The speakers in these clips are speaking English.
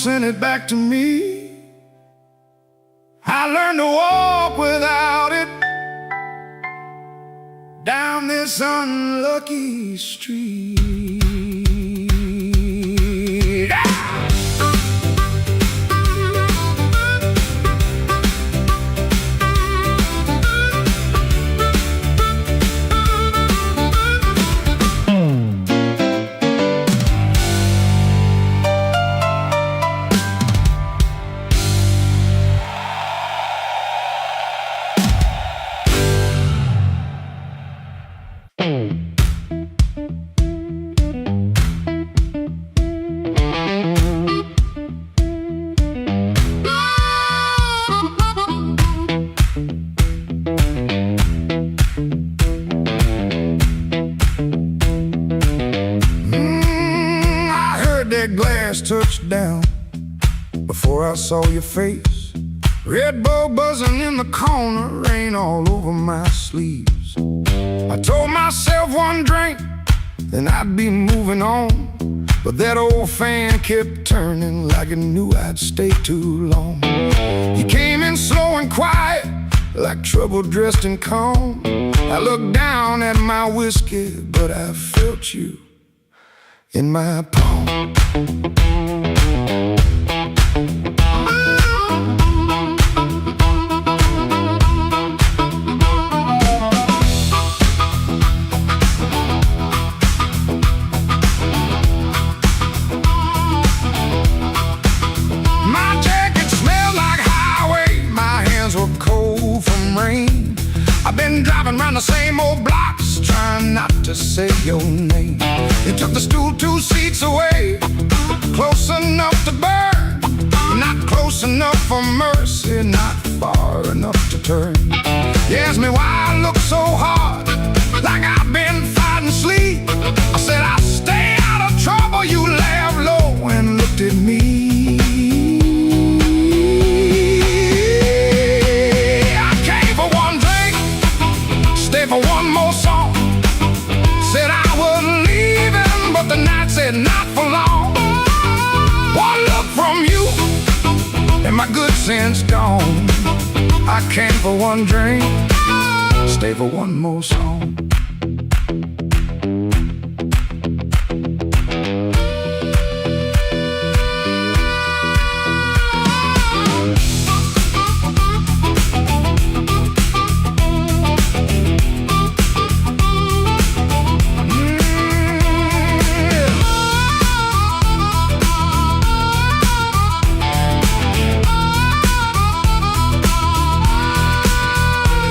sent it back to me. I learned to walk without it down this unlucky street. Glass touched down before I saw your face. Red Bull buzzing in the corner, rain all over my sleeves. I told myself one drink, then I'd be moving on. But that old fan kept turning like it knew I'd stay too long. You came in slow and quiet, like trouble dressed in calm. I looked down at my whiskey, but I felt you in my palm. My jacket smelled like highway, my hands were cold from rain. I've been driving around the same old blocks, trying not to say your name. You took the stool 2 seats away, close enough to burn, not close enough for mercy, not far enough to turn. You asked me why I look so hard, like I've been fighting sleep. I said I'll stay out of trouble. You laughed low and looked at me. I came for one drink, stay for one more song. Said I was leaving, but the night said not for long. One look from you, and my good sense gone. I came for one drink, stay for one more song.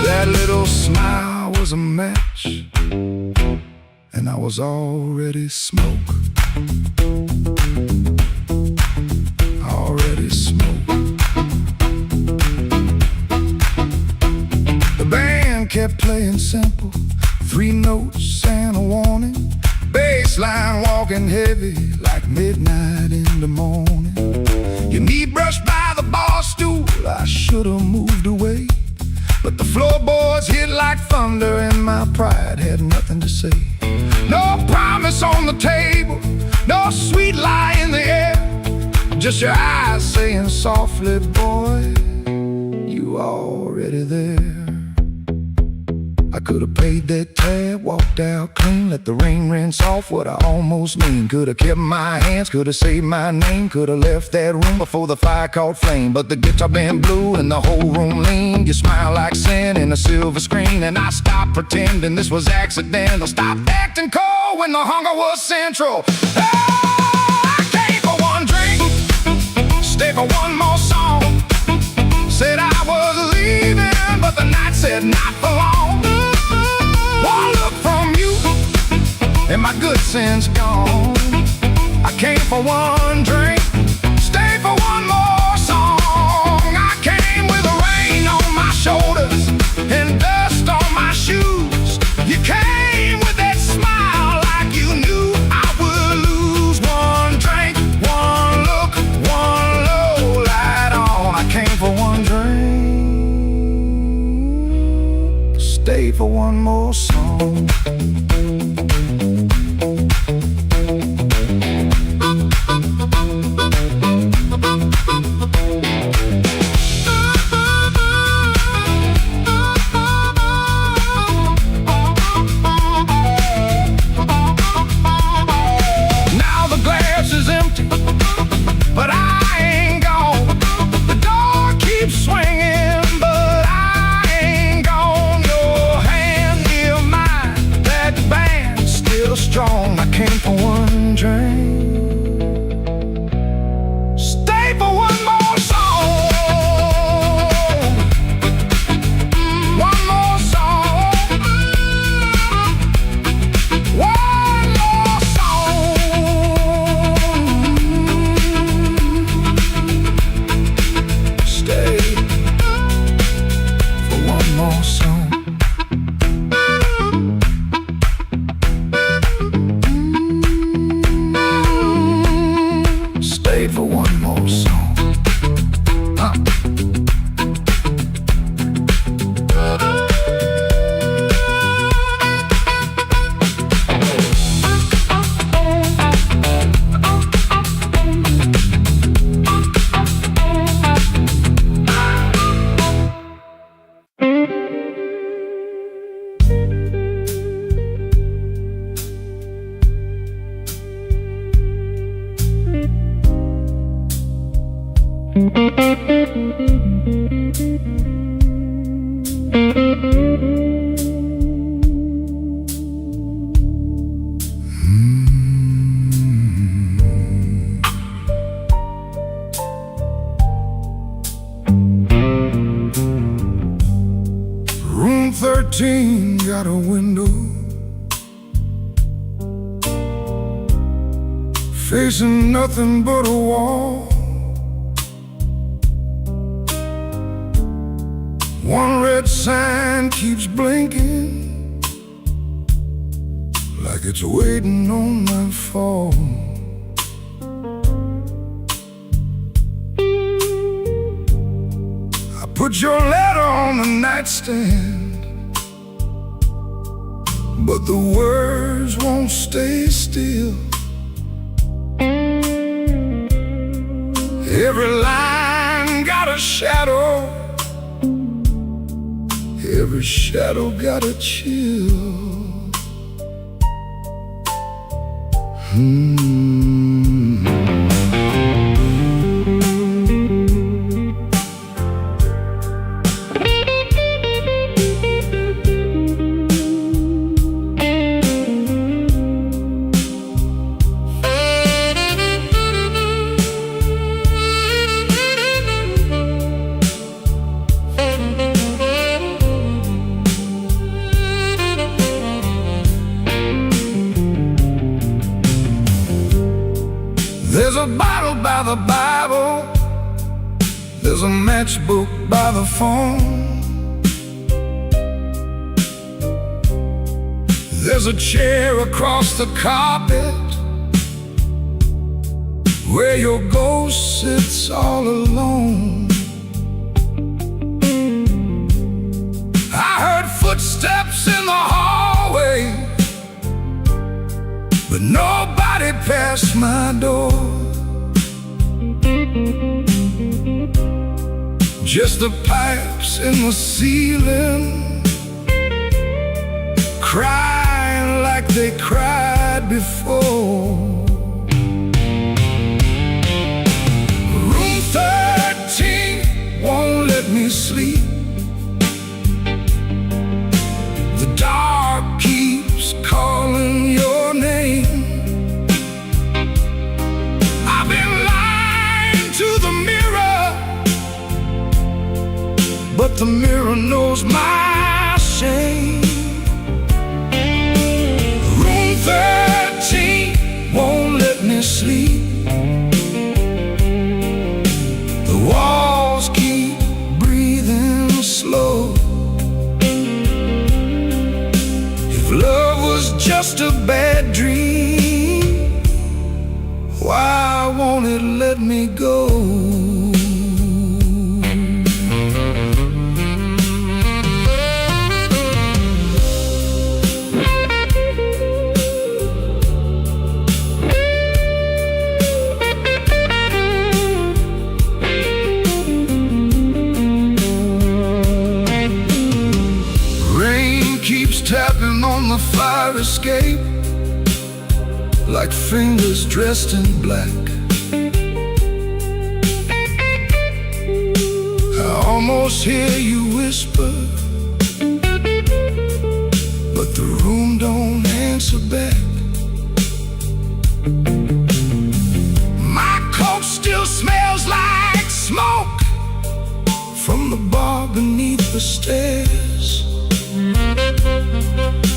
That little smile was a match, and I was already smoke. Already smoke. The band kept playing simple, 3 notes and a warning. Bass line walking heavy like midnight in the morning. Your knee brushed by the bar stool, I should've moved away. But the floorboards hit like thunder, and my pride had nothing to say. No promise on the table, no sweet lie in the air, just your eyes saying softly, boy, you already there. I could've paid that tab, walked out clean, let the rain rinse off what I almost mean. Could've kept my hands, could've saved my name, could've left that room before the fire caught flame. But the guitar band blew and the whole room leaned. You smile like sin in a silver screen, and I stopped pretending this was accidental. Stopped acting cold when the hunger was central. Oh, I came for one drink, stay for one more song. Said I was leaving, but the night said not for long. One look from you, and my good sense gone. I came for one drink, stay for one more song. I came with the rain on my shoulders and dust on my shoes. You came with that smile like you knew I would lose. One drink, one look, one low light on. I came for one drink, stay for one more song. Room 13 got a window facing nothing but a wall. One red sign keeps blinking like it's waiting on my fall. I put your letter on the nightstand, but the words won't stay still. Every line got a shadow, every shadow got a chill. There's a bottle by the Bible, there's a matchbook by the phone, there's a chair across the carpet where your ghost sits all alone. I heard footsteps in the hallway, but nobody passed my door. Just the pipes in the ceiling, crying like they cried before. Room 13 won't let me sleep. The dark keeps calling your name. I've been lying to the mirror, but the mirror knows my shame. Room 13 won't let me sleep. The walls keep breathing slow. If love was just a bad dream, why won't it let me go? Tapping on the fire escape like fingers dressed in black. I almost hear you whisper, but the room don't answer back. My coat still smells like smoke from the bar beneath the stairs.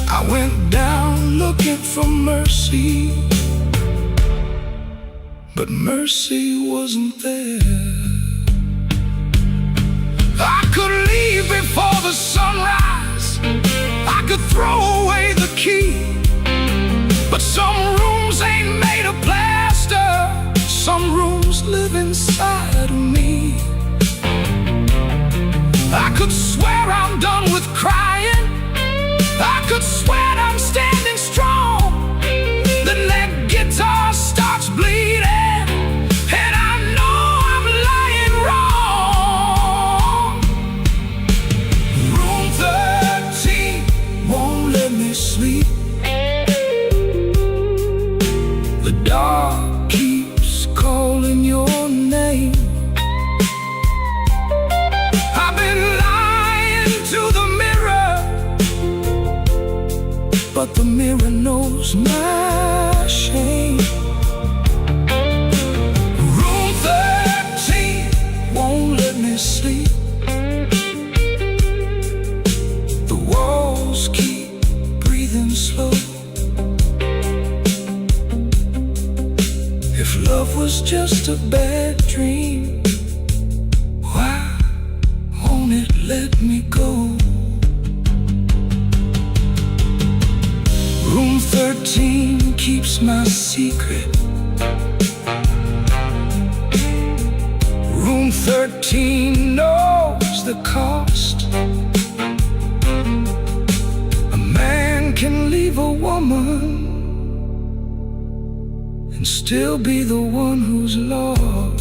I went down looking for mercy, but mercy wasn't there. I could leave before the sunrise, I could throw away the key, but some rooms ain't made of plaster, some rooms live inside of me. I could swear I'm done with crying, I could swear I'm standing strong. The neck guitar starts bleeding, and I know I'm lying wrong. Room 13 won't let me sleep. The dark keeps calling your name. I've been lying to the mirror, but the mirror knows my shame. Room 13 won't let me sleep. The was just a bad dream. Why won't it let me go? Room 13 keeps my secret. Room 13 knows the cost. A man can leave a woman and still be the one who's lost.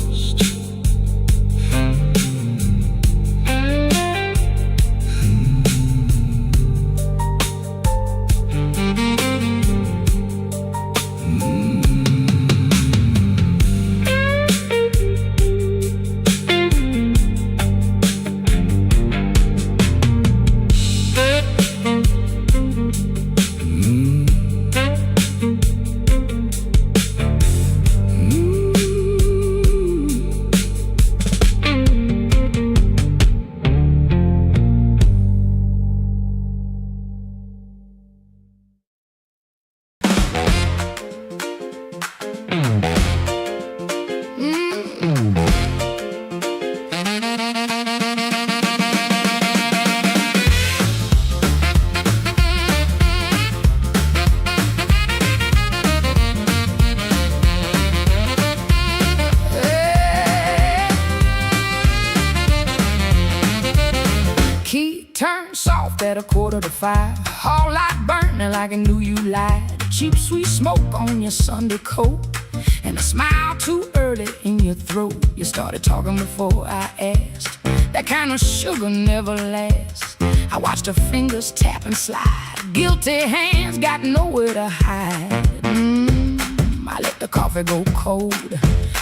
Turn soft at 4:45. Hall light burning like I knew you lied. Cheap sweet smoke on your Sunday coat, and a smile too early in your throat. You started talking before I asked. That kind of sugar never lasts. I watched her fingers tap and slide. Guilty hands got nowhere to hide. I let the coffee go cold.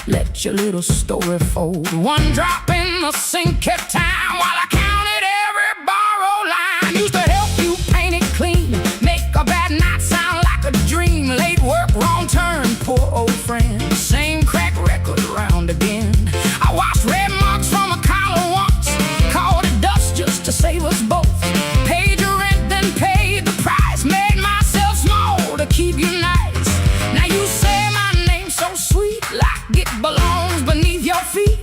Let your little story fold. One drop in the sink at time while I counted every borrowed line. Used to help you paint it clean, make a bad night sound like a dream. Late work, wrong turn, poor old friend. Same crack record round again. I washed red marks from a collar once, called it dust just to save us both. Paid your rent, then paid the price. Made myself small to keep you nice. Now you say my name's so sweet, like it belongs beneath your feet.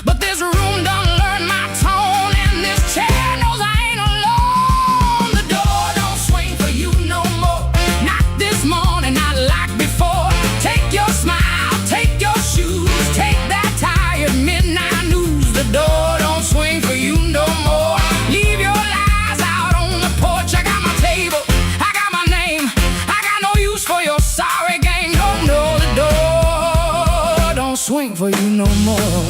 But this room done learned my tone, and this chair knows I ain't alone. The door don't swing for you no more. Not this morning, not like before. Take your smile, take your shoes, take that tired midnight news. The door don't swing for you no more. Leave your lies out on the porch. I got my table, I got my name. I got no use for your sorry game. No, no, the door don't swing for you no more.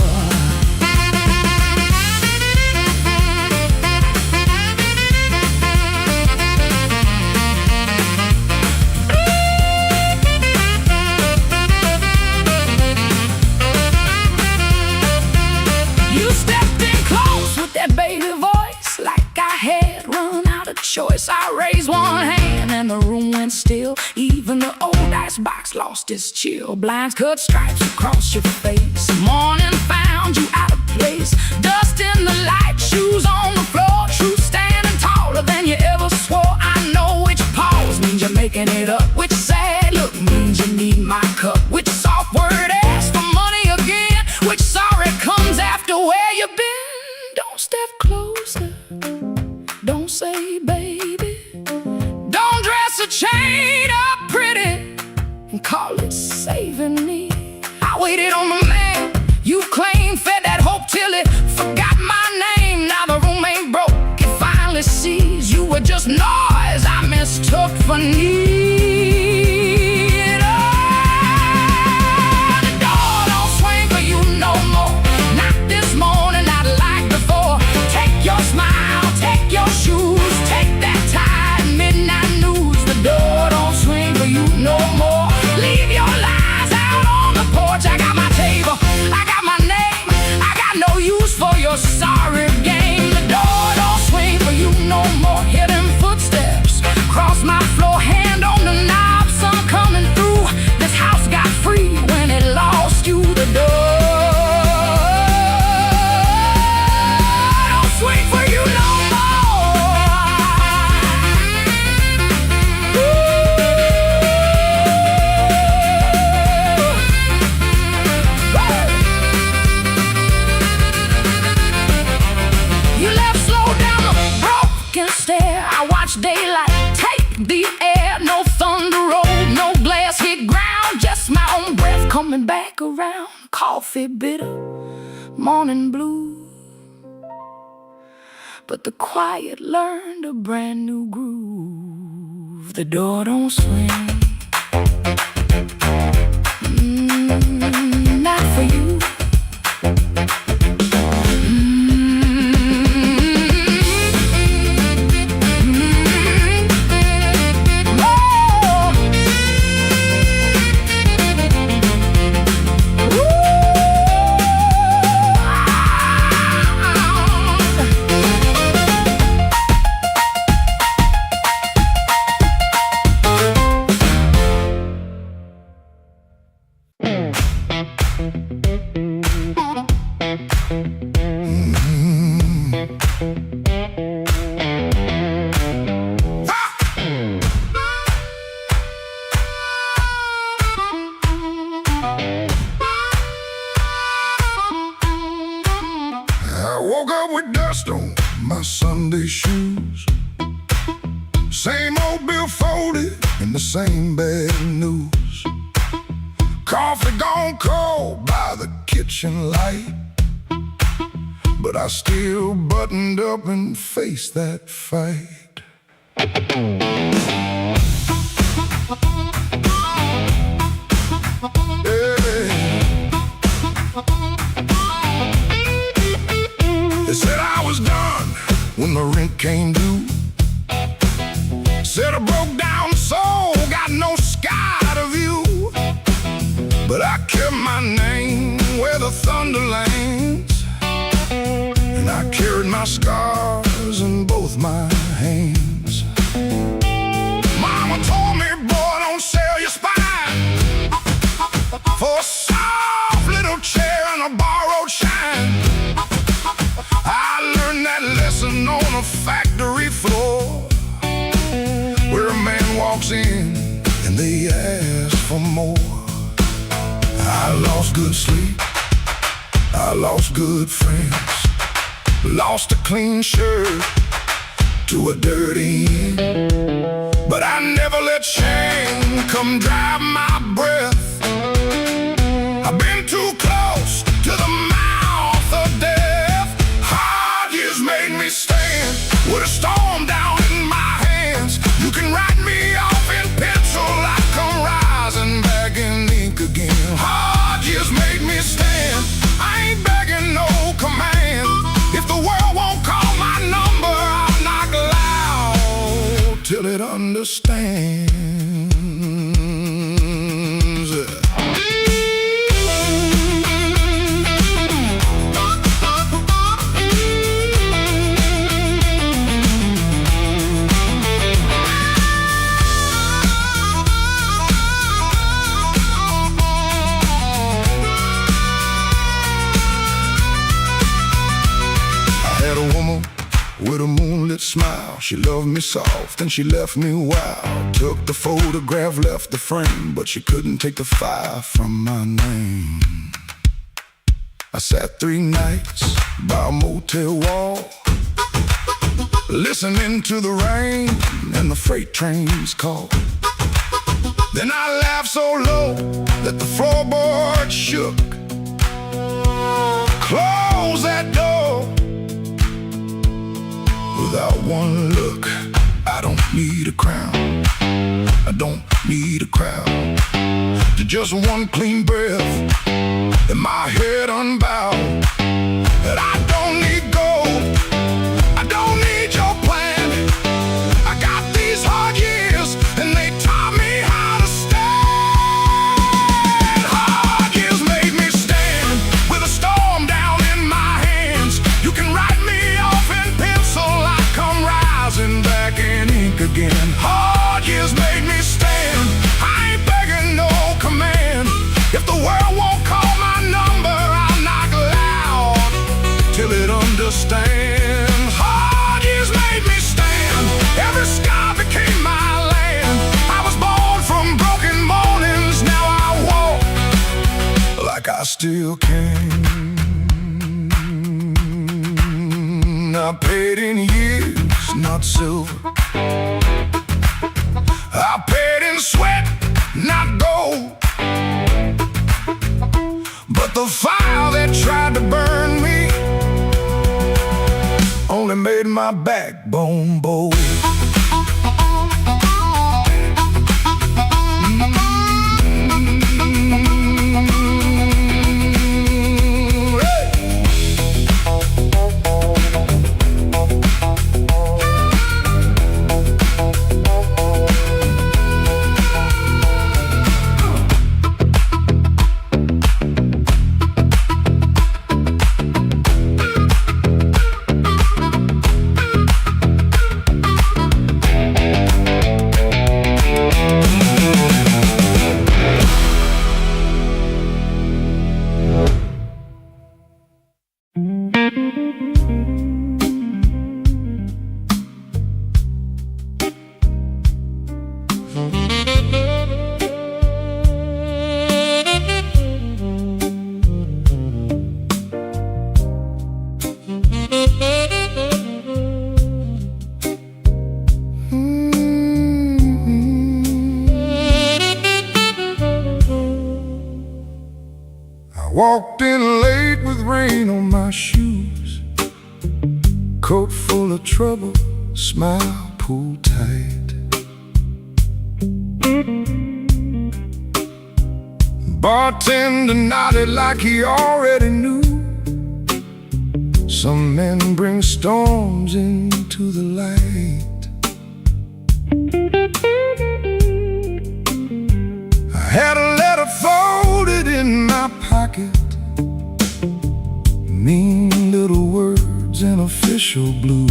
That baby voice, like I had run out of choice. I raised one hand and the room went still. Even the old icebox lost its chill. Blinds cut stripes across your face. Morning found you out of place. Dust in the light, shoes on the floor. Truth standing taller than you ever swore. I know which pause means you're making it up. Which sad look means you need my cup. Which soft word asks for money again. Which sorry comes after where you've been. Don't step closer, don't say baby. Don't dress a chain up pretty and call it saving me. I waited on the man you claimed, fed that hope till it forgot my name. Now the room ain't broke, it finally sees you were just noise I mistook for need. Oh, the door don't swing for you no more. Not this morning, not like before. Take your smile, take your shoes, take that tired midnight news. The door don't swing for you no more. Leave your lies out on the porch. I got my table, I got my name. I got no use for your sorry game. The door don't swing for you no more. Hear them footsteps cross my floor, hand on and stare. I watch daylight take the air. No thunder roll, no glass hit ground. Just my own breath coming back around. Coffee bitter, morning blue, but the quiet learned a brand new groove. The door don't swing, not for you. Woke up with dust on my Sunday shoes. Same old bill folded in the same bad news. Coffee gone cold by the kitchen light, but I still buttoned up and faced that fight. They said I was done when the rent came due. Said I broke down soul, got no sky to view. But I kept my name where the thunder lands, and I carried my scars in both my hands. Mama told me, boy, don't sell your spine for a soft little chair and a borrowed shine. I learned that lesson on a factory floor, where a man walks in and they ask for more. I lost good sleep, I lost good friends, lost a clean shirt to a dirty end. But I never let shame come drive my breath. I've been too close to the mouth of death. Hard years made me stand with a storm down in my hands. You can write me off in pencil, I come rising back in ink again. Hard years made me stand, I ain't begging no command. If the world won't call my number, I'll knock loud till it understands. With a moonlit smile, she loved me soft and she left me wild. Took the photograph, left the frame, but she couldn't take the fire from my name. I sat 3 nights by a motel wall, listening to the rain and the freight trains call. Then I laughed so low that the floorboard shook. Close that door. Without one look, I don't need a crown, I don't need a crowd, to just one clean breath and my head unbowed. And I don't need gold, I don't need your plan. I got these hard years and they taught me how to stand. Hard years made me stand with a storm down in my hands. You can write me off in pencil, come rising back in ink again. Hard years made me stand, I ain't begging no command. If the world won't call my number, I'll knock loud till it understands. Hard years made me stand, every scar became my land. I was born from broken mornings, now I walk like I still can. I paid in years price, not silver. I paid in sweat, not gold. But the fire that tried to burn me only made my backbone bold. Walked in late with rain on my shoes, coat full of trouble, smile pulled tight. Bartender nodded like he already knew. Some men bring storms into the light. I had a letter folded in my pocket, mean little words in official blue.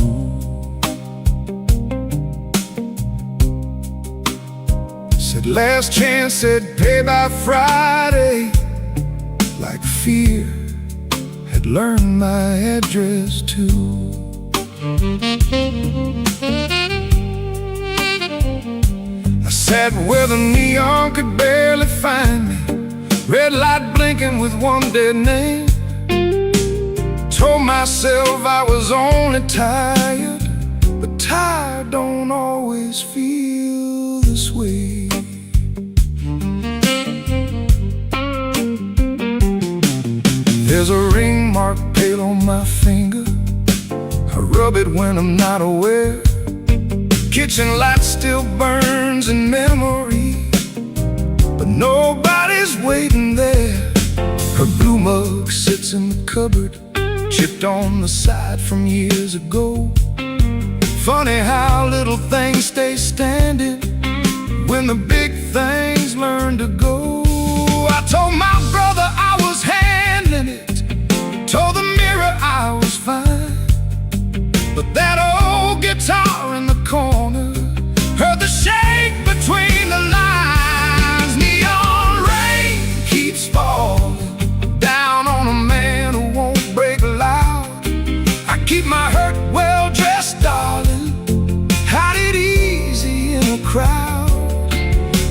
Said last chance, said pay by Friday. Like fear had learned my address too. I sat where the neon could barely find me, red light blinking with one dead name. Told myself I was only tired, but tired don't always feel this way. There's a ring mark pale on my finger, I rub it when I'm not aware. Kitchen light still burns in memory, but nobody's waiting there. Her blue mug sits in the cupboard, chipped on the side from years ago. Funny how little things stay standing when the big things learn to go. I told my brother I was handling it, told the mirror I was fine, but that old guitar in the corner heard the shake between the lines. Neon rain keeps falling down on a man who won't break loud. I keep my hurt well dressed, darling, hide it easy in a crowd.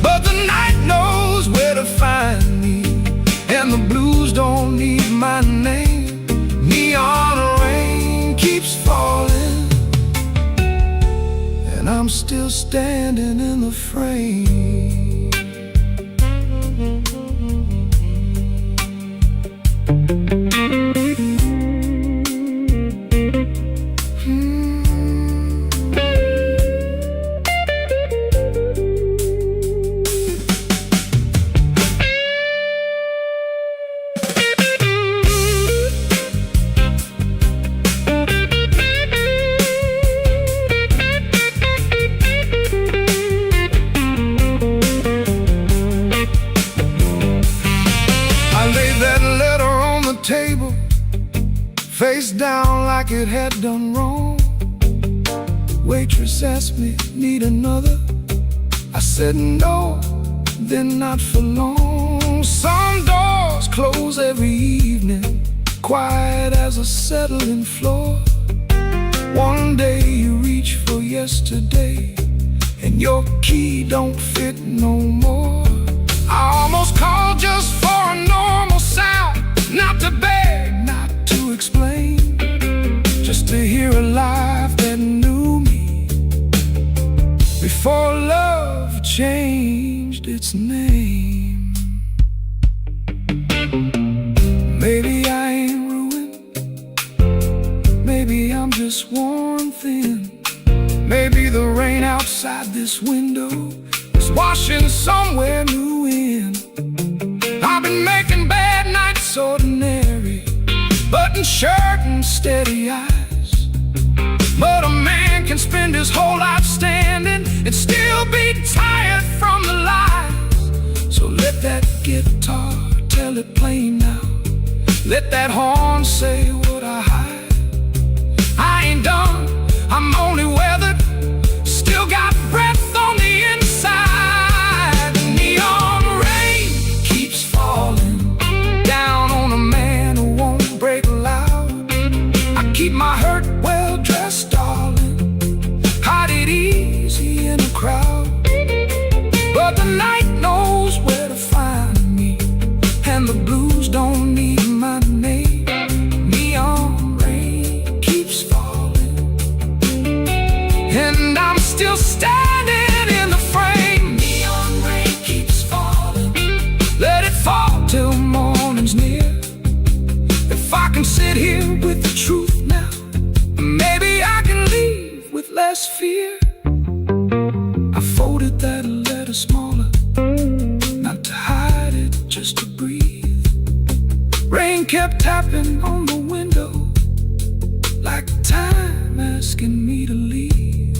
But the night knows where to find me, and the blues don't need my name. Neon rain keeps falling, and I'm still standing in the frame. Table, face down like it had done wrong. Waitress asked me, need another? I said no, then not for long. Some doors close every evening, quiet as a settling floor. One day you reach for yesterday, and your key don't fit no more. I almost called just for a normal sound, not to beg, not to explain, just to hear a life that knew me before love changed its name. Maybe I ain't ruined, maybe I'm just worn thin. Maybe the rain outside this window is washing somewhere new in. I've been making bad nights ordinary, button shirt and steady eyes. But a man can spend his whole life standing and still be tired from the lies. So let that guitar tell it plain now. Let that horn say what I hide. I ain't done, I'm only weathered, still got breath on the inside. The neon rain keeps falling down on a man who won't break loud. I keep my hurt well dressed, darling, hide it easy in a crowd. But the night knows where to find me, and the blues don't need my name. Neon rain keeps falling, and I'm still standing in the frame. Neon rain keeps falling, let it fall till morning's near. If I can sit here with the truth now, maybe I can leave with less fear. I folded that letter smaller, not to hide it, just to breathe. Rain kept tapping on the window, like time asking me to leave.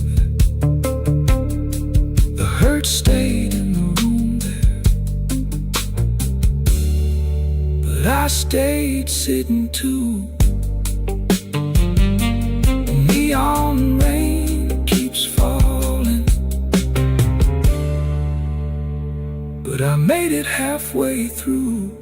The hurt stayed in the room there, but I stayed sitting too. Neon rain keeps falling, but I made it halfway through.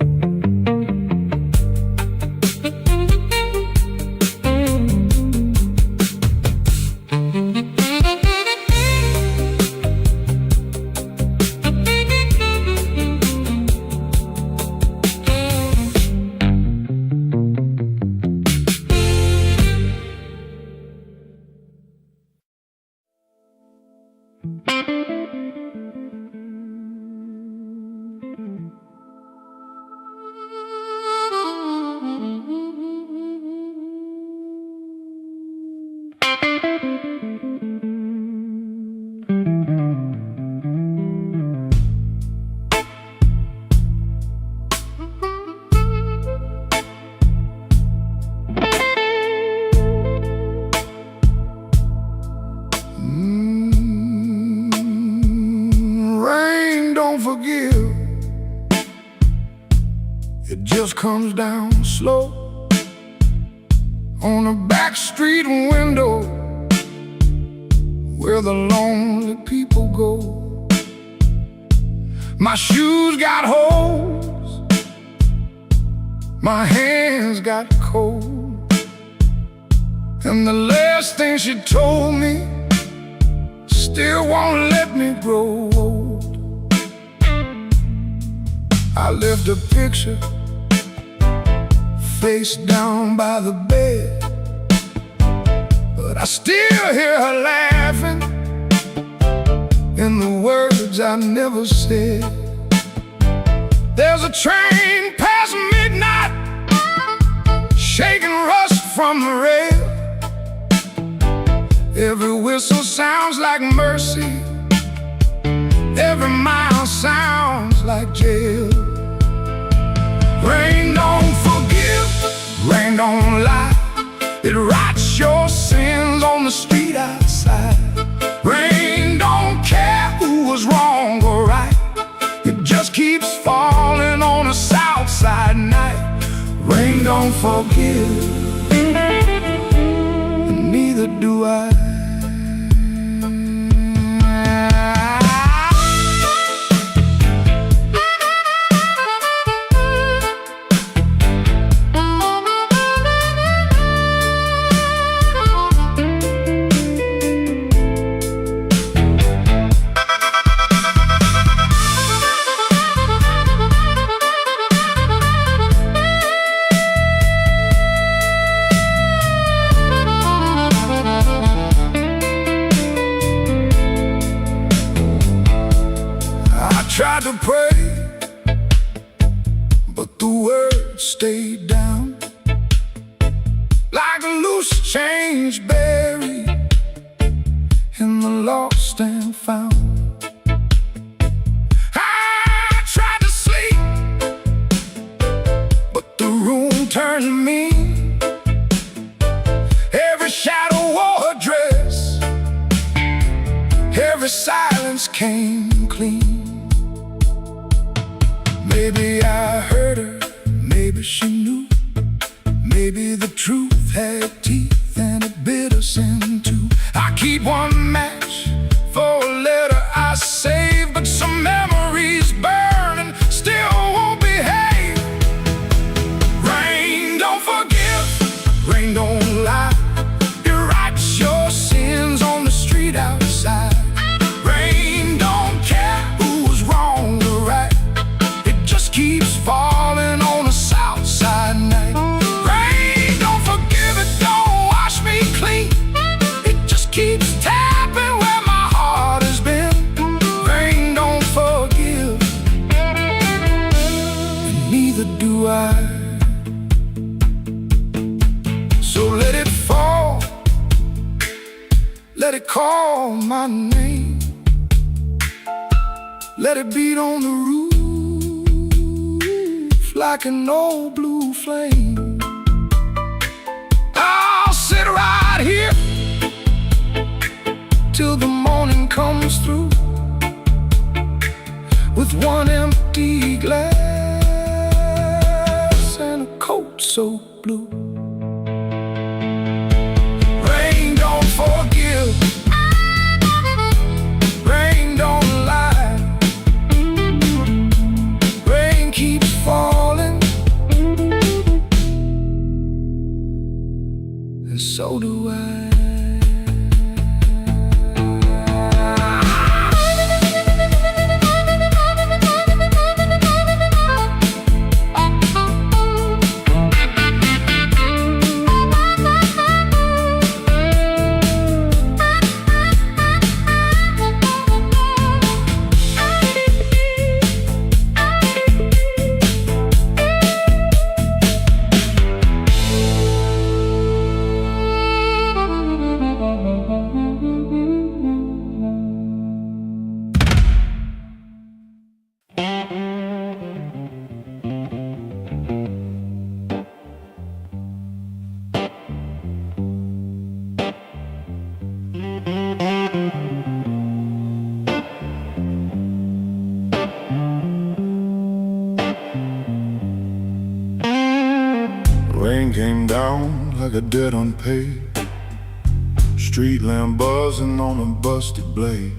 Rain don't forgive, it just comes down slow on a back street window where the lonely people go. My shoes got holes, my hands got cold, and the last thing she told me still won't let me grow old. I left a picture face down by the bed, but I still hear her laughing in the words I never said. There's a train past midnight, shaking rust from the rail. Every whistle sounds like mercy, every mile sounds like jail. Rain don't forgive, rain don't lie, it writes your sins on the street outside. Rain don't care who was wrong or right, it just keeps falling on a south side night. Rain don't forgive, and neither do I. tried to pray, but the words stayed down like a loose change buried in the lost and found. I tried to sleep, but the room turned mean. Every shadow wore a dress, every silence came clean. Maybe I heard her, maybe she knew. Maybe the truth had teeth and it bit us in two. I keep one match for a letter I saved, but some memories burn and still won't behave. Rain don't forgive, rain don't lie. It writes your sins on the street outside. Rain don't care who's wrong or right. It just keeps falling on a south side night. Rain don't forgive, it don't wash me clean. It just keeps tapping where my heart has been. Rain don't forgive, and neither do I. So let it fall, let it call my name. Let it beat on the roof like an old blue flame. I'll sit right here till the morning comes through with one empty glass and a coat so blue. Rain don't forgive, rain don't lie. Rain keeps falling, and so do I. Rain came down like a debt unpaid, street lamp buzzing on a busted blade.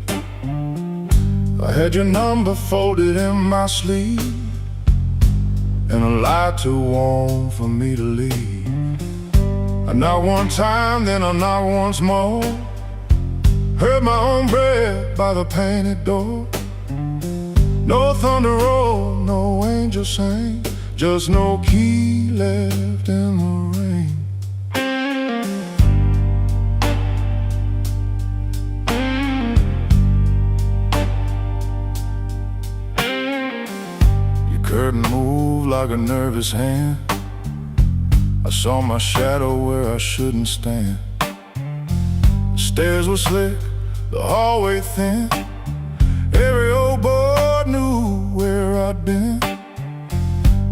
I had your number folded in my sleeve, and a light too warm for me to leave. I knocked one time, then I knocked once more. Heard my own breath by the painted door. No thunder roll, no angel sang, just no key left in the rain. Your curtain moved like a nervous hand. I saw my shadow where I shouldn't stand. The stairs were slick, the hallway thin. Every old boy knew where I'd been.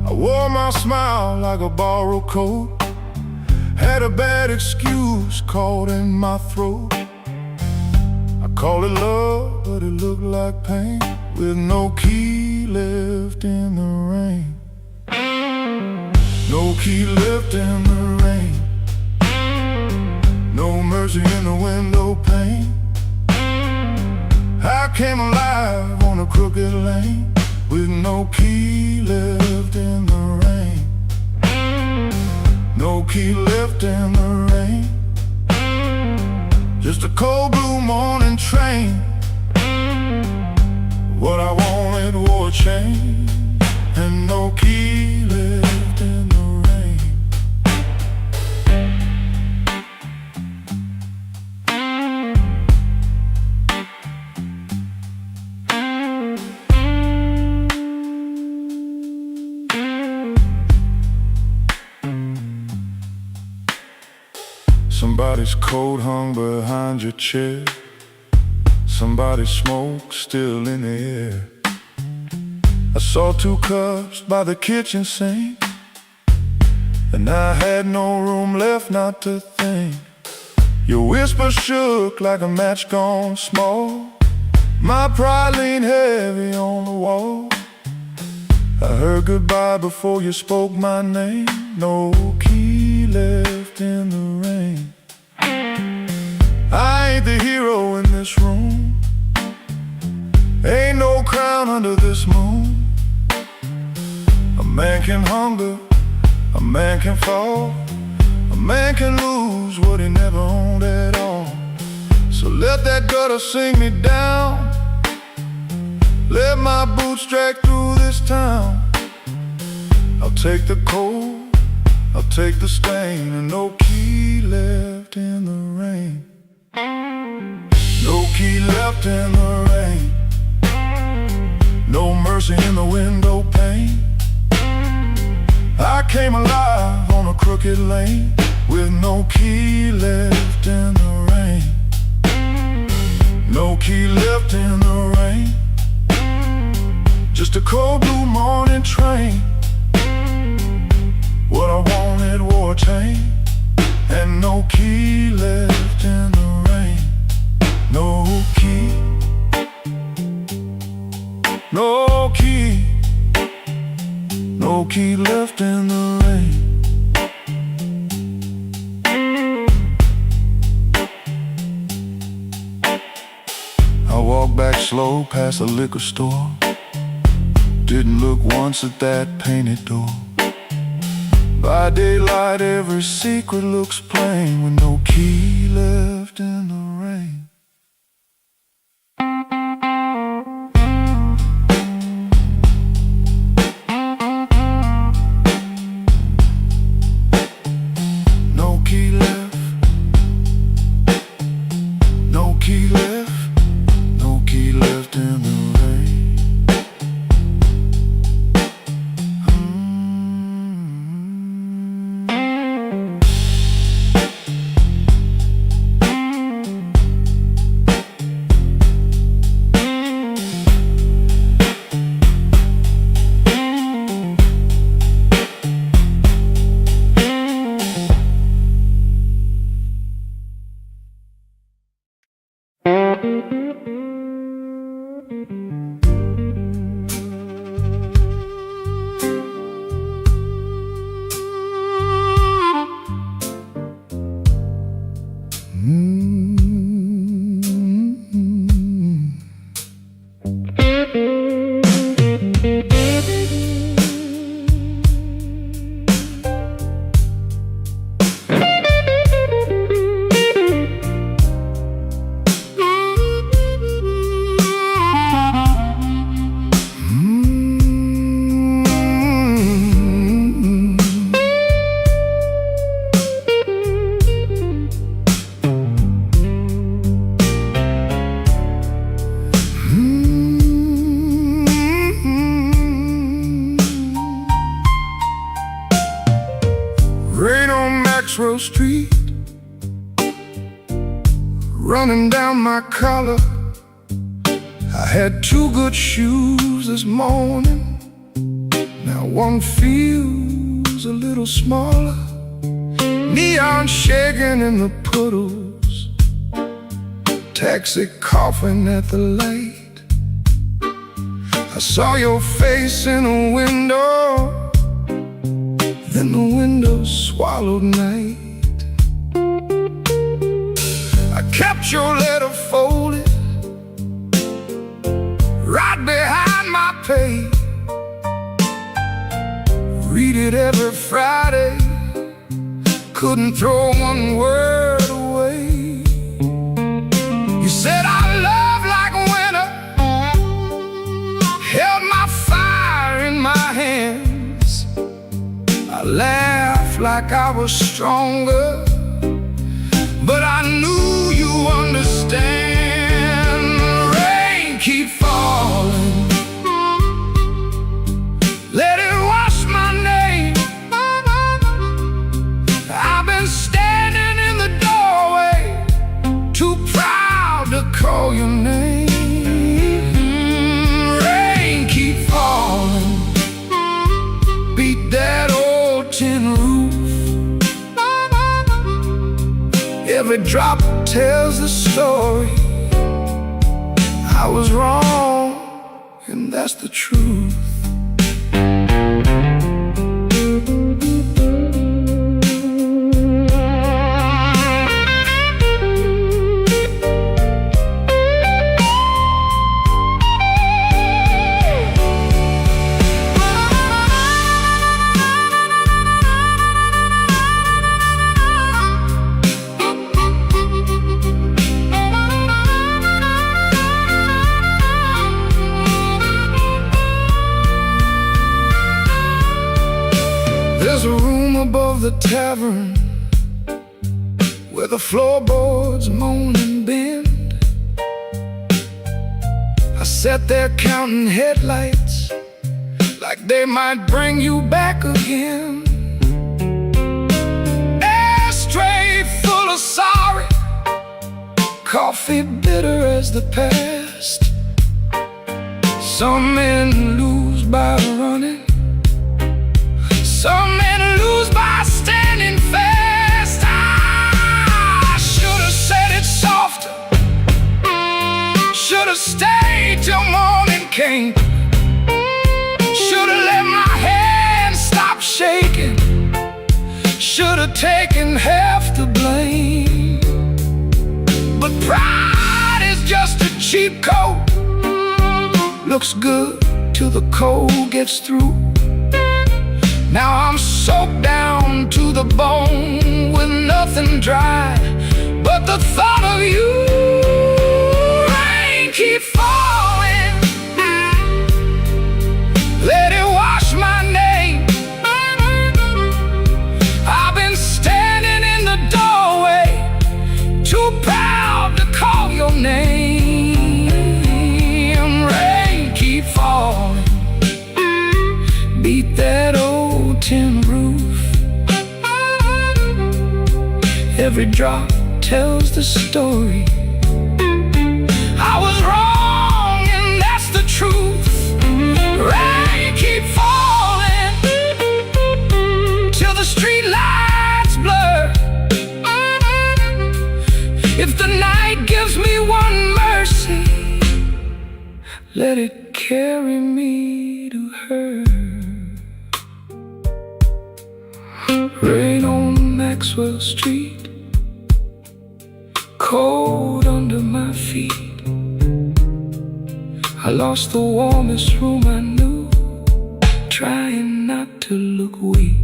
I wore my smile like a borrowed coat, had a bad excuse caught in my throat. I called it love, but it looked like pain, with no key left in the rain. No key left in the rain, no mercy in the window pane. I came alive on a crooked lane, with no key left in the rain. No key left in the rain, just a cold blue morning train. What I wanted wore a chain, and no key left in the rain. Somebody's coat hung behind your chair. Somebody's smoke still in the air. I saw 2 cups by the kitchen sink, and I had no room left not to think. Your whisper shook like a match gone small. My pride leaned heavy on the wall. I heard goodbye before you spoke my name. No key left in the rain. I ain't the hero in this room. Ain't no crown under this moon. A man can hunger, a man can fall, a man can lose what he never owned at all. So let that gutter sing me down. Let my boots drag through this town. I'll take the cold, I'll take the stain, and no key left in the rain. No key left in the rain. No mercy in the window pane. I came alive on a crooked lane with no key left in the rain. No key left in the rain. Just a cold blue morning train. What I wanted wore a chain, and no key left in the rain. No key. No key. No key left in the rain. I walked back slow past the liquor store. Didn't look once at that painted door. By daylight every secret looks plain, with no key left in the rain. No key left. No key left. No key left in the rain. Street, running down my collar. I had 2 good shoes this morning. Now one feels a little smaller. Neon shaking in the puddles. Taxi coughing at the light. I saw your face in a window, then the window swallowed night. I kept your letter folded right behind my page. Read it every Friday, couldn't throw one word away. You said our love like winter, held my fire in my hands. I laughed like I was stronger, but I knew you understand. The rain keep falling, let it wash my name. I've been standing in the doorway Every drop tells the story. I was wrong, and that's the truth. There's a room above the tavern where the floorboards moan and bend. I sat there counting headlights like they might bring you back again. Ashtray full of sorry, coffee bitter as the past. Some men lose by running, some men lose by standing fast. I should have said it softer, should have stayed till morning came, should have let my hands stop shaking, should have taken half the blame. But pride is just a cheap coat, looks good till the cold gets through. Now I'm soaked down to the bone with nothing dry but the thought of you. Rain keep falling, let it wash my name. I've been standing in the doorway, too proud to call your name. Rain keep falling, beat that old tin roof. Every drop tells the story. I was wrong, and that's the truth. Rain keep falling till the street lights blur. If the night gives me one mercy, let it carry me to her. Rain on Maxwell Street, cold under my feet. I lost the warmest room I knew, trying not to look weak.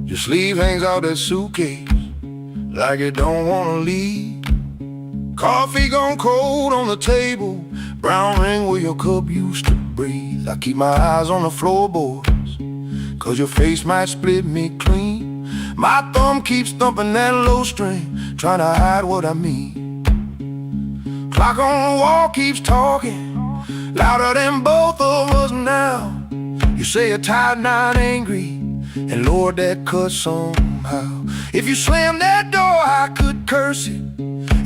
Your sleeve hangs out that suitcase like it don't wanna leave. Coffee gone cold on the table, brown ring where your cup used to breathe. I keep my eyes on the floorboards, cause your face might split me clean. My thumb keeps thumping that low string, trying to hide what I mean. Clock on the wall keeps talking, louder than both of us now. You say you're tired, not angry, and Lord, that cuts somehow. If you slam that door, I could curse it.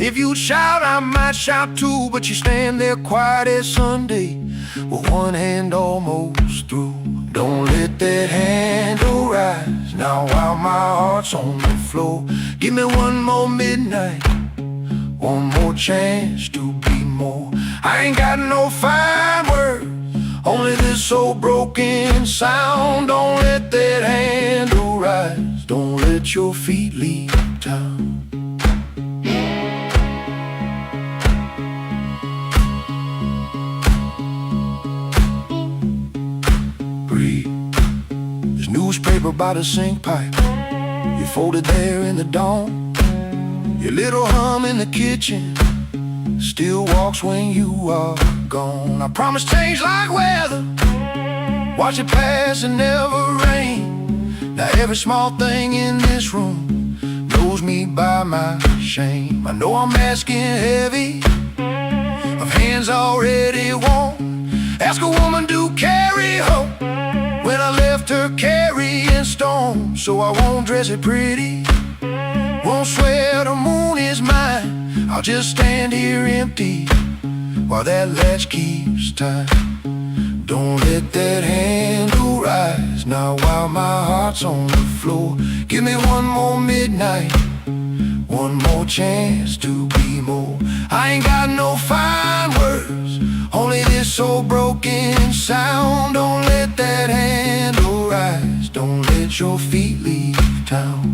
If you shout, I might shout too. But you stand there quiet as Sunday, with one hand almost through. Don't let that handle rise now while my heart's on the floor. Give me one more midnight, one more chance to be more. I ain't got no fine words, only this old broken sound. Don't let that handle rise, don't let your feet leave town. Breathe. There's new by the sink pipe. You folded there in the dawn. Your little hum in the kitchen still walks when you are gone. I promise change like weather, watch it pass and never rain. Now every small thing in this room knows me by my shame. I know I'm asking heavy of hands already warm. Ask a woman to carry hope when I left her carrying storm. So I won't dress it pretty, won't swear the moon is mine. I'll just stand here empty while that latch keeps time. Don't let that handle rise now while my heart's on the floor. Give me one more midnight, one more chance to be more. I ain't got no fine words, only this old broken sound. Don't let that handle rise, don't let your feet leave town.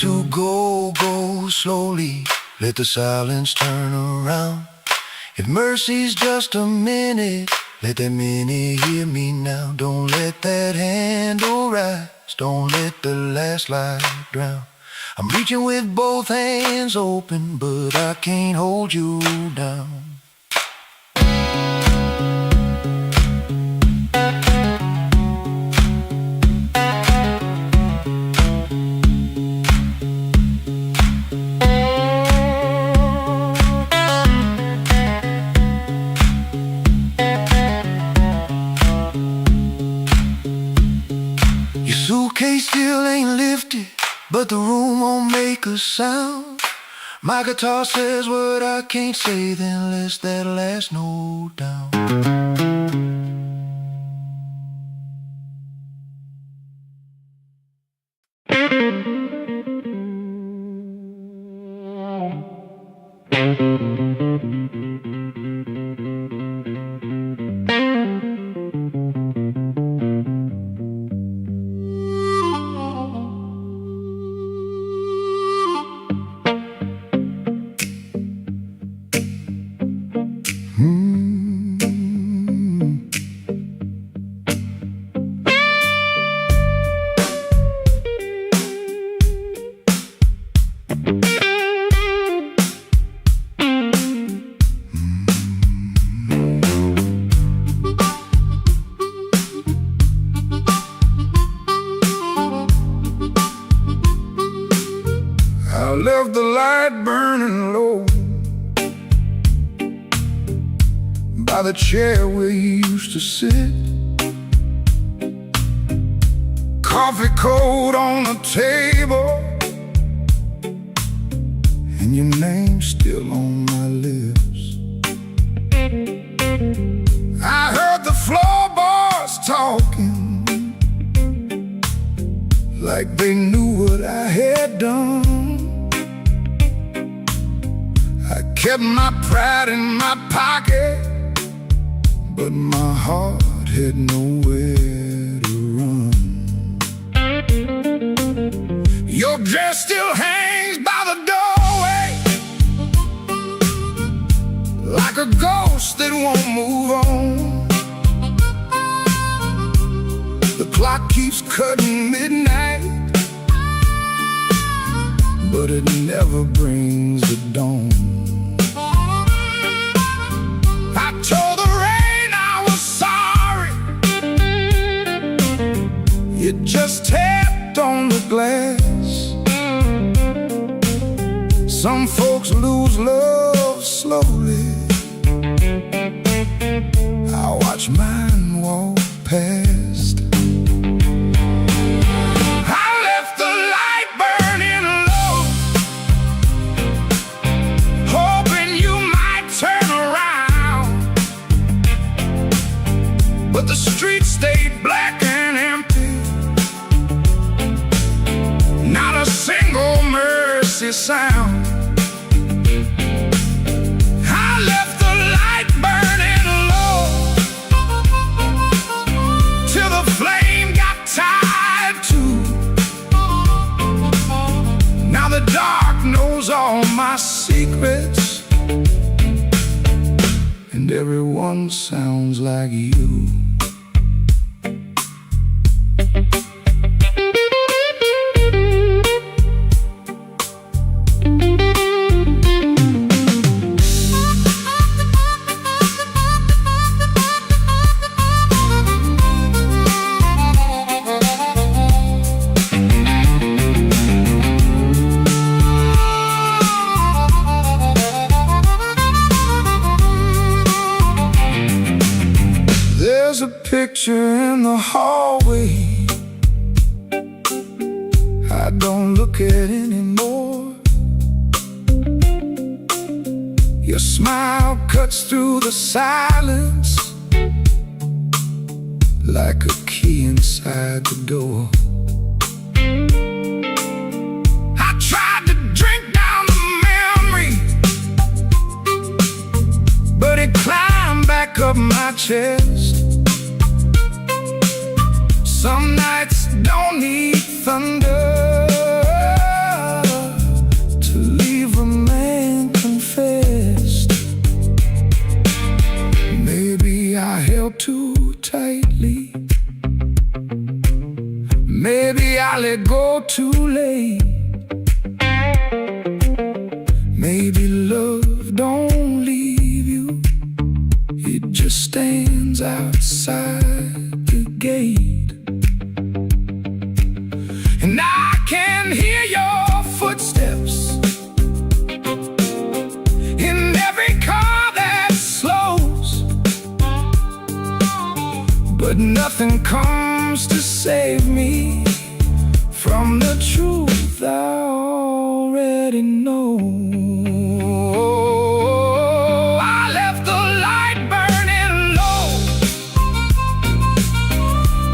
To go, go slowly, let the silence turn around. If mercy's just a minute, let that minute hear me now. Don't let that handle rise, don't let the last light drown. I'm reaching with both hands open, but I can't hold you down. Suitcase still ain't lifted, but the room won't make a sound. My guitar says what I can't say, then let's that last note down. I left the light burning low by the chair where you used to sit. Coffee cold on the table, and your name's still on my lips. I heard the floorboards talking like they knew what I had done. I kept my pride in my pocket, but my heart had nowhere to run. Your dress still hangs by the doorway like a ghost that won't move on. The clock keeps cutting midnight, but it never brings the dawn. I told the rain I was sorry, it just tapped on the glass. Some folks lose love slowly, I watch mine walk past. I left the light burning low, hoping you might turn around, but the street stayed black and empty, not a single mercy sound. I left the light burning everyone sounds like you. There's a picture in the hallway I don't look at anymore. Your smile cuts through the silence like a key inside the door. I tried to drink down the memories, but it climbed back up my chest. Some nights don't need thunder to leave a man confessed. Maybe I held too tightly, maybe I let go too late. Maybe love don't leave you, it just stands outside the gate. And I can hear your footsteps in every car that slows, but nothing comes to save me from the truth I already know. I left the light burning low,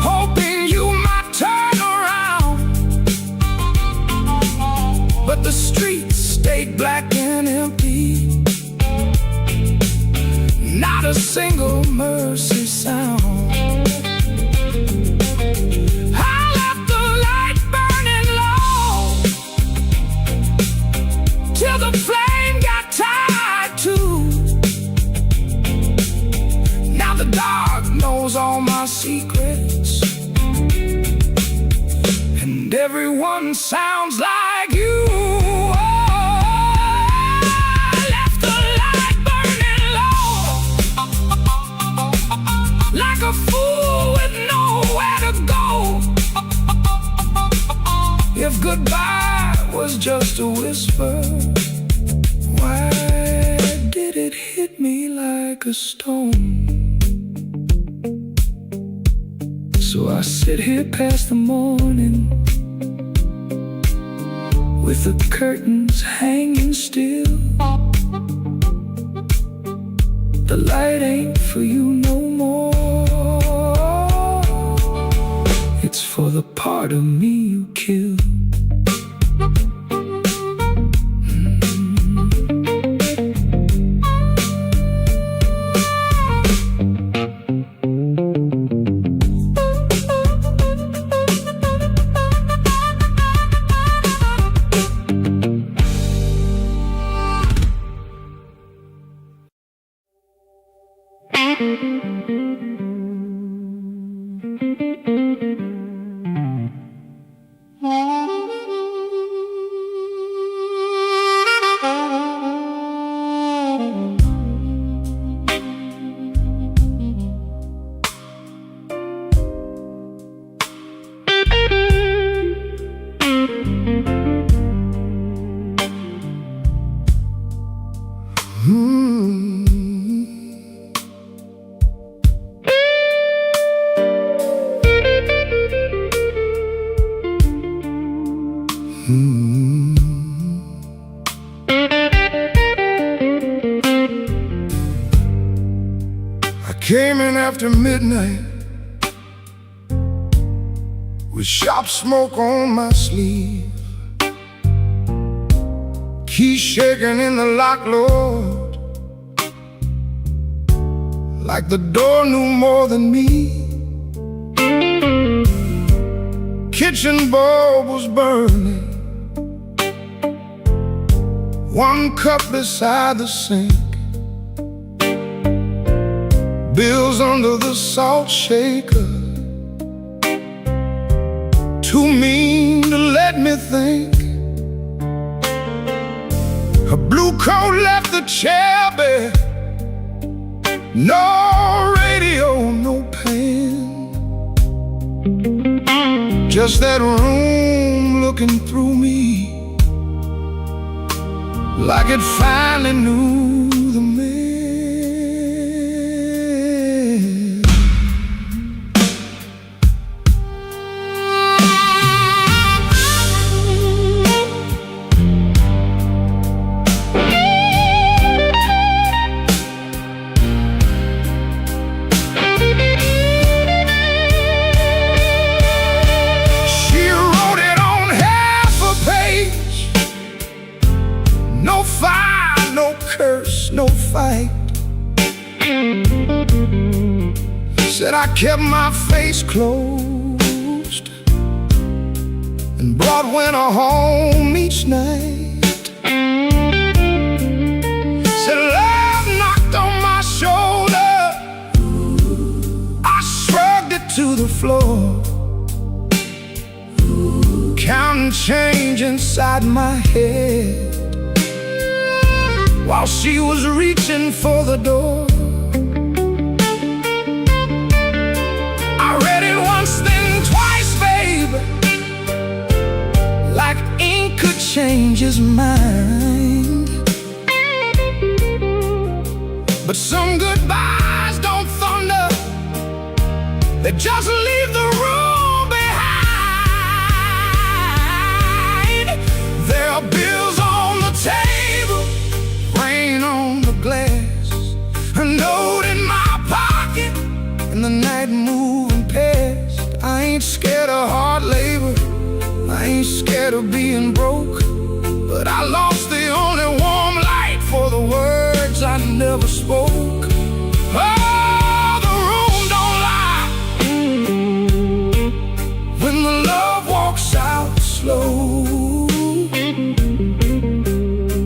hoping you might turn around, but the streets stayed black and empty, not a single mercy sound. I left the light burning low till the flame got tired too. Now the dark knows all my secrets, and everyone sounds like you. I left the light burning low, like a fool with nowhere to go. If goodbye was just a whisper, why did it hit me like a stone? So I sit here past the morning, with the curtains hanging still. The light ain't for you no more, it's for the part of me you killed. I came in after midnight with sharp smoke on my sleeve, key shaking in the lock, Lord, like the door knew more than me. Kitchen bulb was burning, one cup beside the sink. bills under the salt shaker, too mean to let me think. Her blue coat left the chair bare, no radio, no pen, just that room looking through me like it finally knew the man. She wrote it on half a page. No fire, no curse, no fight. Said I kept my face closed and brought winter home each night. Said love knocked on my shoulder, I shrugged it to the floor, counting change inside my head while she was reaching for the door. I read it once, then twice, babe, like ink could change his mind. But some goodbyes don't thunder, they just leave the room behind. There are bills on the table, rain on the glass, a note in my pocket, and the night moving past. I ain't scared of hard labor, I ain't scared of being broke, but I lost the only warm light for the words I never spoke. Oh, the room don't lie when the love walks out slow.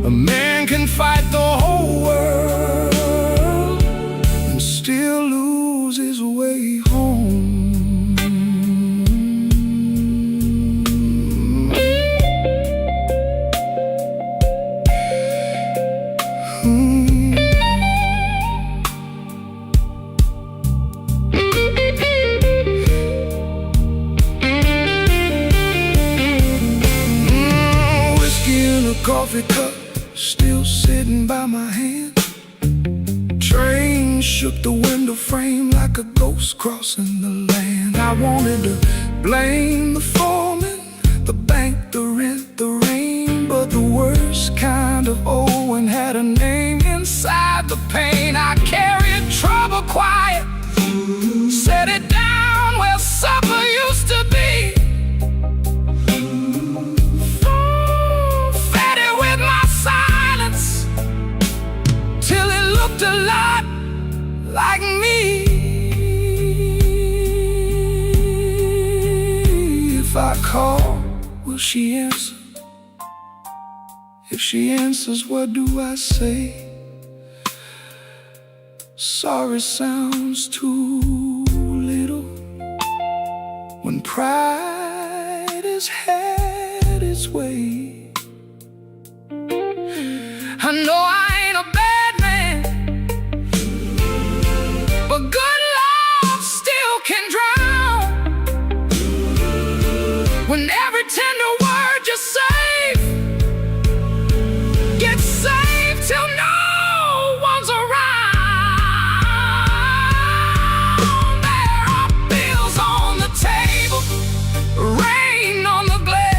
A man can fight the whole world and still lose his way home. Whiskey in a coffee cup, still sitting by my hand. Train shook the window frame like a ghost crossing the land. I wanted to blame the foreman, the bank, the rent, the rain, but the worst kind of Owen had a name inside the pain. I carried trouble quiet, set it down where supper used to be. Fed it with my silence till it looked a lot like me. If I call, will she answer? If she answers, what do I say? Sorry sounds too little when pride has had its way. I know I ain't a bad man, but good love still can drown. When every tender word you save gets saved till no one's around. There are bills on the table, rain on the glass,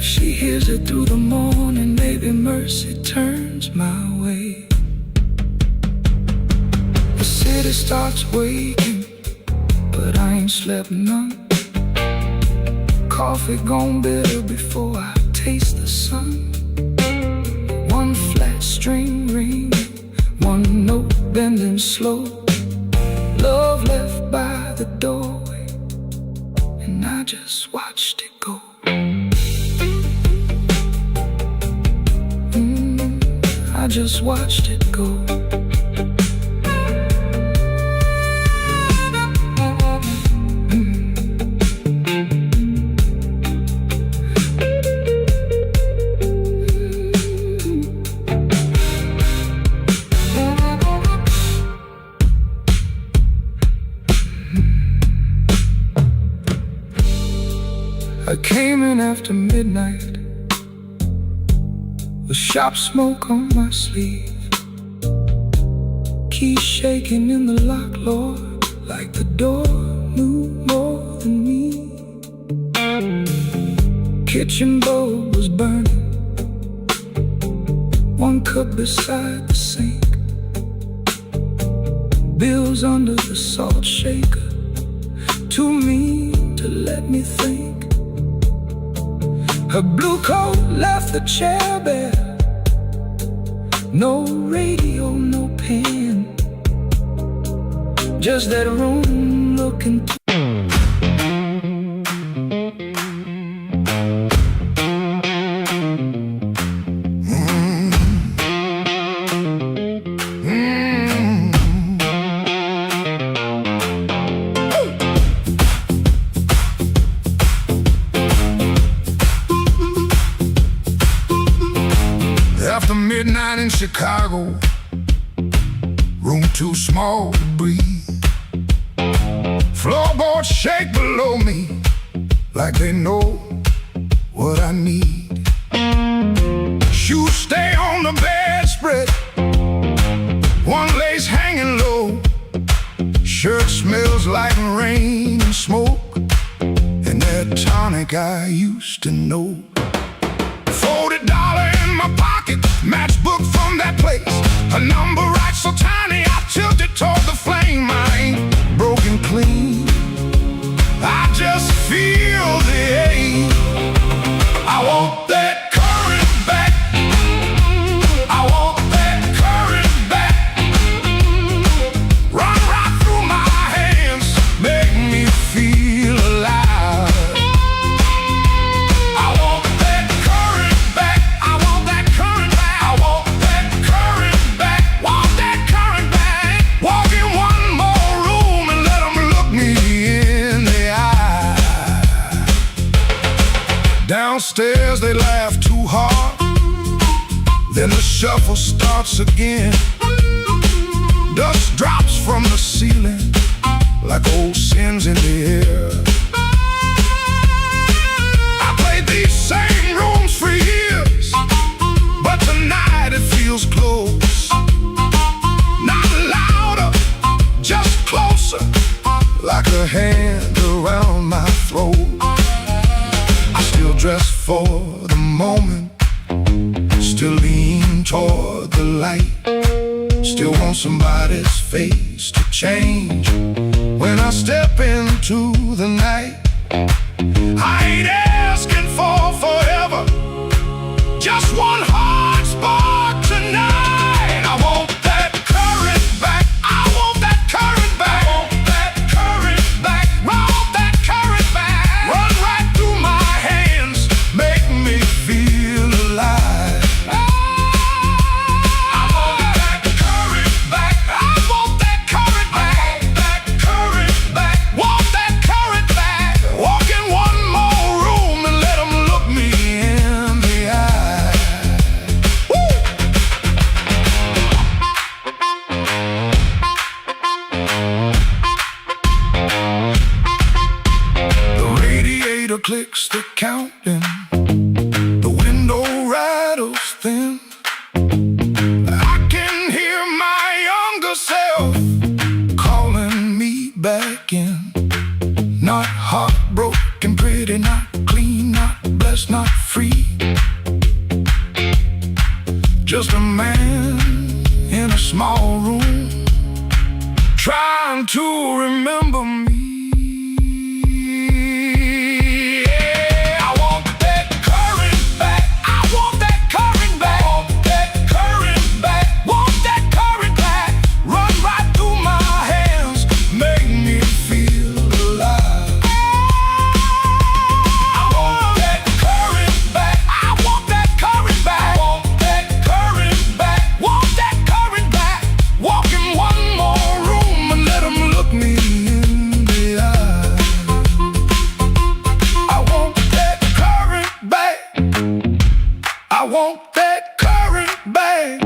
If she hears it through the morning, maybe mercy turns my way. The city starts waking, but I ain't slept none. Coffee gone bitter before I taste the sun. One flat string ringing, one note bending slow. Love left by the doorway, and I just watched it go. I just watched it go. I came in after midnight with shop smoke on my sleeve, keys shaking in the lock, Lord, like the door knew more than me. Kitchen bulb was burning, one cup beside the sink, bills under the salt shaker, too mean to let me think. Her blue coat left the chair bare, no radio, no pen, just that room looking After midnight in Chicago, room too small to breathe. Floorboards shake below me like they know what I need. Shoes stay on the bedspread, one lace hanging low. Shirt smells like rain and smoke, and that tonic I used to know. $40 in my pocket, matchbook from that place. A number right so tiny, I tilt it toward the flame. I ain't broken clean, I just feel the ache. I want that current back, I want that current back. Run right through my hands, make me feel alive. I want that current back, I want that current back, I want that current back, want that current back. Walk in one more room and let them look me in the eye. Downstairs they laugh too hard, then the shuffle starts again. Dust drops from the ceiling like old sins in the air. I played these same rooms for years, but tonight it feels close. Not louder, just closer, like a hand around my throat. I still dress for the moment, still lean toward the light, still want somebody's face to change when I step into the night. I ain't asking for forever, just one hard spark tonight. I want that current back, I want that current back, I want that current back, want that current back. Run right through my hands, make me feel alive. I want that current back, I want that current back, that current back, want that current back. Walk in one more room and let them look me in the eye. just a man in a small room, trying to remember me. Yeah, I want that current back. I want that current back. Want that current back. Want that current back. Run right through my hands, make me feel alive. I want that current back. I want that current back. Want that current back. Want that current back. Walk in one more room and let 'em look me in the eye. I want that current back. I want that current back.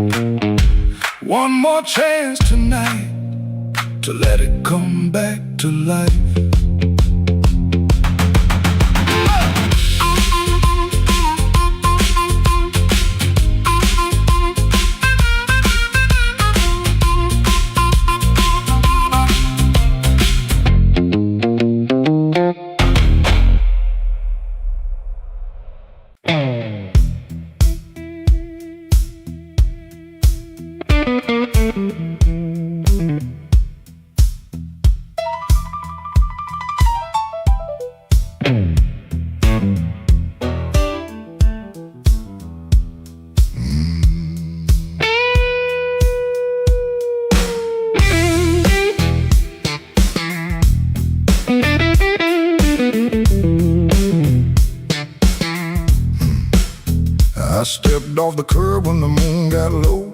One more chance tonight to let it come back to life. I stepped off the curb when the moon got low.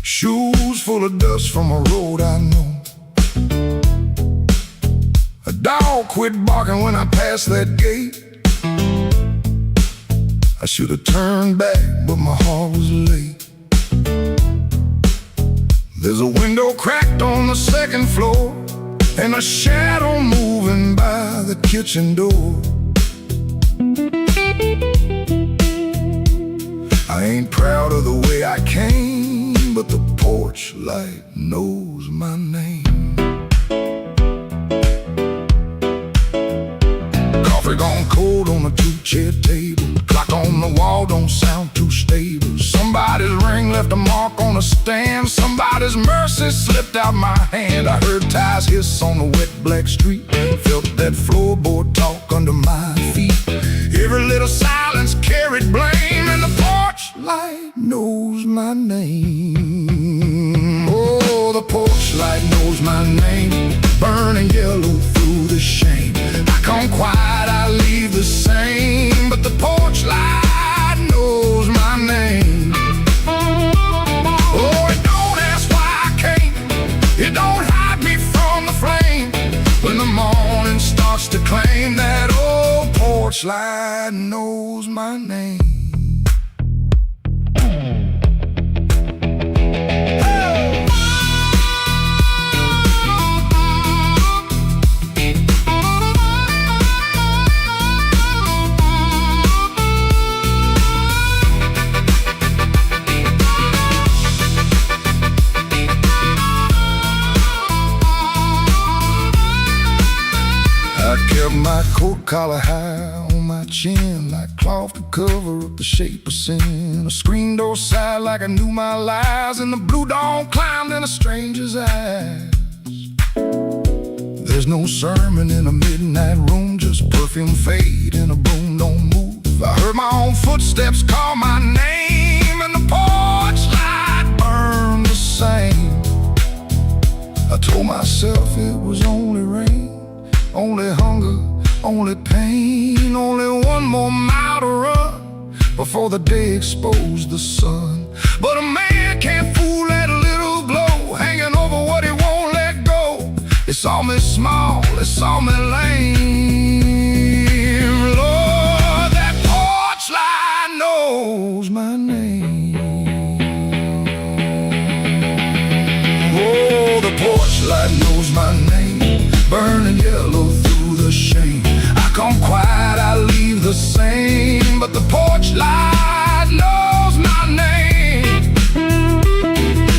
Shoes full of dust from a road I know. A dog quit barking when I passed that gate. I should have turned back, but my heart was late. There's a window cracked on the second floor, and a shadow moving by the kitchen door. I ain't proud of the way I came, but the porch light knows my name. Coffee gone cold on a two-chair table. Clock on the wall don't sound too stable. Somebody's ring left a mark on a stand. Somebody's mercy slipped out my hand. I heard tires hiss on the wet black street. Felt that floorboard talk under my feet. Every little silence carried blame, and the porch light knows my name. Oh, the porch light knows my name. Burning yellow through the shame. I come quiet, I leave the same, but the porch light knows my name. Oh, it don't ask why I came. It don't hide me from the flame. When the morning starts to claim, that old porch light knows my name. I kept my coat collar high on my chin, like cloth to cover up the shape of sin. A screen door side like I knew my lies, and the blue dawn climbed in a stranger's eyes. There's no sermon in a midnight room, just perfume fade and a broom don't move. I heard my own footsteps call my name, and the porch light burned the same. I told myself it was only rain, only hunger, only pain, only one more mile to run before the day exposed the sun. But a man can't fool that little glow hanging over what he won't let go. It saw me small, it saw me lame. Lord, that porch light knows my name. Oh, the porch light knows my name. Burning yellow through the shame. I come quiet, I leave the same, but the porch light knows my name.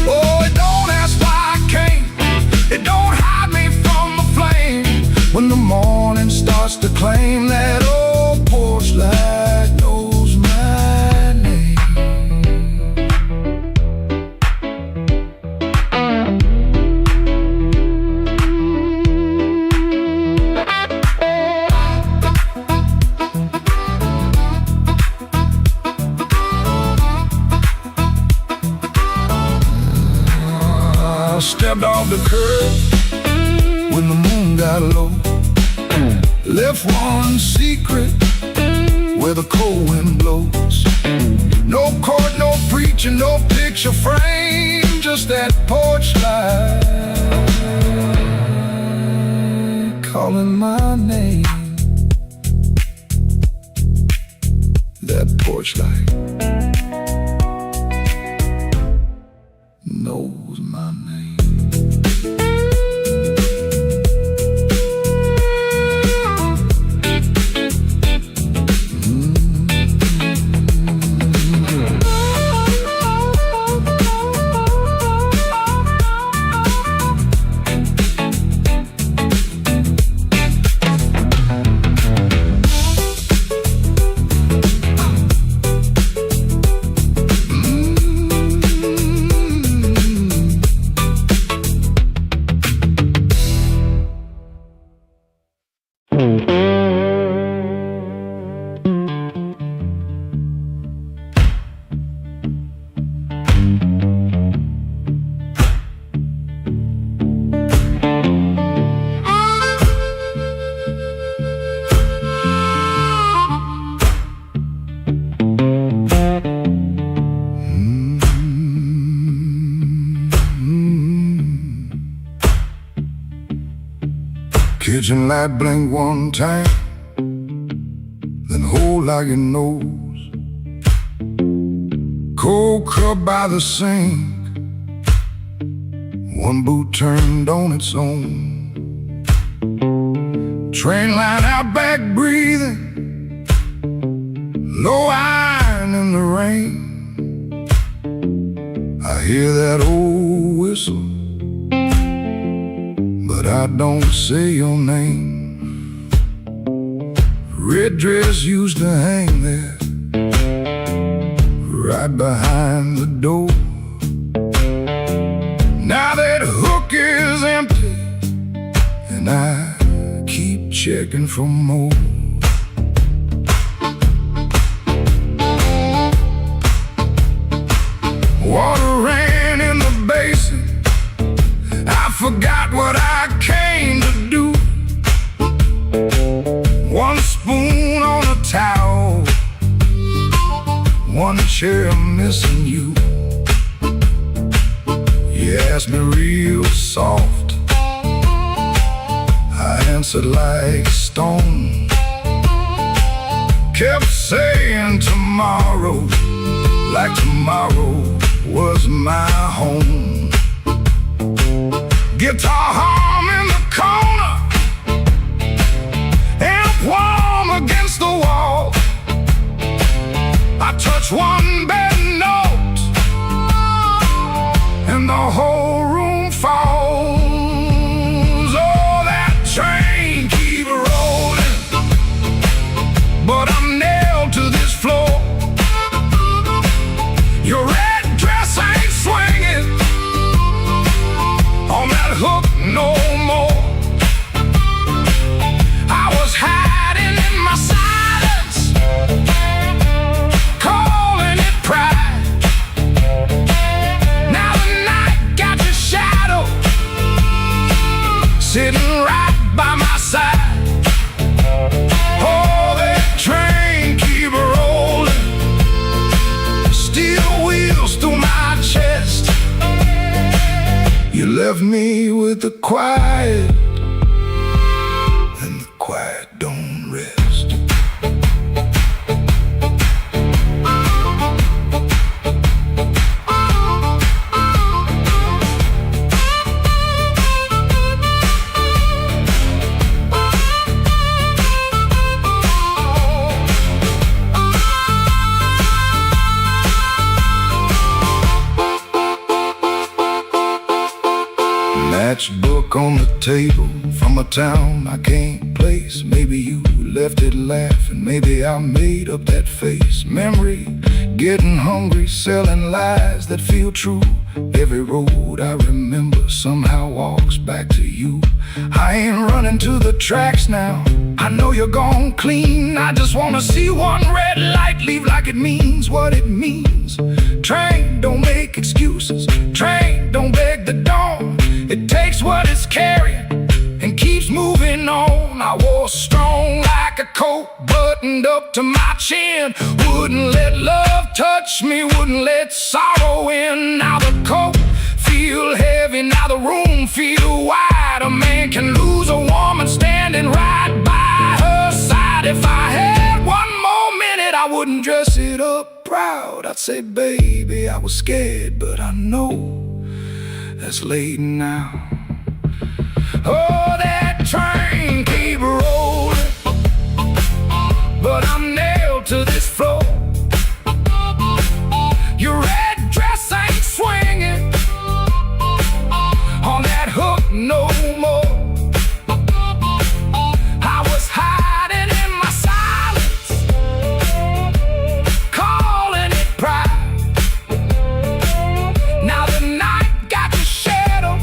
Oh, it don't ask why I came. It don't hide me from the flame. When the morning starts to claim, that old porch light knows my name. stepped off the curb when the moon got low. Left one secret where the cold wind blows. No court, no preacher, no picture frame, just that porch light calling my name. That porch light knows my name. Kitchen light blink one time, then hold like your nose. Cold cup by the sink, one boot turned on its own. Train line out back breathing, low iron in the rain. I hear that old whistle, but I don't say your name. Red dress used to hang there, right behind the door. Now that hook is empty, and I keep checking for more. Water ran in the basin, I forgot what I came to do. One spoon on a towel, one chair missing you. You asked me real soft, I answered like stone. Kept saying tomorrow, like tomorrow was my home. Guitar hum in the corner, amp warm against the wall. I touch one bad note, and the whole room falls. Oh, that train keep rolling, but I'm nailed to this floor. Your red dress ain't swinging on that hook no more. I was hiding in my silence, calling it pride. Now the night got your shadow sitting right by my side. Oh, that train keep rolling, steel wheels through my chest. You left me with the quiet, and the quiet don't rest. Matchbook on the table from a town I can't place. Maybe you left it laughing, maybe I made up that face. Memory, getting hungry, selling lies that feel true. Every road I remember somehow walks back to you. I ain't running to the tracks now, I know you're gone clean. I just wanna see one red light leave like it means what it means. Train, don't make excuses. Train, don't beg the dawn. carrying and keeps moving on. I was strong like a coat, buttoned up to my chin. Wouldn't let love touch me, wouldn't let sorrow in. Now the coat feel heavy, now the room feel wide. A man can lose a woman standing right by her side. If I had one more minute, I wouldn't dress it up proud. I'd say, baby, I was scared, but I know that's late now. Oh, that train keep rolling, but I'm nailed to this floor. Your red dress ain't swinging on that hook no more. I was hiding in my silence, calling it pride. Now the night got your shadow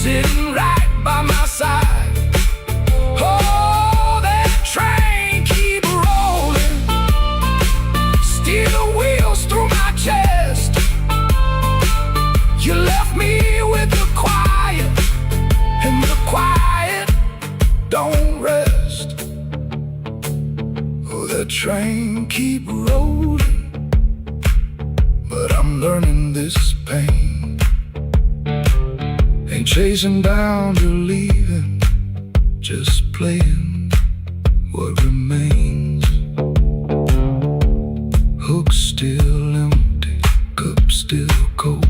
sitting right by my side. Oh, that train keep rolling, steel wheels through my chest. You left me with the quiet, and the quiet don't rest. Oh, that train keep rolling, but I'm learning this pain. Ain't chasing down to leaving, just playing what remains. Hook still empty, cup still cold.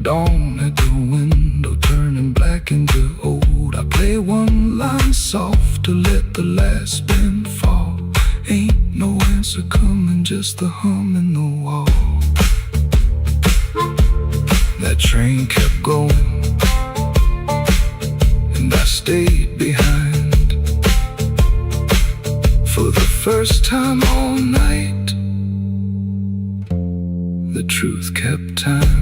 Dawn at the window turning black into old. I play one line soft to let the last bend fall. Ain't no answer coming, just the hum in the wall. That train kept going, and I stayed behind. For the first time all night, the truth kept time.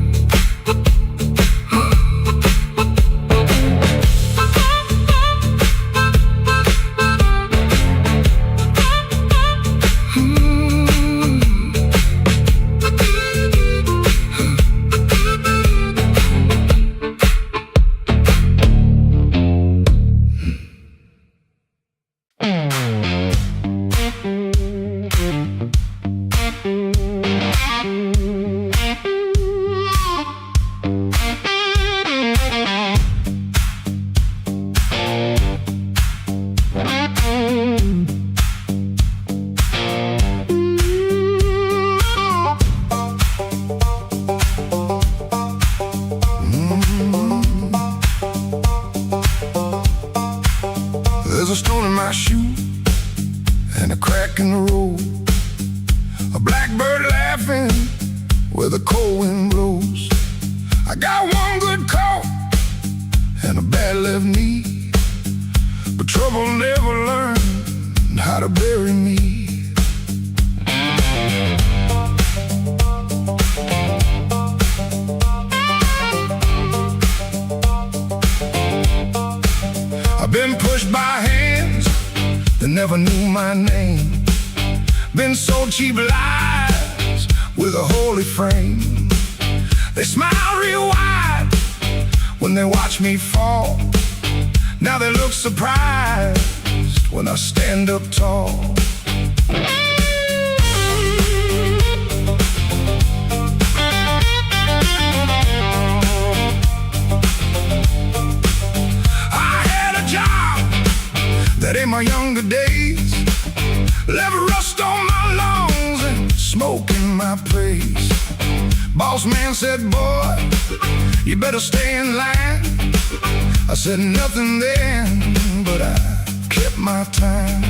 There's a stone in my shoe and a crack in the road. A blackbird laughing where the cold wind blows. I got one good coat and a bad left knee, but trouble never learned how to bury me. I've been pushed by hands that never knew my name. Been sold cheap lies with a holy frame. They smile real wide when they watch me fall. Now they look surprised when I stand up tall. That in my younger days left rust on my lungs and smoke in my place. Boss man said, boy, you better stay in line. I said nothing then, but I kept my time.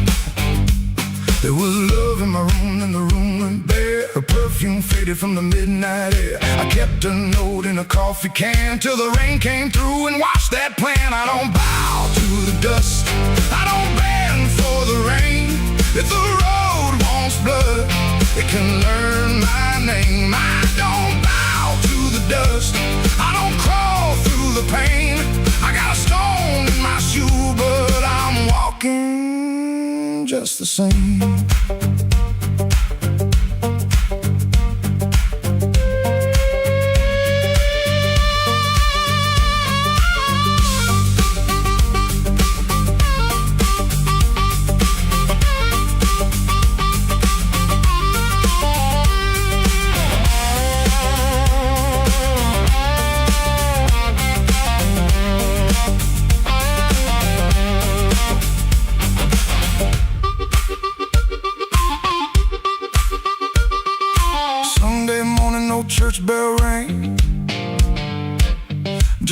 There was love in my room and the room went bare. Her perfume faded from the midnight air. I kept a note in a coffee can till the rain came through and washed that plan. I don't bow to the dust, I don't bend for the rain. If the road wants blood, it can learn my name. I don't bow to the dust, I don't crawl through the pain. I got a stone in my shoe, but I'm walking just the same.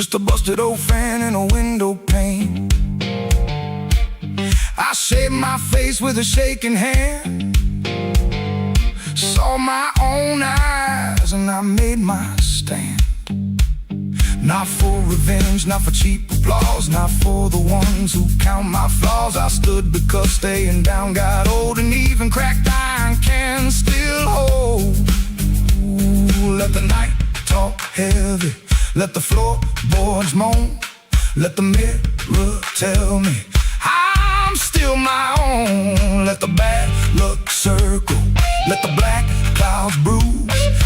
just a busted old fan and a window pane. I shaved my face with a shaking hand, saw my own eyes and I made my stand. Not for revenge, not for cheap applause, not for the ones who count my flaws. I stood because staying down got old, and even cracked iron can still hold. Ooh, let the night talk heavy, let the floorboards moan, let the mirror tell me I'm still my own. Let the bad luck circle, let the black clouds bruise.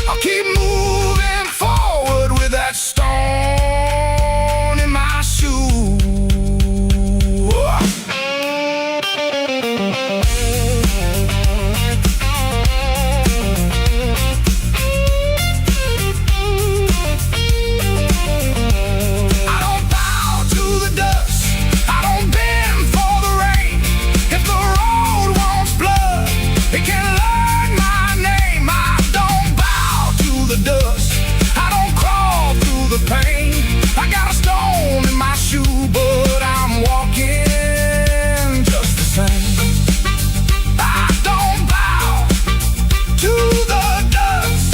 I'll keep moving forward with that stone in my shoe. I don't bow to the dust, I don't bend for the rain. If the road wants blood, it can learn my name. I don't bow to the dust, I don't crawl through the pain. I got a stone in my shoe, but I'm walking just the same. I don't bow to the dust,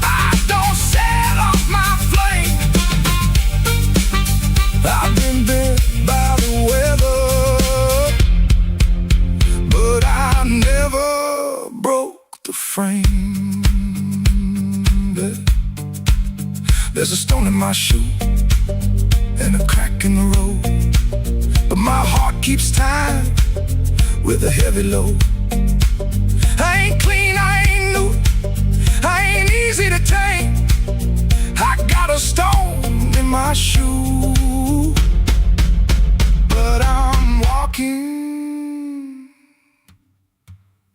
I don't set off my flame. I've been bit by the weather, but I never broke the frame. There's a stone in my shoe and a crack in the road, but my heart keeps time with a heavy load. I ain't clean, I ain't new, I ain't easy to tame. I got a stone in my shoe, but I'm walking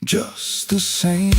just the same.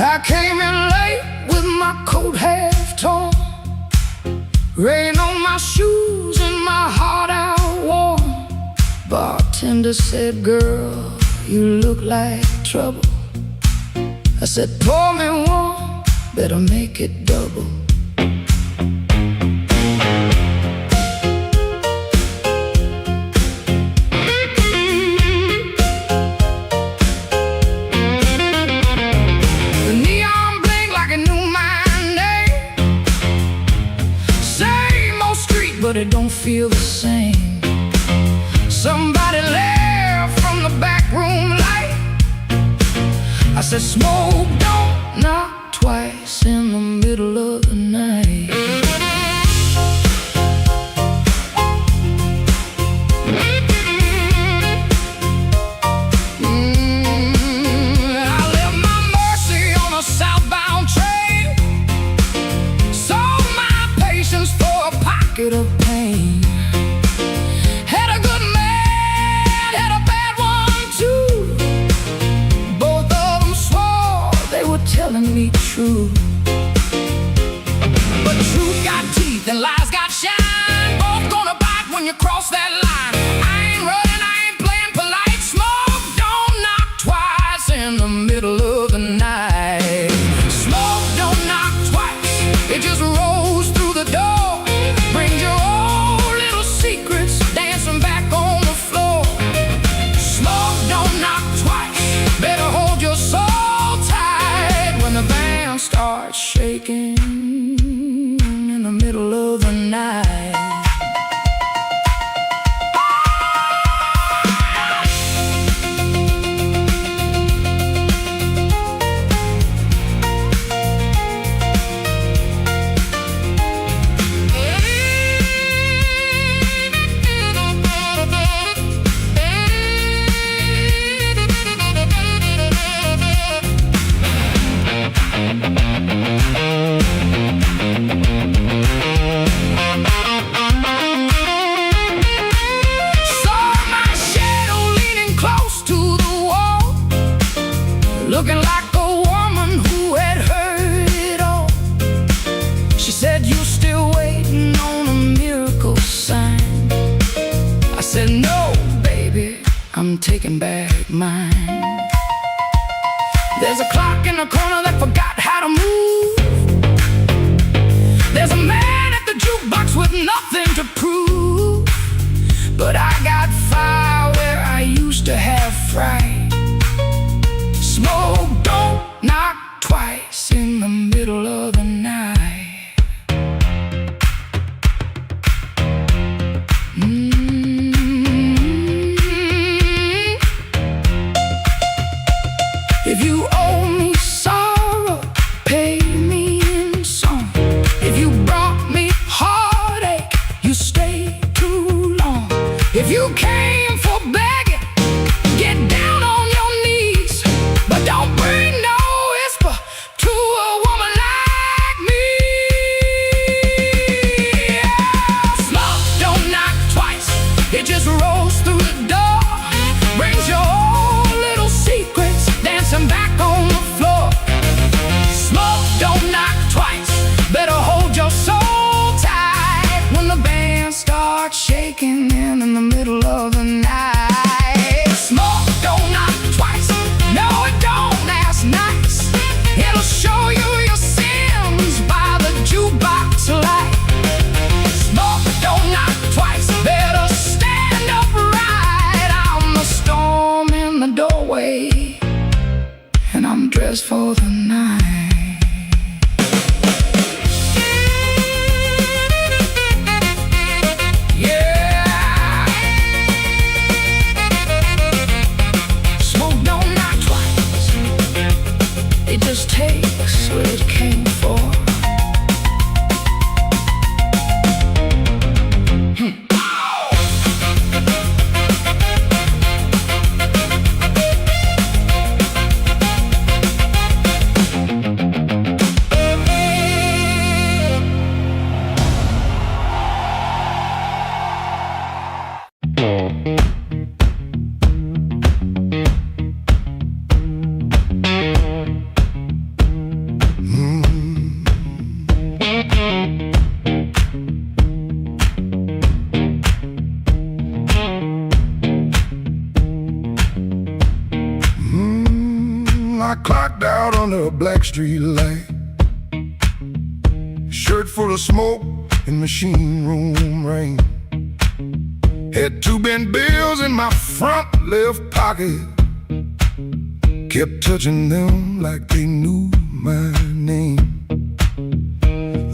I came in late with my coat half torn, rain on my shoes and my heart out warm. Bartender said, girl, you look like trouble. I said, pour me one, better make it double. But it don't feel the same. Somebody left from the back room light. I said, smoke, don't knock twice in the middle of the night. I left my Mercy on a southbound train, sold my patience for a pocket of pain. Had a good man, had a bad one too. Both of them swore they were telling me true. But truth got teeth and lies got shine. Both gonna bite when you cross that line. I ain't running, I ain't playing polite. Smoke, don't knock twice in the middle taking back mine. There's a clock in the corner that forgot how to move. There's a man at the jukebox with nothing to prove. But I got fire where I used to have fright. Smoke don't knock twice in the middle of the night. If you owe me sorrow, pay me in song. If you brought me heartache, you stayed too long. If you came for begging, get down on your knees. But don't bring no whisper to a woman like me. Smoke don't knock twice, it just rolls through the door. Brings your old little secrets dancing back on the floor. Smoke don't knock twice, better hold your soul tight when the band starts shaking in the middle of the night. Smoke don't knock twice, no it don't, that's nice. It'll show you your sins by the jukebox light. Smoke don't knock twice, better stand upright. I'm the storm in the doorway, and I'm dressed for the night. Yeah. Smoke don't knock twice, it just takes what it came for. I clocked out under a black street light, shirt full of smoke and machine room rain. Had 2 bent bills in my front left pocket, kept touching them like they knew my name.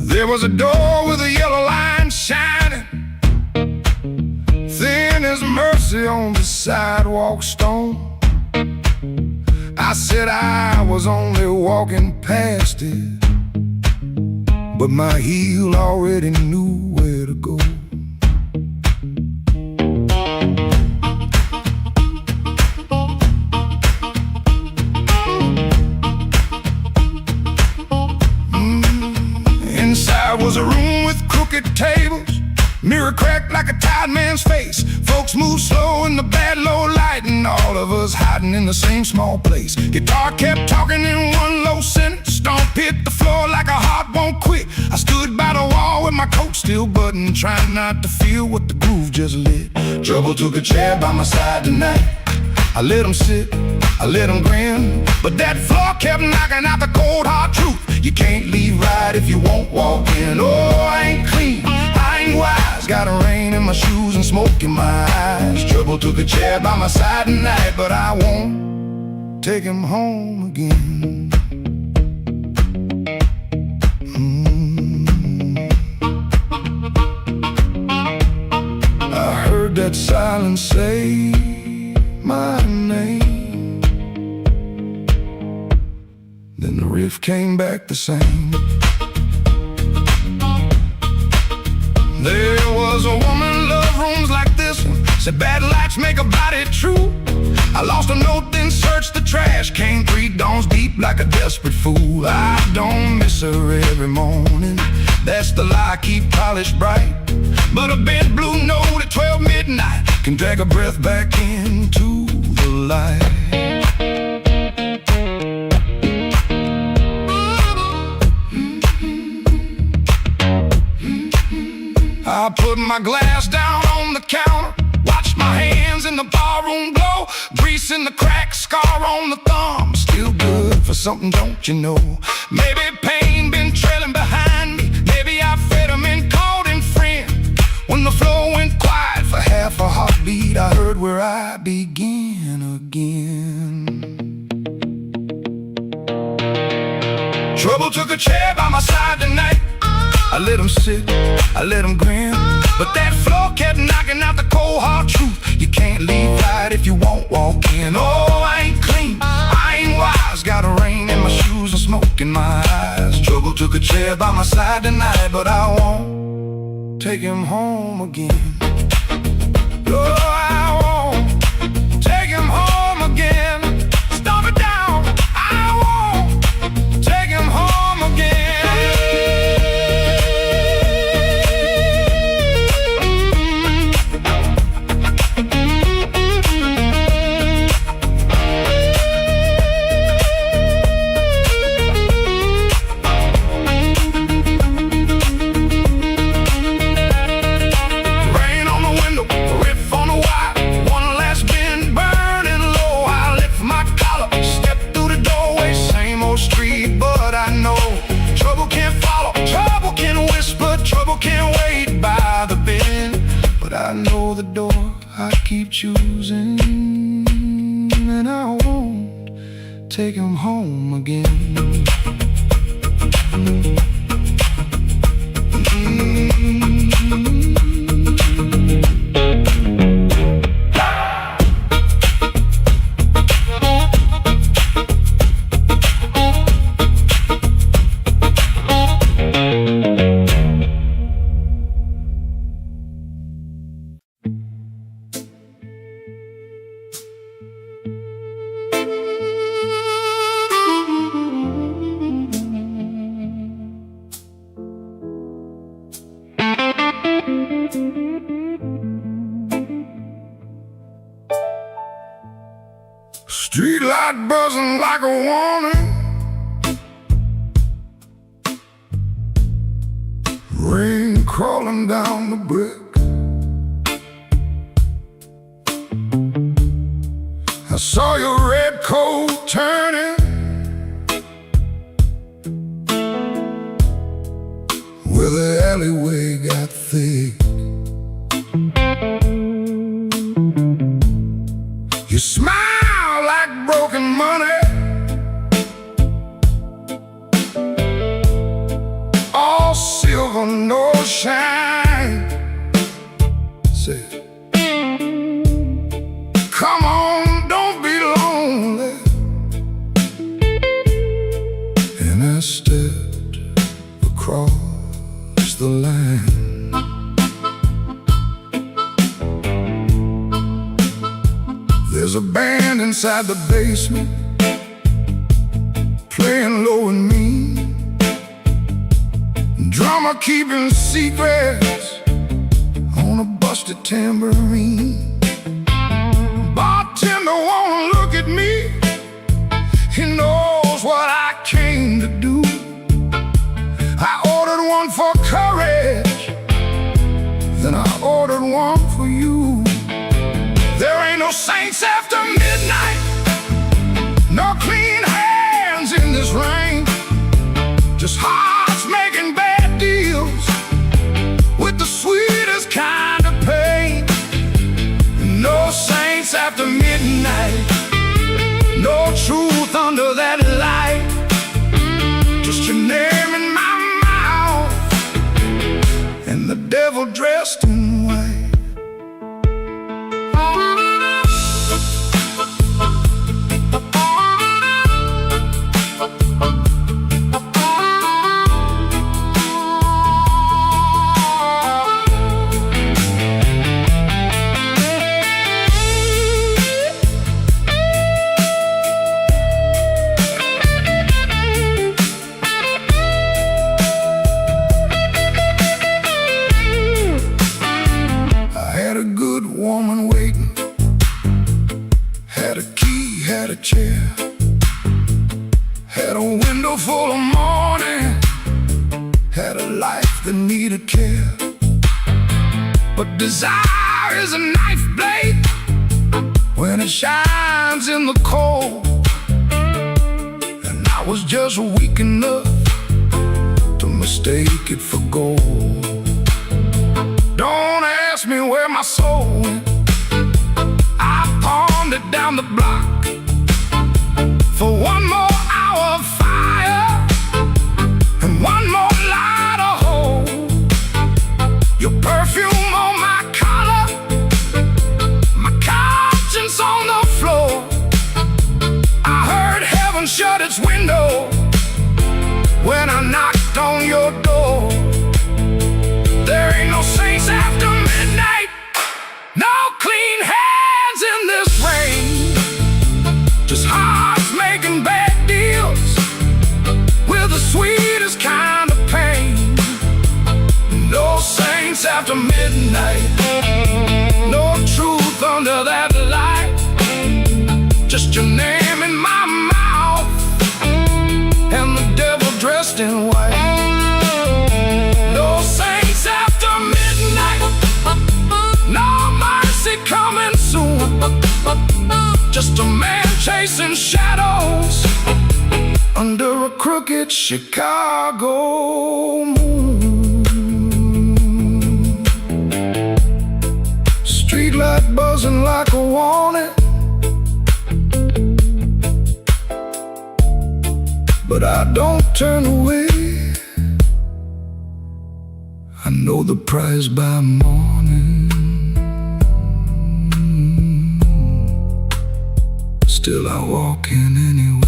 There was a door with a yellow line shining, thin as mercy on the sidewalk stone. I said I was only walking past it, but my heel already knew where to go. Inside was a room with crooked tables, mirror cracked like a tired man's face. Folks move slow in the bad low light, and all of us hiding in the same small place. Guitar kept talking in one low sentence, stomp hit the floor like a heart won't quit. I stood by the wall with my coat still buttoned, trying not to feel what the groove just lit. Trouble took a chair by my side tonight. I let him sit, I let him grin, but that floor kept knocking out the cold hard truth. You can't leave right if you won't walk in. Oh, I ain't clean, I ain't wise, got a rain in my shoes and smoke in my eyes. Trouble took a chair by my side tonight, but I won't take him home again. I heard that silence say my name, then the riff came back the same. There was a woman loved rooms like this one, said bad lights make a body true. I lost a note, then searched the trash, came 3 dawns deep like a desperate fool. I don't miss her every morning, that's the lie I keep polished bright. But a bent blue note at 12 midnight can drag a breath back into the light. I put my glass down on the counter, Watch my hands in the barroom glow, grease in the crack, scar on the thumb. Still good for something, don't you know? Maybe pain been trailing behind me. Maybe I fed him and called him friend. When the floor went quiet for half a heartbeat, I heard where I began again. Trouble took a chair by my side tonight. I let him sit, I let him grin, but that floor kept knocking out the cold hard truth. You can't leave right if you won't walk in. Oh, I ain't clean, I ain't wise. Got a rain in my shoes and smoke in my eyes. Trouble took a chair by my side tonight, but I won't take him home again. Oh, I won't take him home again. Stomp it down, I won't take him home again. I know the door I keep choosing, and I won't take him home again. Street light buzzing like a warning, rain crawling down the brick. I saw your red coat turning where the alleyway got thick. You smile like broken money, all silver, no shine. Say, come on, don't be lonely. And I stepped across the line. There's a band inside the basement, playing low and mean. Drummer keeping secrets on a busted tambourine. Bartender won't look at me, he knows what I came to do. I ordered one for courage, then I ordered one for you. There ain't no saints after midnight, no clean hands in this rain. Just hearts making bad deals with the sweetest kind of pain. No saints after midnight, no truth under that light. Just your name in my mouth and the devil dressed in white. Had a window full of morning, had a life that needed care, but desire fire is a knife blade when it shines in the cold. And I was just weak enough to mistake it for gold. Don't ask me where my soul went. I pawned it down the block for one more hour of fire and one more light of hope. Your perfume on my collar, my conscience on the floor. I heard heaven shut its window when I knocked on your door. There ain't no saints after midnight, no clean hands in this rain. Just hearts making bad deals with the sweetest kind of pain. No saints after midnight, no truth under that light. Just your name in my mouth and the devil dressed in white. No saints after midnight, no mercy coming soon. Just a man chasing shadows under a crooked Chicago moon. Streetlight buzzing like a warning, but I don't turn away. I know the prize by morning. Still I walk in anyway.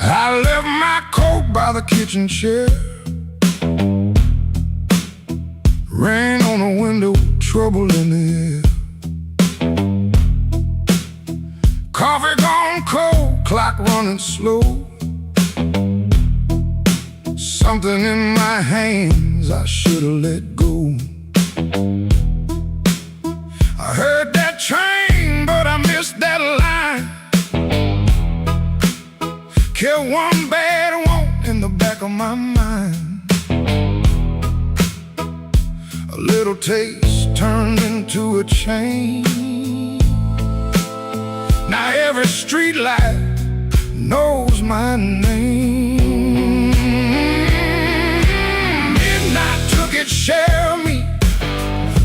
I left my coat by the kitchen chair. Rain on the window, trouble in the air. Coffee gone cold, clock running slow. Something in my hands I should've let go. I heard that train, but I missed that line. Kept one bad want in the back of my mind. A little taste turned into a chain. Now every street light knows my name. Midnight took its share of me,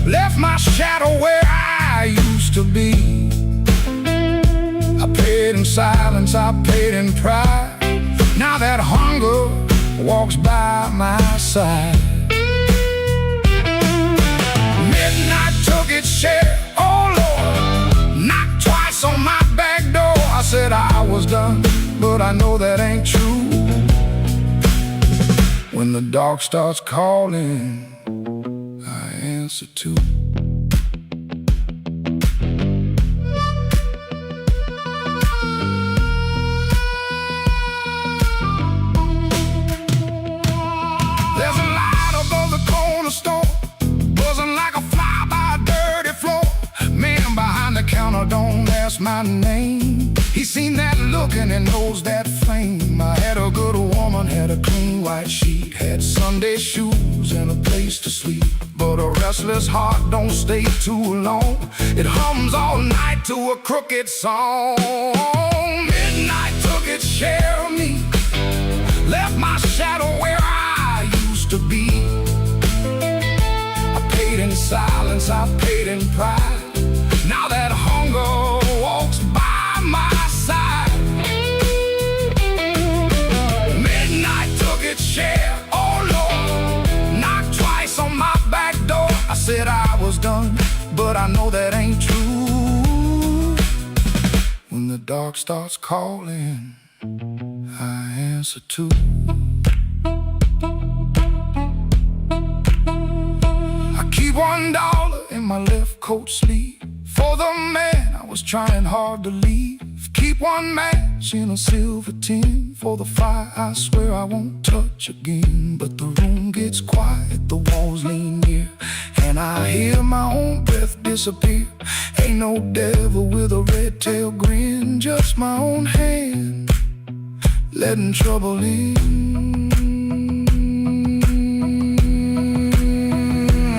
left my shadow where I used to be. I paid in silence, I paid in pride. Now that hunger walks by my side. Midnight took its share, oh Lord, knocked twice on my back door. I said I was done, but I know that ain't true. When the dark starts calling, I answer too. There's a light above the corner store, buzzing like a fly by a dirty floor. Men behind the counter don't have asked my name. He seen that look and he knows that flame. I had a good woman, had a clean white sheet, had Sunday shoes and a place to sleep. But a restless heart don't stay too long. It hums all night to a crooked song. Midnight took its share of me, left my shadow where I used to be. I paid in silence, I paid in pride. Now that hunger walks by my side. Midnight took its share, oh Lord, knocked twice on my back door. I said I was done, but I know that ain't true. When the dark starts calling, I answer too. I keep $1 in my left coat sleeve for the man I was trying hard to leave. Keep one match in a silver tin for the fire I swear I won't touch again. But the room gets quiet, the walls lean near, and I hear my own breath disappear. Ain't no devil with a red tail grin, just my own hand letting trouble in.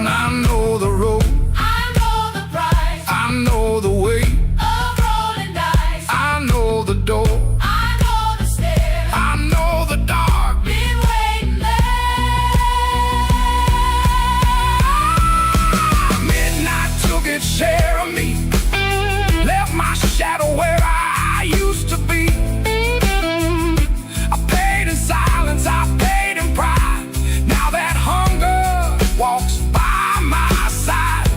I know the road, I know the price I know the way, of rolling dice. I know the door, I know the stairs, I know the dark. been waiting there. Midnight took its share of me, left my shadow where I used to be. I paid in silence, I paid in pride. Now that hunger walks by my side.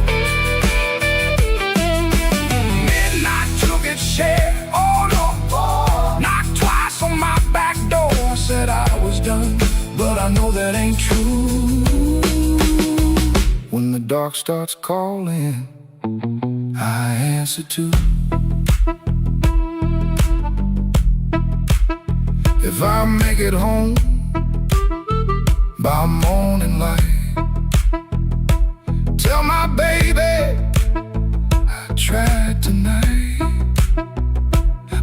Midnight took its share, oh no, knocked twice on my back door. I said I was done, but I know that ain't true. When the dark starts calling, I answer too. If I make it home by morning light, tell my baby I tried tonight.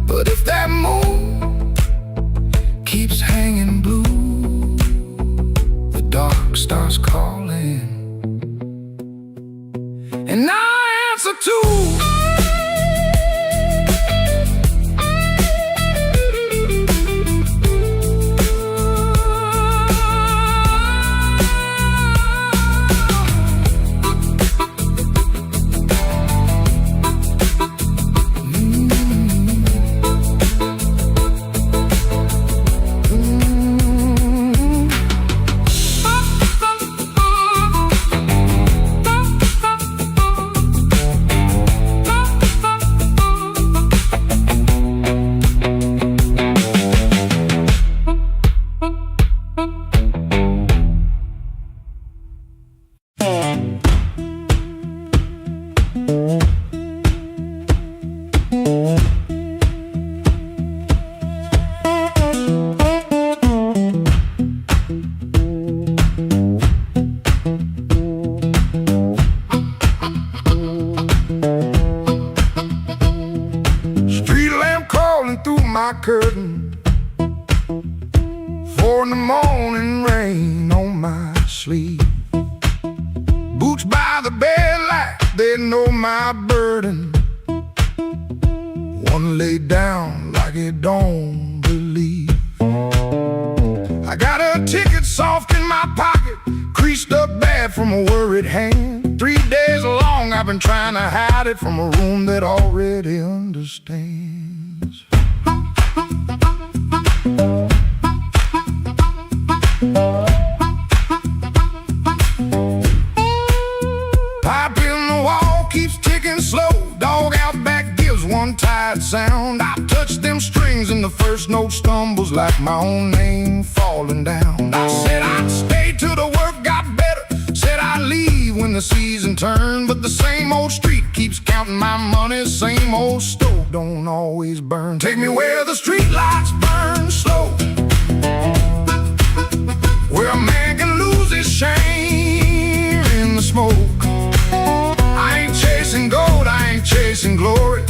But if that moon keeps hanging blue, the dark starts calling, and I answer too. My curtain, 4 in the morning, rain on my sleeve. Boots by the bed like they know my burden. One laid down like it don't believe. I got a ticket soft in my pocket, creased up bad from a worried hand. 3 days long I've been trying to hide it from a room that already understands. Pipe in the wall keeps ticking slow. Dog out back gives one tired sound. I touch them strings and the first note stumbles like my own name falling down. I said I'd stay till the work got better, said I'd leave when the season turned. But the same old street keeps counting my money, same old stove don't always burn. Take me where the street lights burn slow, where a man can lose his shame in the smoke. I ain't chasing gold, I ain't chasing glory.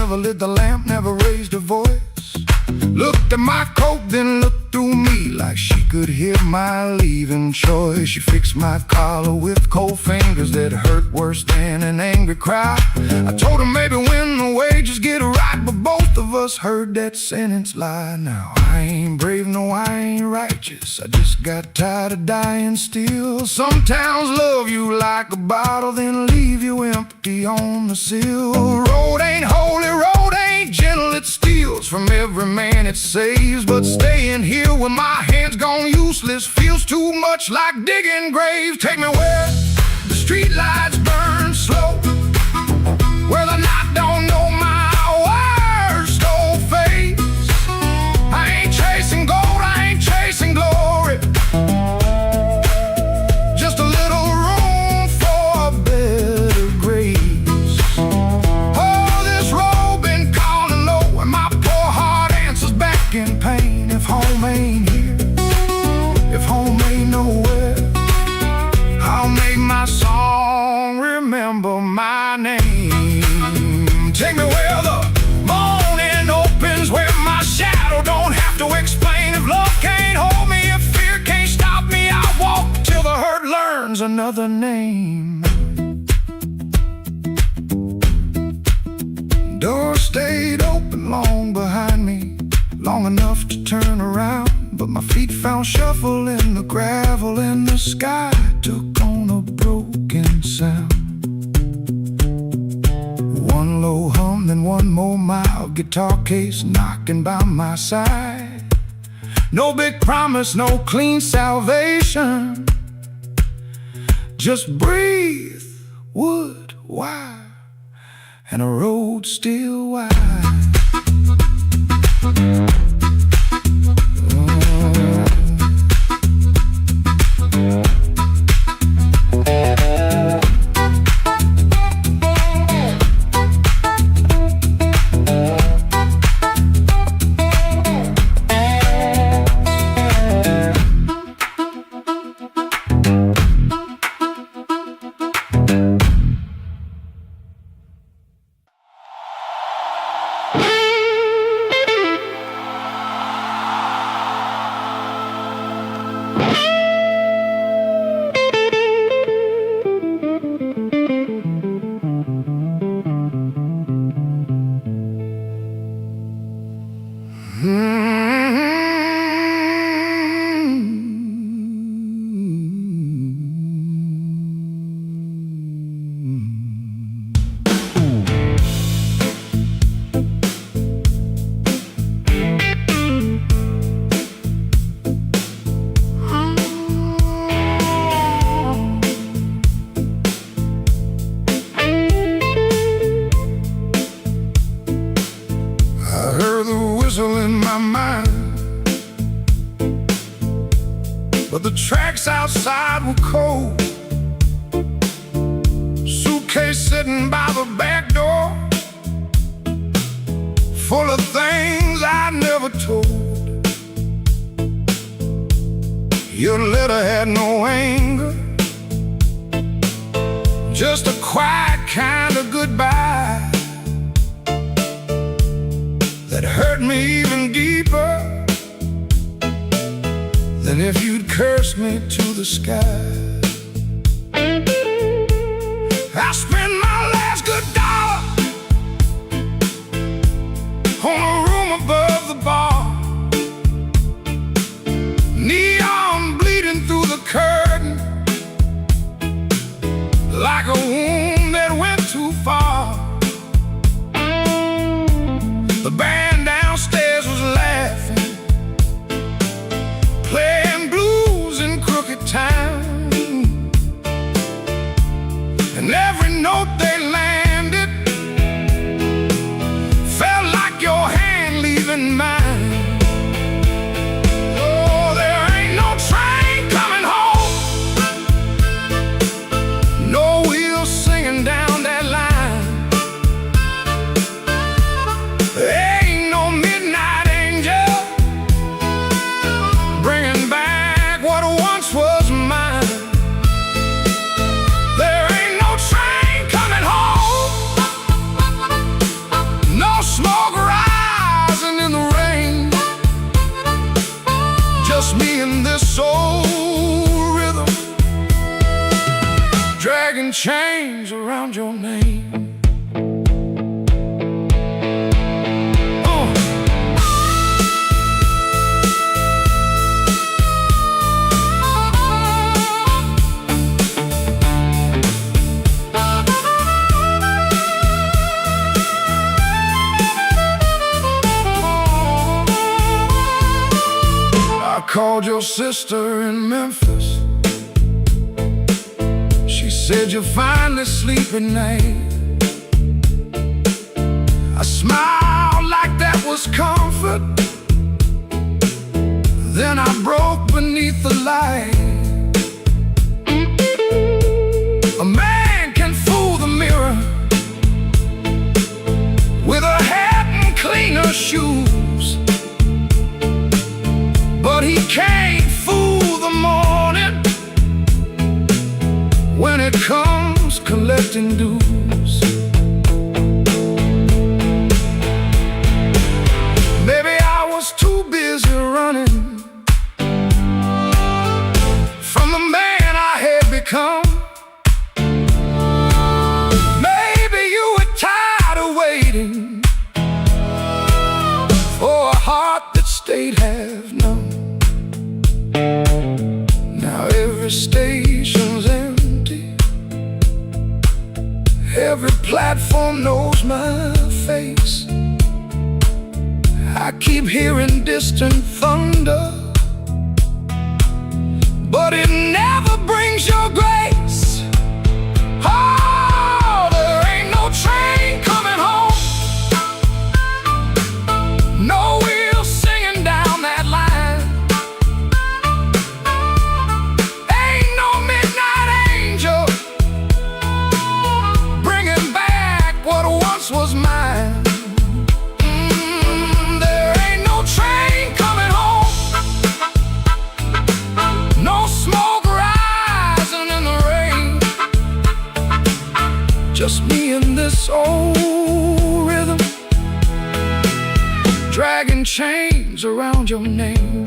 never lit the lamp, never raised her voice. Looked at my coat, then looked through me like she could hear my leaving choice. She fixed my collar with cold fingers that hurt worse than an angry cry. I told her maybe when the wages get right, but both of us heard that sentence lie. Now I ain't brave, no I ain't righteous, I just got tired of dying still. Some towns love you like a bottle, then leave you empty on the sill. Road ain't holy, road ain't gentle, it steals from every man it saves. But staying here with my hands gone useless feels too much like digging graves. Take me where the street lights burn slow, where the night don't know my worst old face. I ain't chasing gold, I ain't chasing glory, just a little room for a better grace. Oh, this road been calling low, and my poor heart answers back in pain. If home ain't here, if home ain't nowhere, I'll make my song remember my name. Take me where the morning opens, where my shadow don't have to explain. If love can't hold me, if fear can't stop me, I'll walk till the hurt learns another name. Door stayed open long behind me, long enough to turn around, but my feet found shuffle in the gravel, and the sky took on a broken sound. One low hum, then one more mild guitar case knocking by my side. No big promise, no clean salvation, just breathe, wood, wire, and a road still wide. In my mind, but the tracks outside were cold. Suitcase sitting by the back door, full of things I never told. Your letter had no anger, just a quiet kind of goodbye that hurt me even deeper than if you'd cursed me to the sky. I spent my last good dollar on a room above the bar, neon bleeding through the curtain like a wound that went too far. The band downstairs was laughing, playing blues in crooked time, and every note they landed felt like your hand leaving mine. Oh, there ain't no train coming home, no wheels singing down that line. Ain't No smoke rising in the rain, just me and this soul rhythm, dragging chains around your name. I called your sister in Memphis. She said you're finally sleeping night. I smiled like that was comfort. Then I broke beneath the light. A man can fool the mirror with a hat and cleaner shoes, but he can't fool the morning when it comes collecting dues. Maybe I was too busy running from the man I had become. Maybe you were tired of waiting for a heart that stayed half numb. Now every station's empty, every platform knows my face. I keep hearing distant thunder, but it never brings your grace. Oh, there ain't no train coming home, no wheels singing down that line. Ain't no midnight angel bringing back what once was mine. There ain't no train coming home, no smoke rising in the rain, just me and this old rhythm, dragging chains around your name.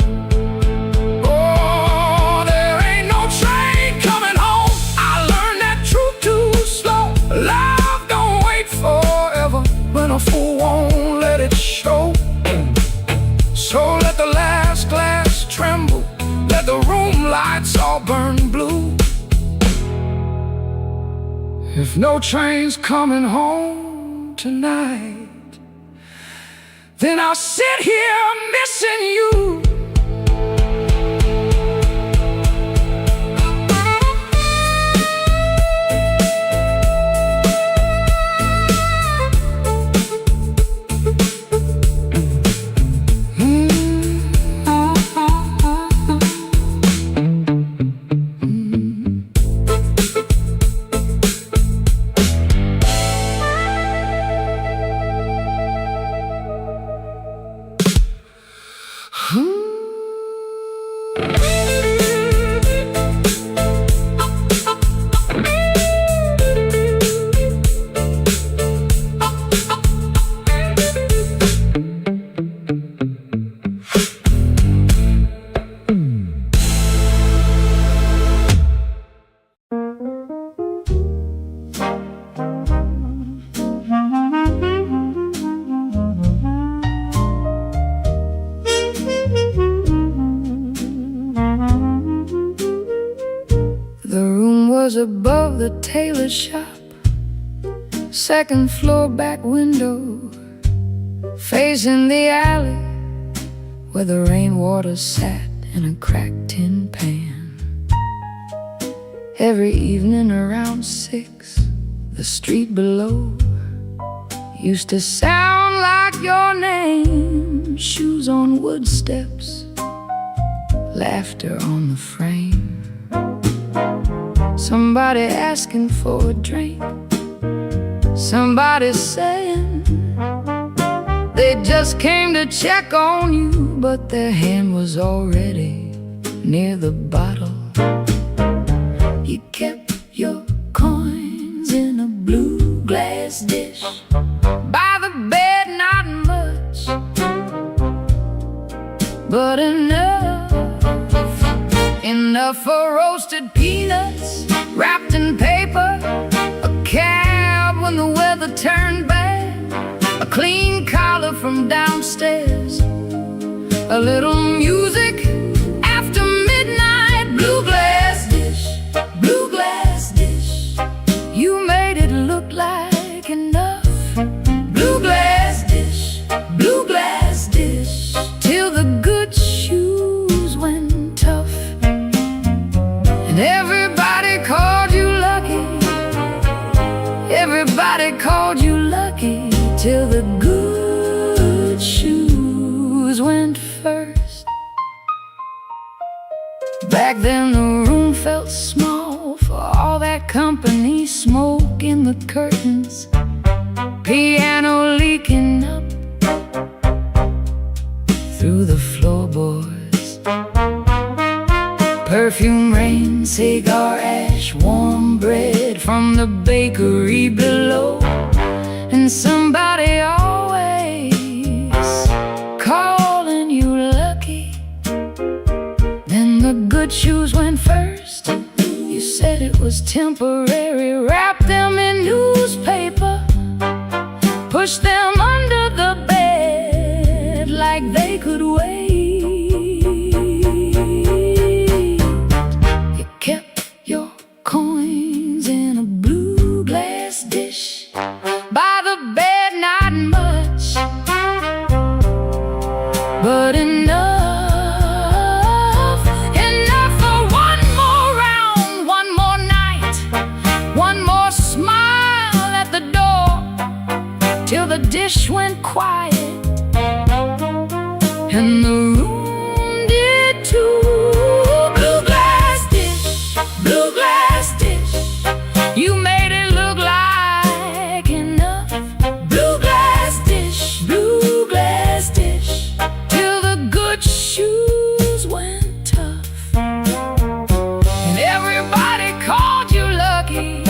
Oh, there ain't no train coming home. I learned that truth too slow. Love don't wait forever when a fool won't let it show. So let the last glass tremble, let the room lights all burn blue. If no train's coming home tonight, then I'll sit here missing you. Above the tailor shop, second floor back window, facing the alley where the rainwater sat in a cracked tin pan. Every evening around 6, the street below used to sound like your name. Shoes on wood steps, laughter on the frame, somebody asking for a drink, somebody saying they just came to check on you, but their hand was already near the bottle. You kept your coins in a blue glass dish by the bed, and but enough. Enough for roasted peanuts wrapped in paper, a cab when the weather turned bad, a clean collar from downstairs, a little music after midnight. Blue glass dish, blue glass dish, you made it look like enough. Blue glass dish, blue glass dish, till the good shoes went tough. And everybody called you lucky, everybody called you lucky, till the good shoes went first. Back then the room felt small for all that company, smoke in the curtains, piano leaking up through the floorboards, perfume rain, cigar ash, warm bread from the bakery below, and somebody always calling you lucky. Then the good shoes went first. You said it was temporary, wrap them in newspaper, push them under the bed like they could wait. You kept your coins in a blue glass dish by the bed, not much, but enough. Enough for one more round, one more night, one more smile at the door, till the dish went quiet and the room did too. Blue glass dish, blue glass dish, you made it look like enough. Blue glass dish, blue glass dish, till the good shoes went tough. And everybody called you lucky,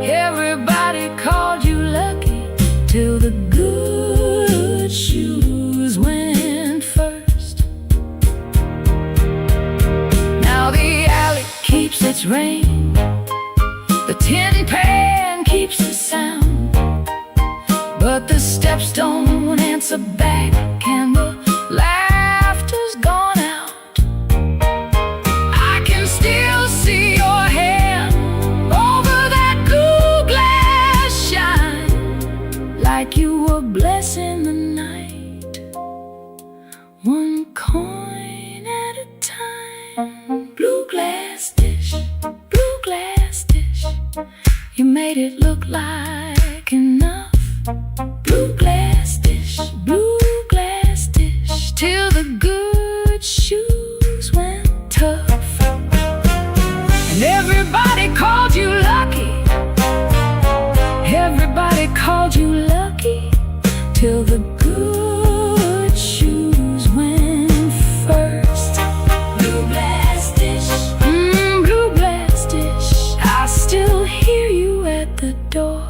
everybody called you lucky, till the good shoes went first. Now the alley keeps its rain, the tin pan keeps the sound, but the steps don't answer back and the laughter's gone out. I can still see your hand over that blue glass shine, like you were blessing the night, one coin at a time. Blue glass dish, blue glass dish, you made it look like enough. Blue glass dish, till the good shoes went tough. And everybody called you lucky, everybody called you lucky, till the good shoes went first. Blue glass dish, blue glass dish, I still hear you at the door.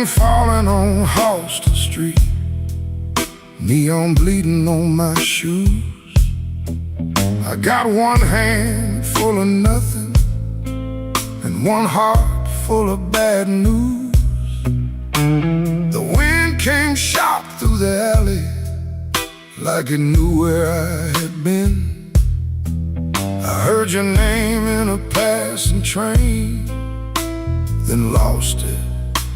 Falling on Holster Street, neon bleeding on my shoes. I got one hand full of nothing and one heart full of bad news. The wind came sharp through the alley like it knew where I had been. Heard your name in a passing train, then lost it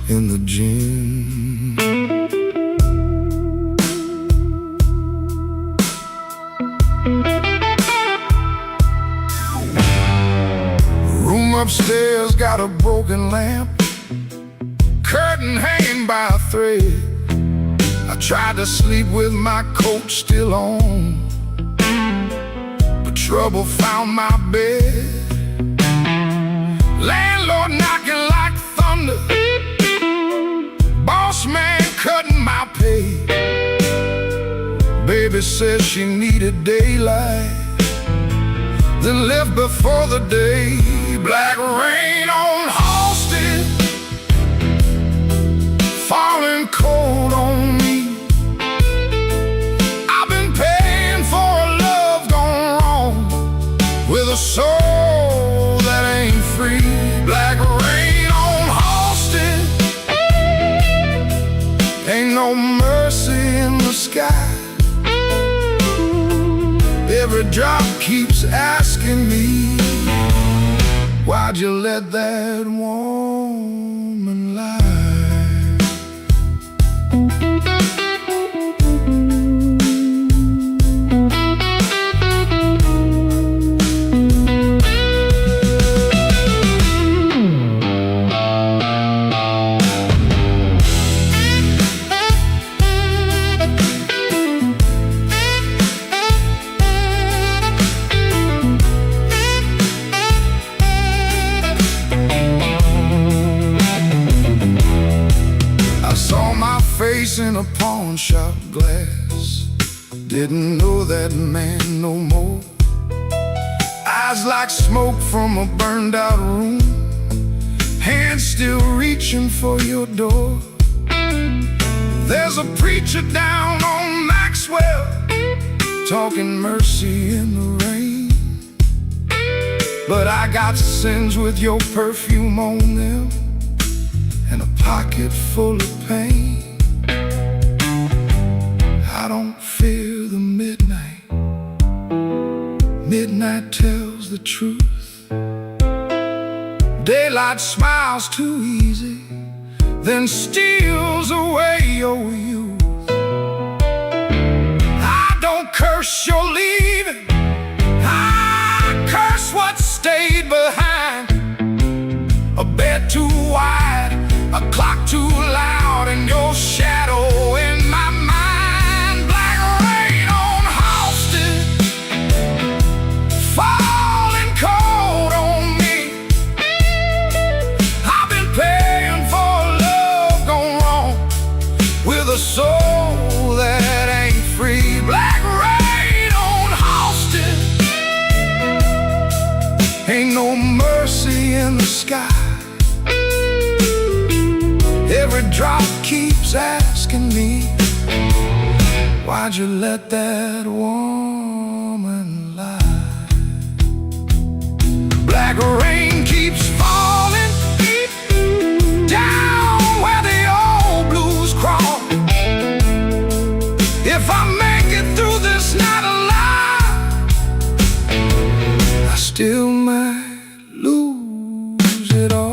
in the gym. Room upstairs got a broken lamp, curtain hanging by a thread. I tried to sleep with my coat still on, but trouble found my bed. Landlord knocking like thunder, boss man cutting my pay. Baby says she needed daylight, then left before the day. Black rain on Halsted, falling cold on me. I've been paying for a love gone wrong, with a soul that ain't free. Black rain on Halsted, ain't no mercy in the sky. Every drop keeps asking me, why'd you let that woman lie? In a pawn shop glass, didn't know that man no more. Eyes like smoke from a burned out room, hands still reaching for your door. There's a preacher down on Maxwell, talking mercy in the rain, but I got sins with your perfume on them, and a pocket full of pain. I don't fear the midnight. Midnight tells the truth. Daylight smiles too easy, then steals away your youth. I don't curse your leaving, I curse what stayed behind. A bed too wide, a clock too loud, and your shadow in my mind. Falling cold on me. I've been paying for love gone wrong, with a soul that ain't free. Black rain on Halsted, ain't no mercy in the sky. Every drop keeps asking me, why'd you let that woman lie? Black rain keeps falling down where the old blues crawl. If I make it through this night alive, I still might lose it all.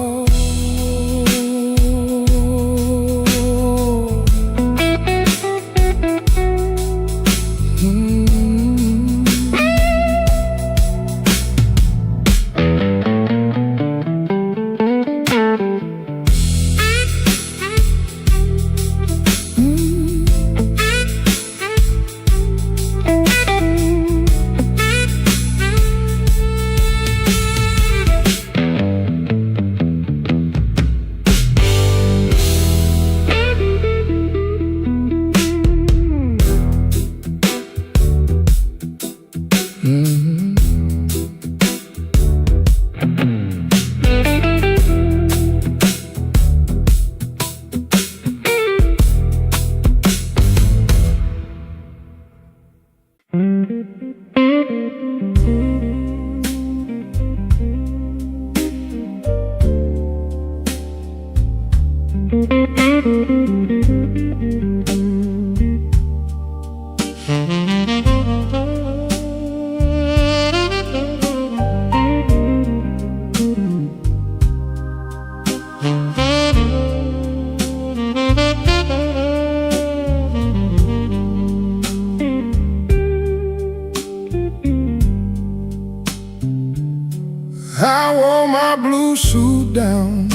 I wore my blue suit down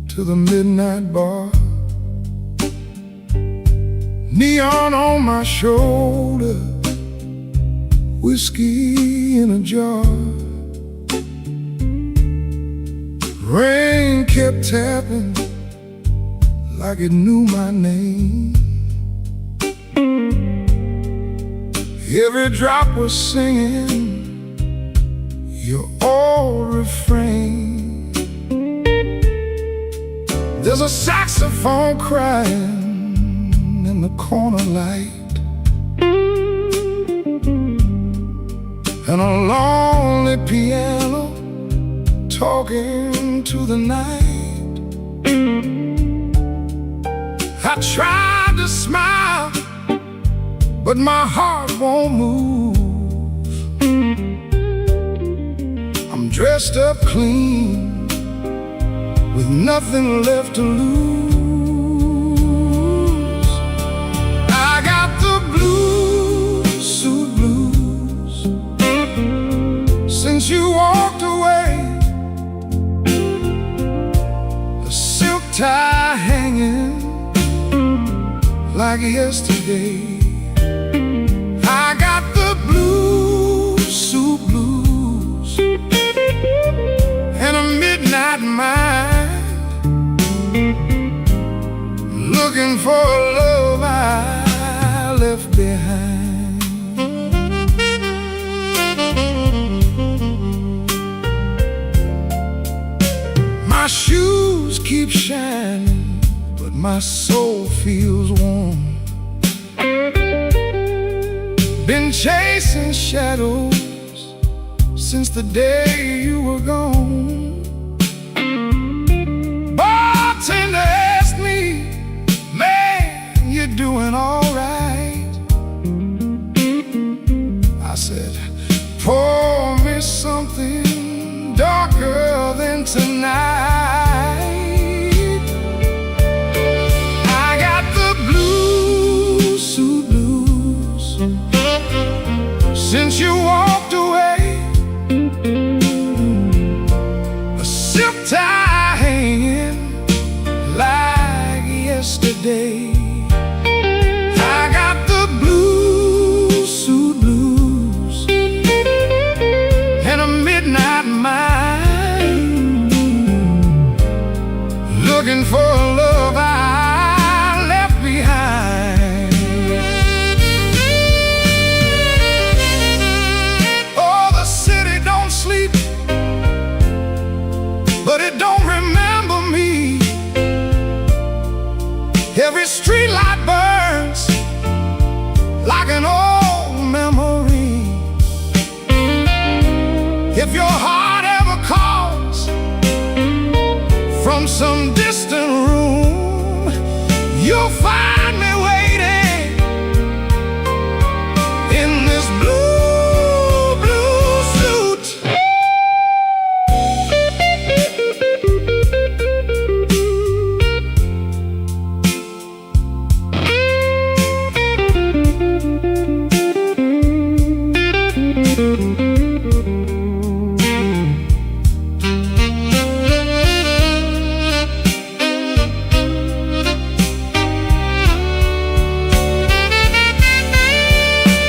to the midnight bar, neon on my shoulder, whiskey in a jar. Rain kept tapping like it knew my name. Every drop was singing your old refrain. There's a saxophone crying in the corner light, and a lonely piano talking to the night. I tried to smile, but my heart won't move. I'm dressed up clean, with nothing left to lose. I got the blue suit blues since you walked away. A silk tie hanging like yesterday. I got the blue suit blues and a midnight mind, looking for a love I left behind. My shoes keep shining, but my soul feels warm. Been chasing shadows since the day you were gone. Bartender asked me, man, you're doing all right. I said, pour me something darker than tonight. I got the blue suit blues since you walked away. A silk tie hanging like yesterday. I got the blue suit blues and a midnight mind, looking for a love I left behind. Oh, the city don't sleep, but it don't remember me. Every street light burns like an old memory. If your heart ever calls from some distant room, you'll find me waiting in this blue, blue suit.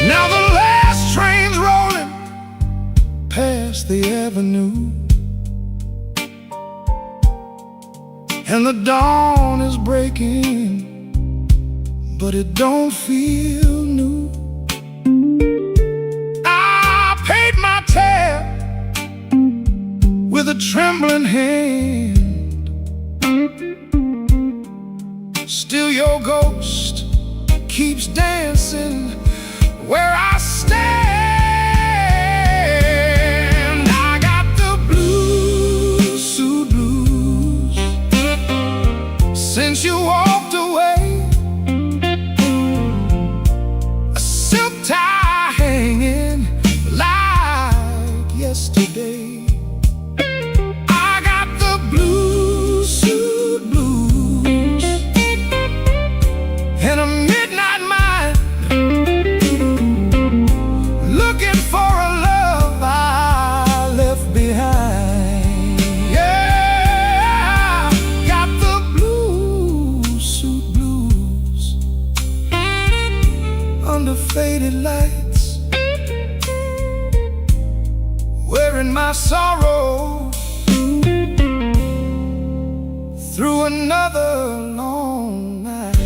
Now the last train's rolling past the avenue, and the dawn is breaking, but it don't feel new. I paid my tab with a trembling hand. Still your ghost keeps dancing where I stand. I got the blue suit blues since you walked away. A silk tie hanging like yesterday. I got the blue suit blues and a midnight mind, under faded lights, wearing my sorrow through another long night.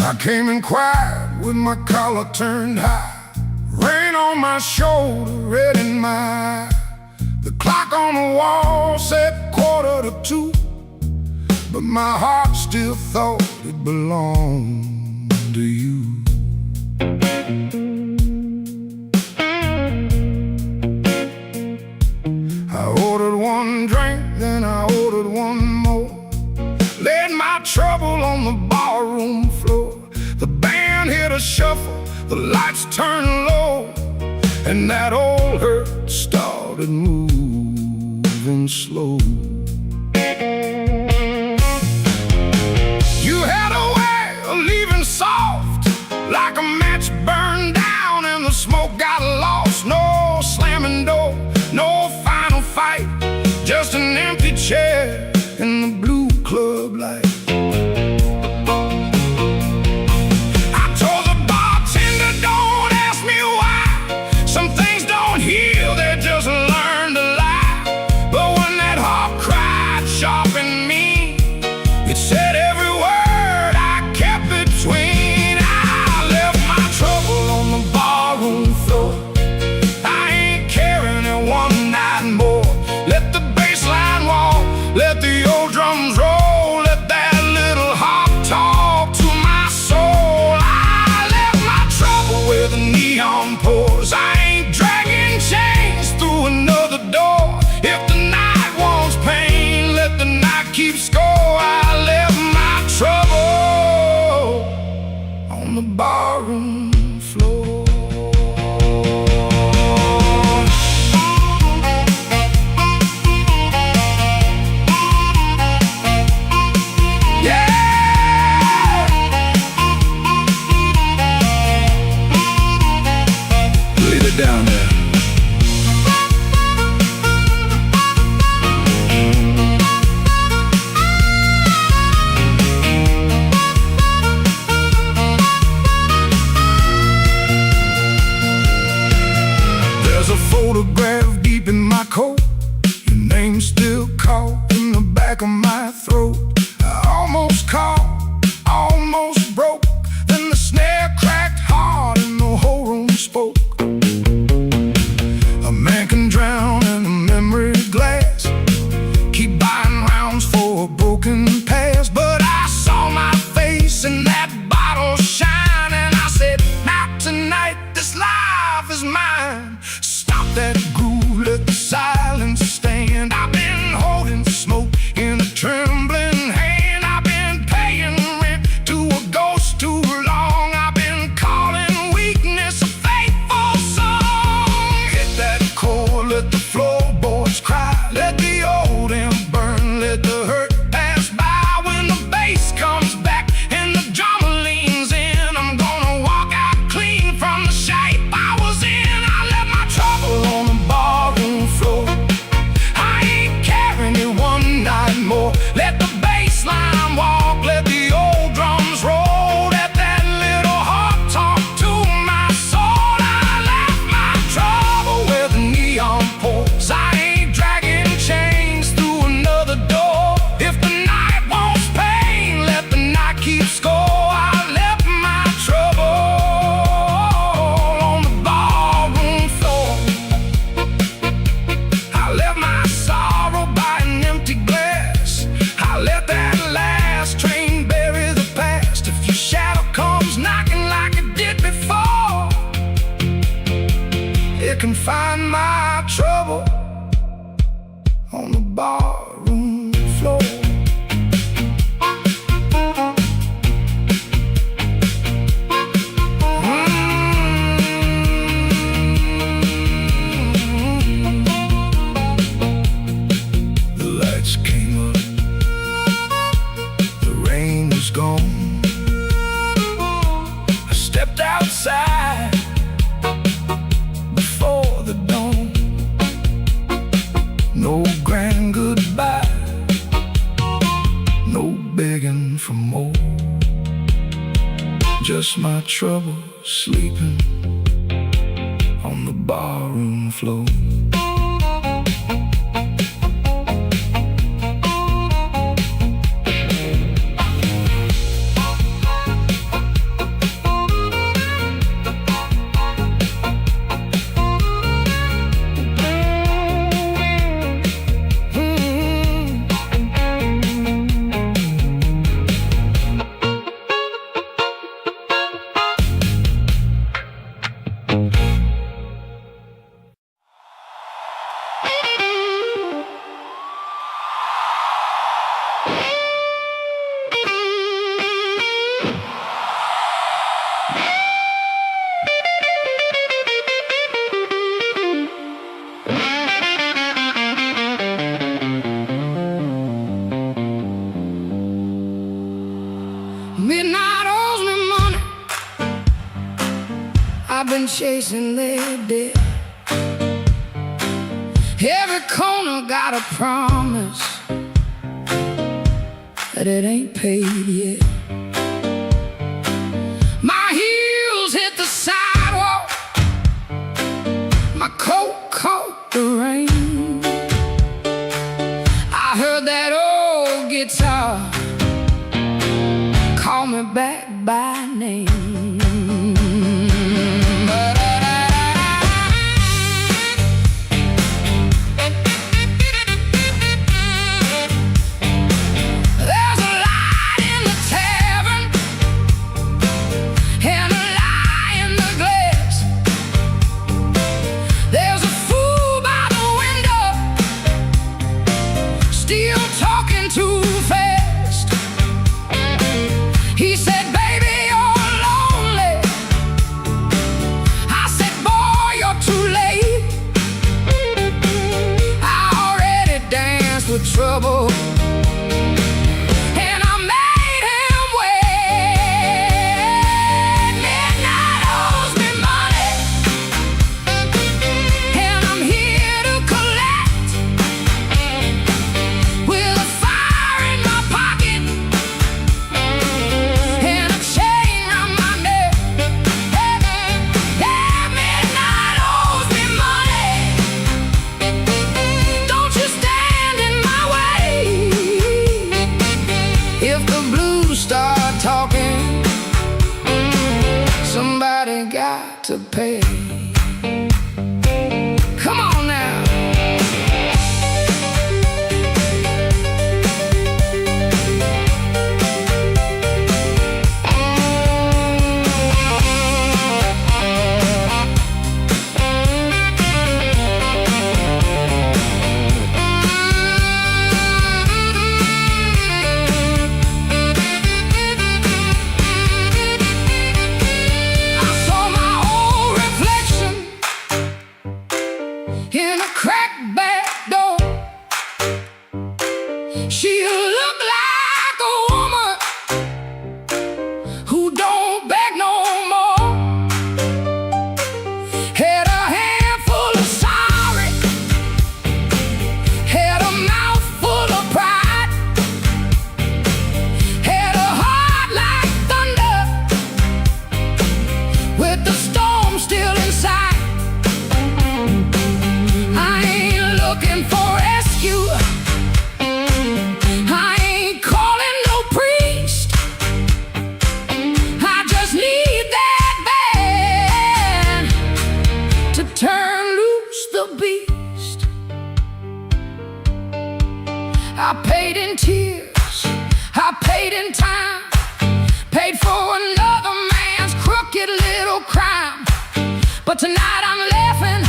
I came in quiet with my collar turned high, rain on my shoulder, red in my eye. The clock on the wall said 1:45, but my heart still thought it belonged to you. I ordered one drink, then I ordered one more, laid my trouble on the barroom floor. The band hit a shuffle, the lights turned low, and that old hurt started moving slow. You had a way of leaving soft, like a match burned down and the smoke got lost. No slamming door, no final fight, just an empty chair in the blue club light. Barroom floor. Yeah, leave it down there. Photograph deep in my coat, your name still caught in the back of my throat. I almost caught, almost broke, then the snare cracked hard and the whole room spoke. A man can drown in a memory glass, keep buying rounds for a broken past, but I saw my face in that bottle shine, and I said, not tonight, this life is mine. That groove, let the silence stand. I've been holding smoke in a trembling find my trouble on the barroom floor. The lights came up, the rain was gone. I stepped outside before the dawn. No grand goodbye, no begging for more. Just my trouble sleeping on the barroom floor. Midnight owes me money. I've been chasing their debt. Every corner got a promise that it ain't paid yet. My heels hit the sidewalk, my coat caught the rain. I heard that old guitar call me back by name. There's a light in the tavern and a lie in the glass. There's a fool by the window, still talking too fast. He said, baby, you're lonely. I said, boy, you're too late. I already danced with trouble, and I made him wait. Midnight owes me money, and I'm here to collect. With a fire in my pocket and a chain round my neck. Yeah, midnight owes me money. Don't you stand in my way. If the blues start talking, somebody got to pay. Come on now. I saw my old reflection in a cracked back door. She looked like a woman who don't beg no more. Had a handful of sorry, had a mouth full of pride, had a heart like thunder with the storm still inside. I ain't looking for rescue, I ain't calling no priest. I just need that band to turn loose the beast. I paid in tears, I paid in time, paid for another man's crooked little crime. But tonight I'm laughing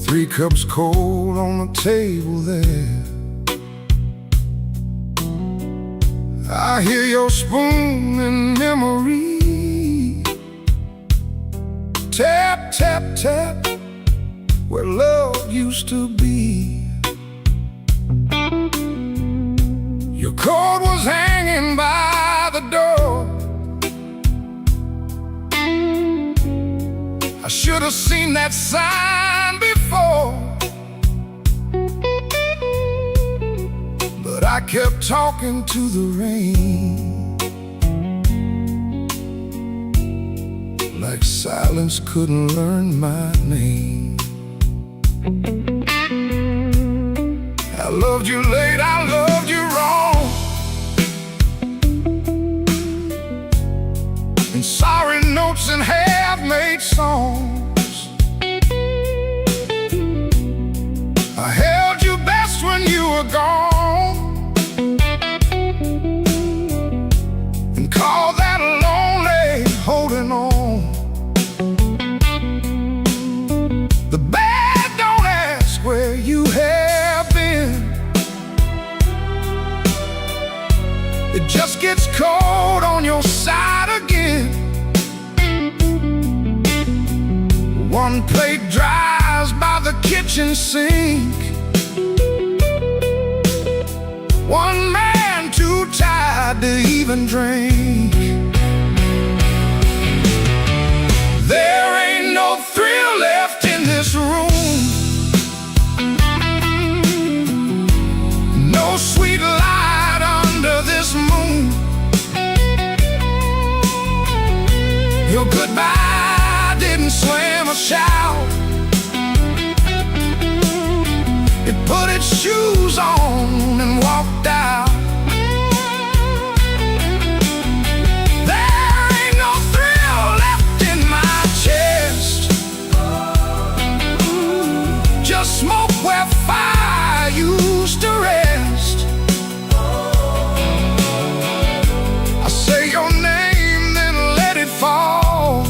3 cups cold on the table there. I hear your spoon in memory. Tap, tap, tap, where love used to be. Your coat was hanging by the door. I should have seen that sign before, but I kept talking to the rain, like silence couldn't learn my name. I loved you late, I loved you wrong, and sorry notes and half-made songs. I held you best when you were gone, and called that lonely holding on. The bad don't ask where you have been. It just gets cold on your side again. One plate dries by the kitchen sink. One man too tired to even drink. There ain't no thrill left in this room. No sweet light under this moon. Your goodbye didn't slam a shout. It put its shoes on and walked out. There ain't no thrill left in my chest. Just smoke where fire used to rest. I say your name, then let it fall.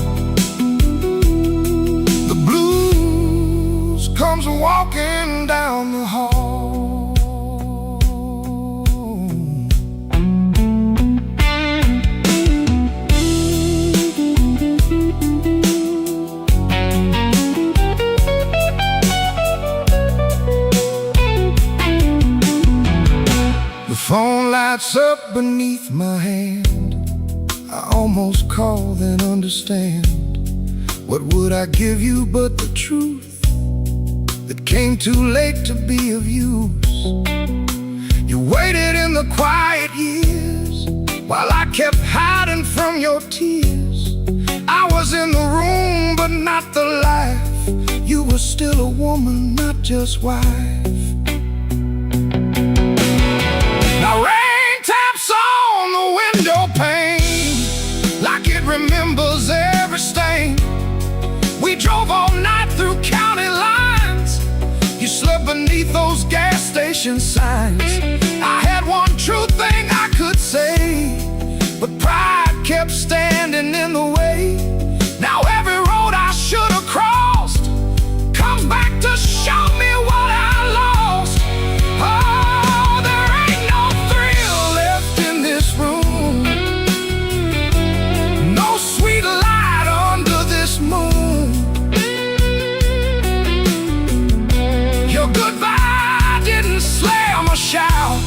The blues comes walking down the hall. The phone lights up beneath my hand. I almost call, then understand. What would I give you but the truth that came too late to be of use? You waited in the quiet years while I kept hiding from your tears. I was in the room but not the life. You were still a woman, not just wife. Now rain taps on the window pane like it remembers every stain. We drove all night through county lines. You slept beneath those gas station signs. I had one true thing I could say, but pride kept standing in the way. Now every road I should have crossed comes back to show me what I lost. Oh, there ain't no thrill left in this room. No sweet light under this moon. Your goodbye didn't slam a shout.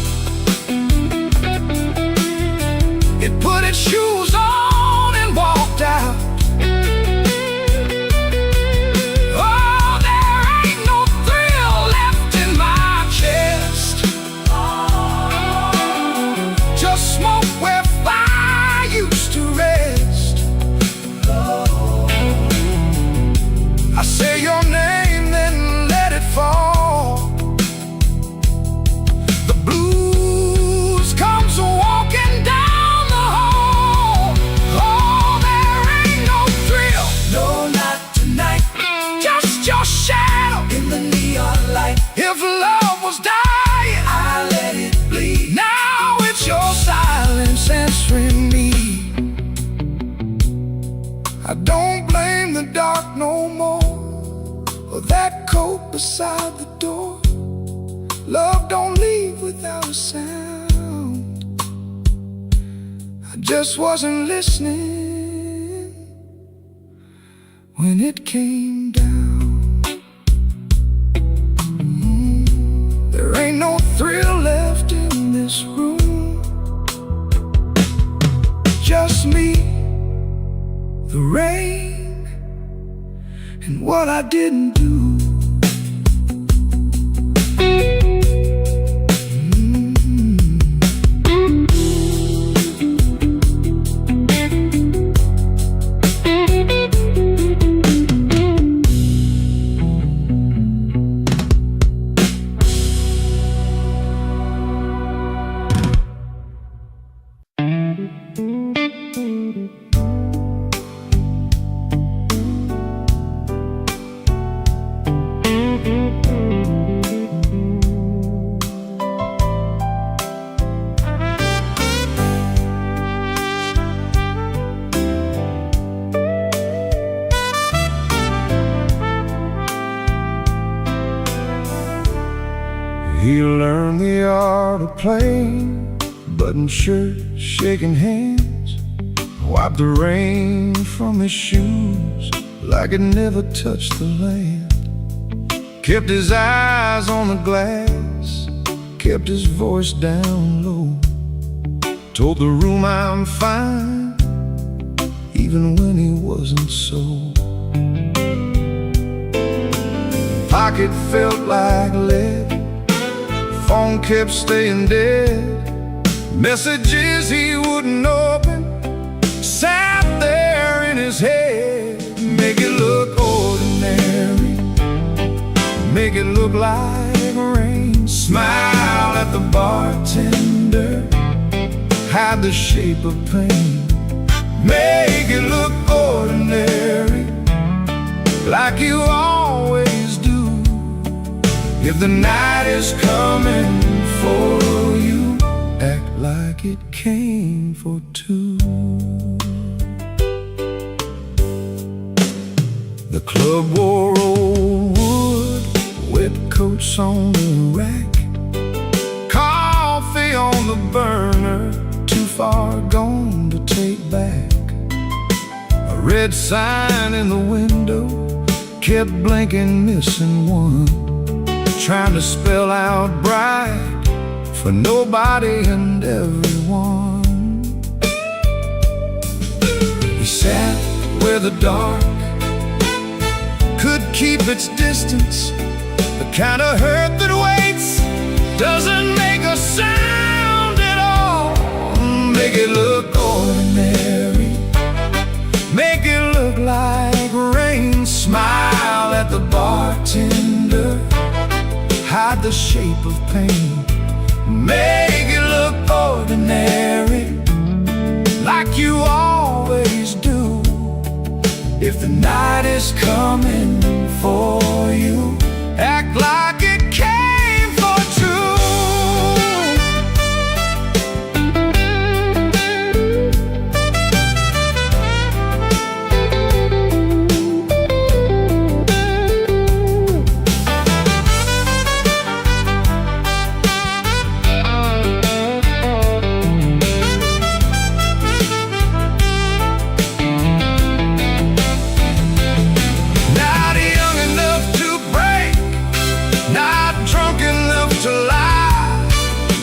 note beside the door. Love don't leave without a sound. I just wasn't listening when it came down. There ain't no thrill left in this room. Just me, the rain, and what I didn't do. He learned the art of playing, button shirt, shaking hands, wiped the rain from his shoes like it never touched the land. Kept his eyes on the glass, kept his voice down low. Told the room I'm fine, even when he wasn't so. Pocket felt like lead, phone kept staying dead. Messages he wouldn't open sat there in his head. Make it look ordinary, make it look like rain. Smile at the bartender, hide the shape of pain. Make it look ordinary, like you always do. If the night is coming for you, act like it came for two. The club wore old wood, wet coats on the rack, coffee on the burner, too far gone to take back. A red sign in the window kept blinking, missing one, trying to spell out bright for nobody and everyone. He sat where the dark could keep its distance, the kind of hurt that waits, doesn't make a sound at all. Make it look ordinary, make it look like rain. Smile at the bartender, hide the shape of pain. Make it look ordinary, like you always do. If the night is coming for you, act like it came for two.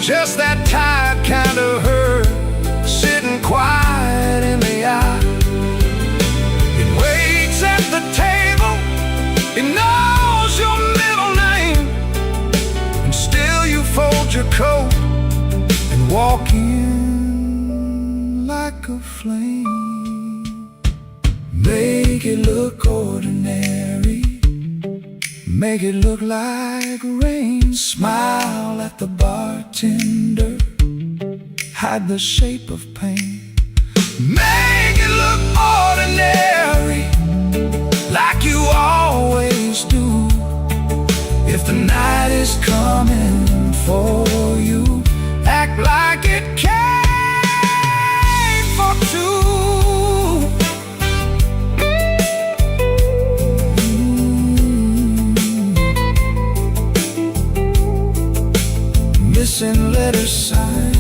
Just that tired kind of hurt, sitting quiet in the eye. It waits at the table, it knows your middle name, and still you fold your coat and walk in like a flame. Make it look ordinary, make it look like rain. Smile at the bartender, hide the shape of pain. Make it look ordinary, like you always do. If the night is coming for you, act like it came for two. better sign.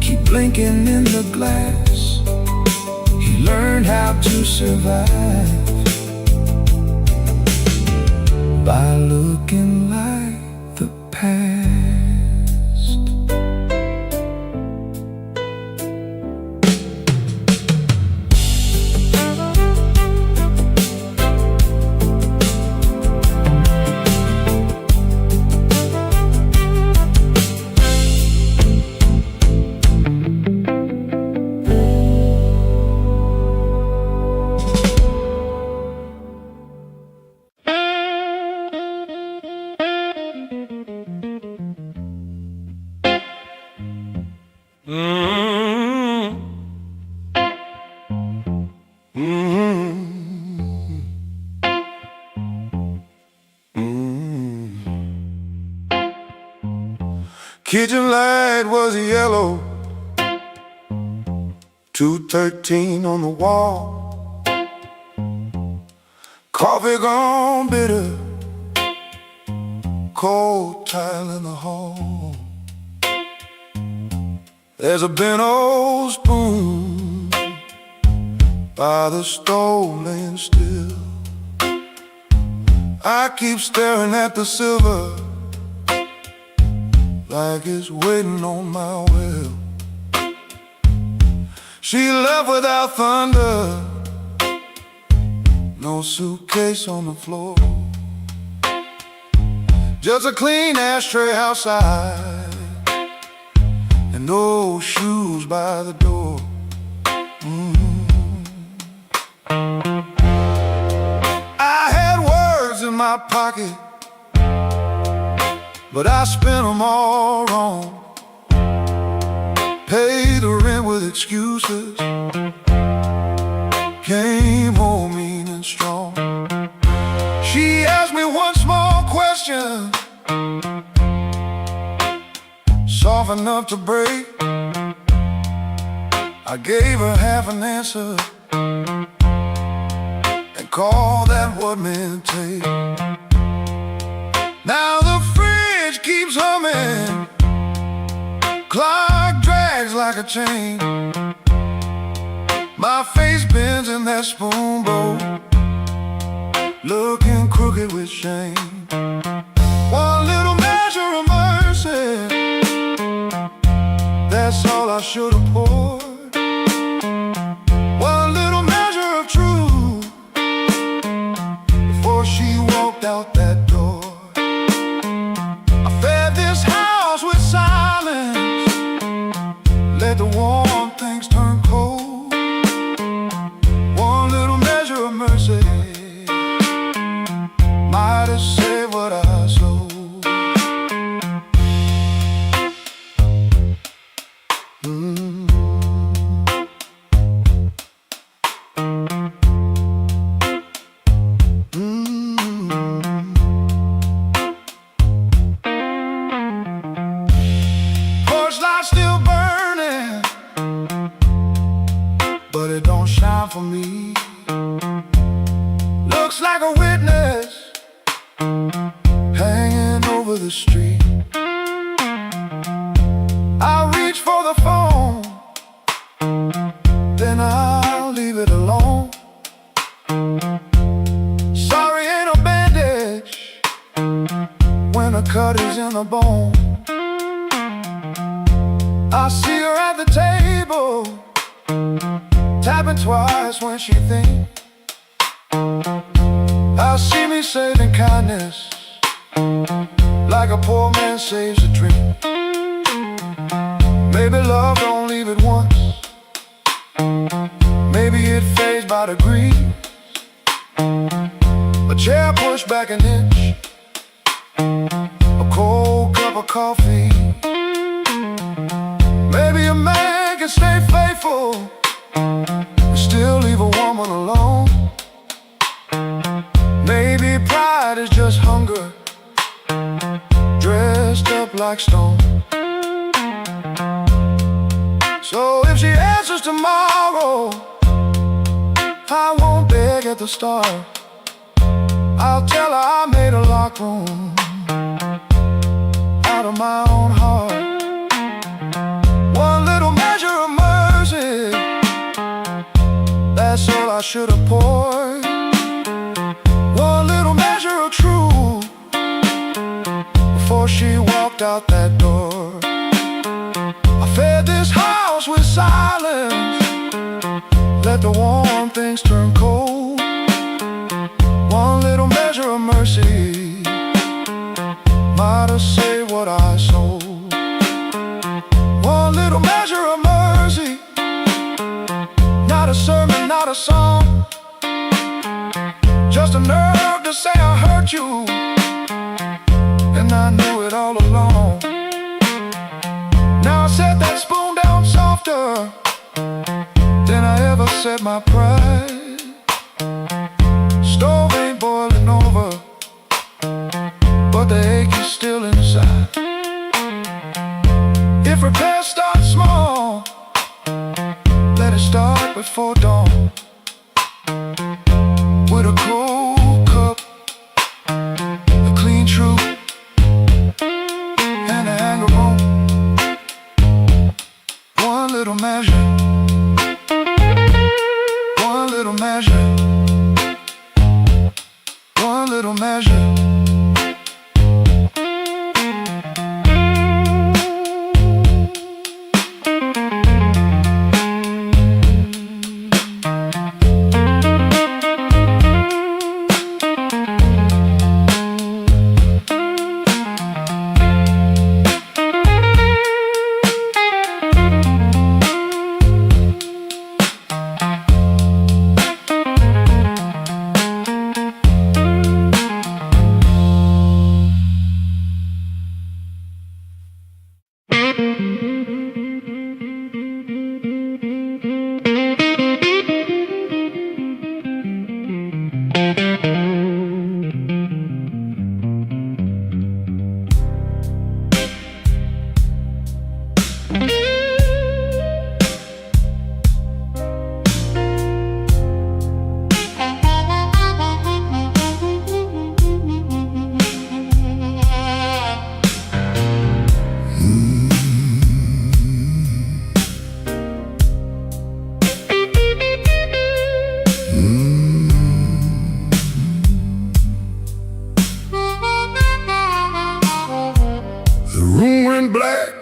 Keep blinking in the glass. He learned how to survive by looking like the past. Kitchen light was yellow, 213 on the wall. Coffee gone bitter, cold tile in the hall. There's a bent old spoon by the stove laying still. I keep staring at the silver like it's waiting on my will. She left without thunder, no suitcase on the floor, just a clean ashtray outside and no shoes by the door. I had words in my pocket, but I spent them all wrong. Paid the rent with excuses, came home mean and strong. She asked me one small question, soft enough to break. I gave her half an answer and called that what men take. Now the fridge keeps humming, clock drags like a chain. My face bends in that spoon bowl, looking crooked with shame. One little measure of mercy, that's all I should have poured. One little measure of truth before she walked out that door. I fed this house with silence, let the warm things turn cold. One little measure of mercy might have saved what I sold. Porch light still burning, but it don't shine for me. Looks like a witness hanging over the street. I reach for the phone, then I'll leave it alone. Sorry ain't a bandage when a cut is in the bone. I see her at the table, tapping twice when she thinks. I see me saving kindness like a poor man saves a drink. Maybe love don't leave it once, maybe it fades by degrees. A chair pushed back an inch, a cold cup of coffee. Maybe a man can stay faithful and still leave a woman alone. Maybe pride is just hunger dressed up like stone. So if she answers tomorrow, I won't beg at the start. I'll tell her I made a locker room out of my own heart. should have poured one little measure of truth before she walked out that door. I fed this house with silence, let the warm things turn cold. One little measure of mercy might have saved what I sold. One little measure of mercy, not a sermon, not a song, just a nerve to say I hurt you, and I knew it all along. Now I set that spoon down softer than I ever set my pride. Stove ain't boiling over, but the ache is still inside. If repairs start small, let it start before dawn. With a cold cup, a clean truth, and a anger bone. One little measure, one little measure, one little measure.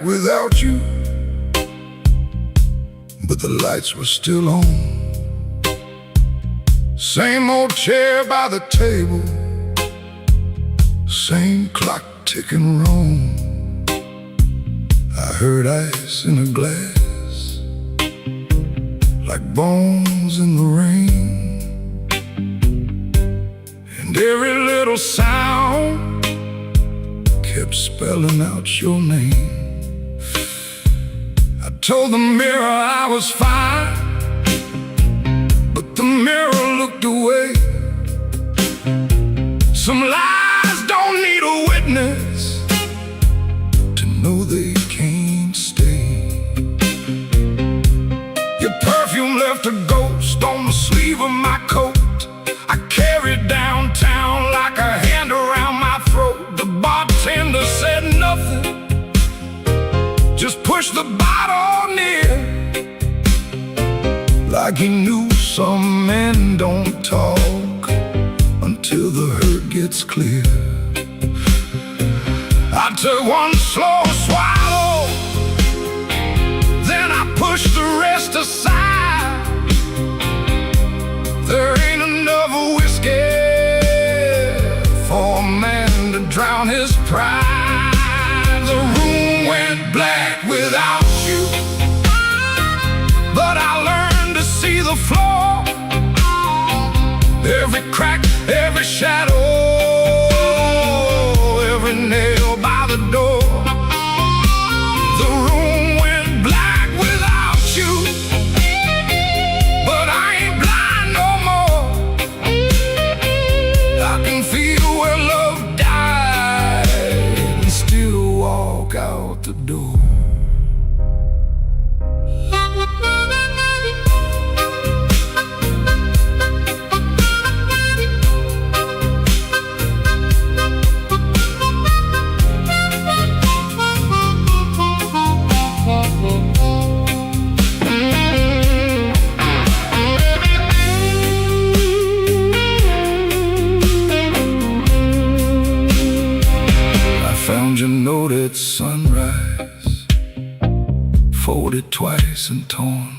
Without you, but the lights were still on. Same old chair by the table, same clock ticking wrong. I heard ice in a glass, like bones in the rain, and every little sound kept spelling out your name. I told the mirror I was fine, but the mirror looked away. Some lies don't need a witness to know they can't stay. Your perfume left a ghost on the sleeve of my coat. I carried downtown like a hand around my throat. The bartender said nothing, just pushed the bottle near, like he knew some men don't talk until the hurt gets clear. I took one slow swallow, then I pushed the rest aside. There ain't enough whiskey for a man to drown his pride. The room went black without you, but I learned to see the floor, every crack, every shadow, every nail by the door. The room went black without you, but I ain't blind no more. I can feel where love died and still walk out the door. at sunrise, folded twice and torn.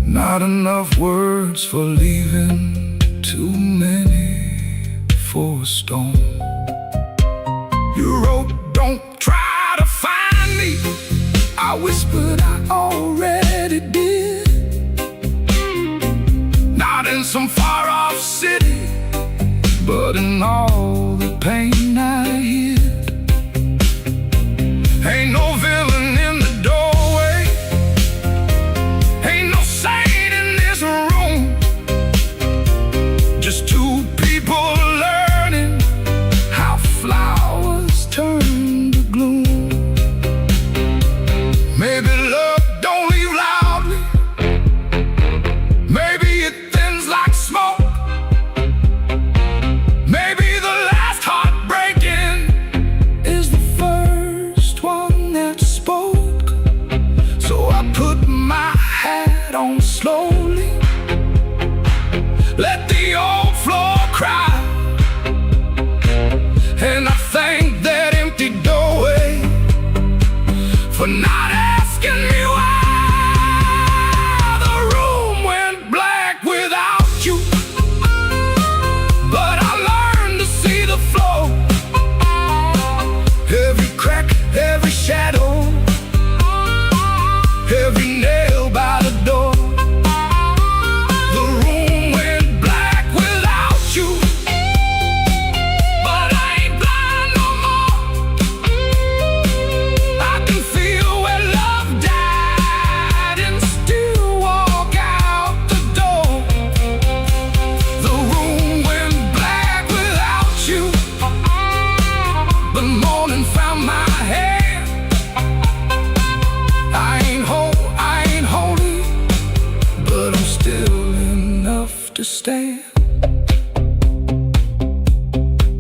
Not enough words for leaving, too many for a storm. You wrote, don't try to find me. I whispered, I already did. Not in some far-off city, but in all the pain I hid. Ain't no villain in the doorway, ain't no saint in this room. Just two people learning how flowers turn to gloom. Maybe love don't leave loudly, maybe it thins like smoke. Maybe the last heartbreaking is the first one that spoke. So I put my hat on slowly, let the old floor cry, and I thank that empty doorway for not asking me why. The room went black without you, but I learned to see the flow. Every crack, every shadow, every nail by the door. The room went black without you, but I ain't blind no more. I can feel where love died and still walk out the door. The room went black without you, but morning found my hand. I ain't holy, but I'm still enough to stand.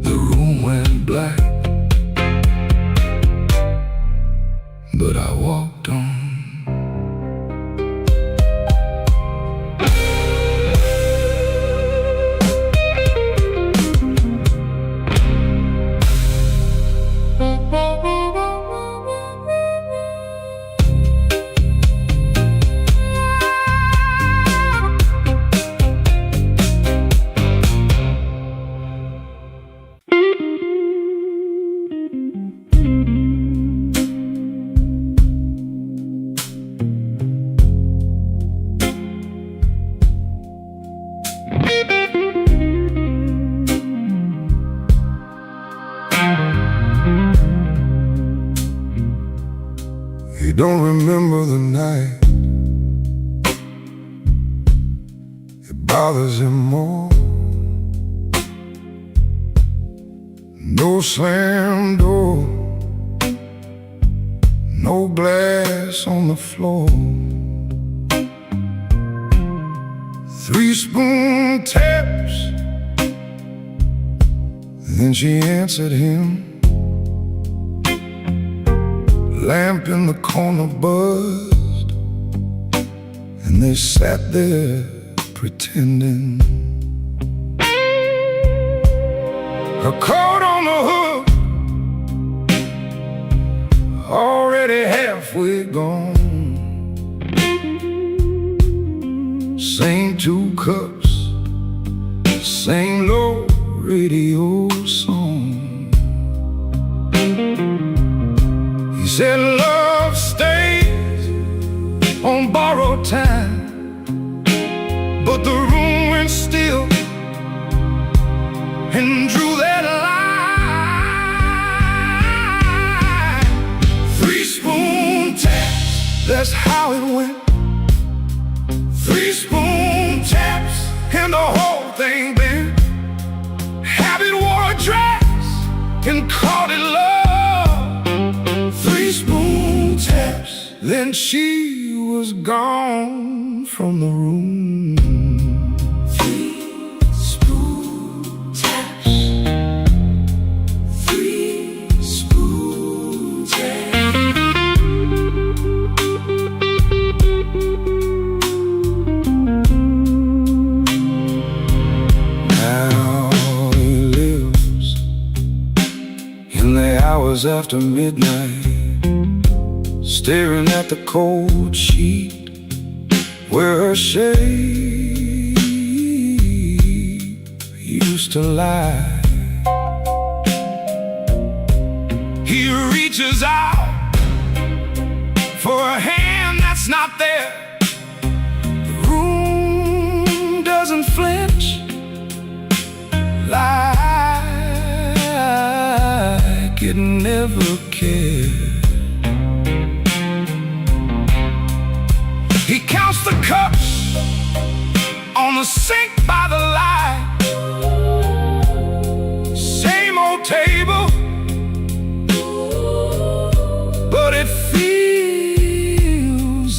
The room went black, but I walked on. He don't remember the night, it bothers him more. No slam door, no glass on the floor. 3 spoon taps, then she answered him. Lamp in the corner buzzed, and they sat there pretending. Her coat on the hook, already halfway gone. Same 2 cups, same low radio song. He said love stays on borrowed time, but the room went still and drew that line. 3 spoon taps, that's how it went. 3 spoon taps and the whole thing bent. Habit wore a dress and called it love. 3 spoon taps, then she was gone from the room. 3 spoon taps, 3 spoon taps. Now he lives in the hour hours after midnight, staring at the cold sheet where her shade used to lie. He reaches out for a hand that's not there. The room doesn't flinch like it never cared. He counts the cups on the sink by the light. Same old table, but it feels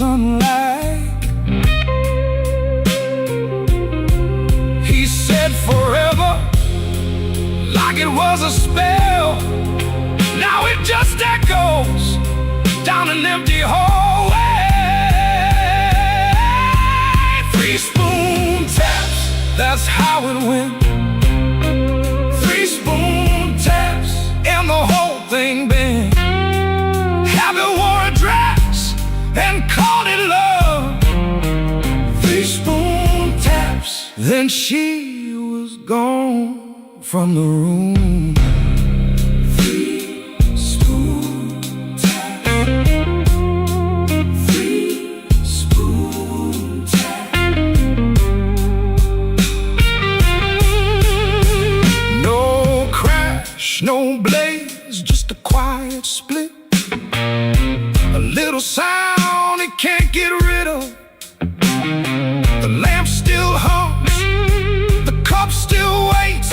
unlike. He said forever, like it was a spell. Now it just echoes down an empty hallway. 3 spoon taps, that's how it went. 3 spoon taps, and the whole thing bent. Habit wore a dress and called it love. 3 spoon taps, then she was gone from the room. 3 spoon taps. 3 spoon taps. No crash, no blaze, just a quiet split. A little sound he can't get rid of. The lamp still hums, the cup still waits,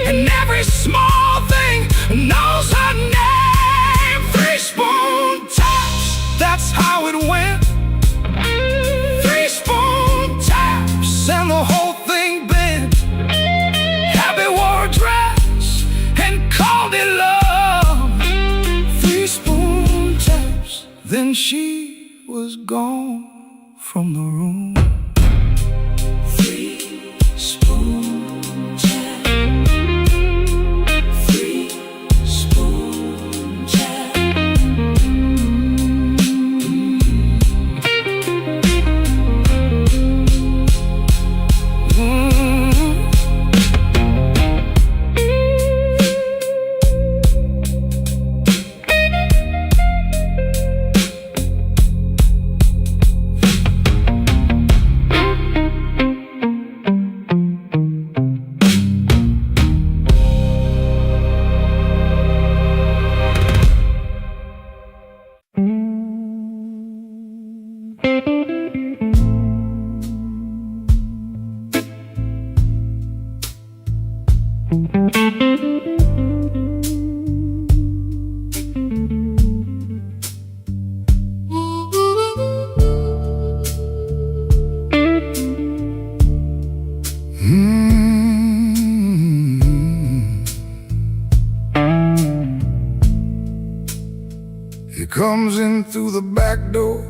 and every small thing knows her name. 3 spoon taps, that's how it went. 3 spoon taps, and the whole thing bent. Habit wore a dress and called it love. 3 spoon taps, then she was gone from the room. 3 spoon taps. 3 spoon taps. He comes in through the back door,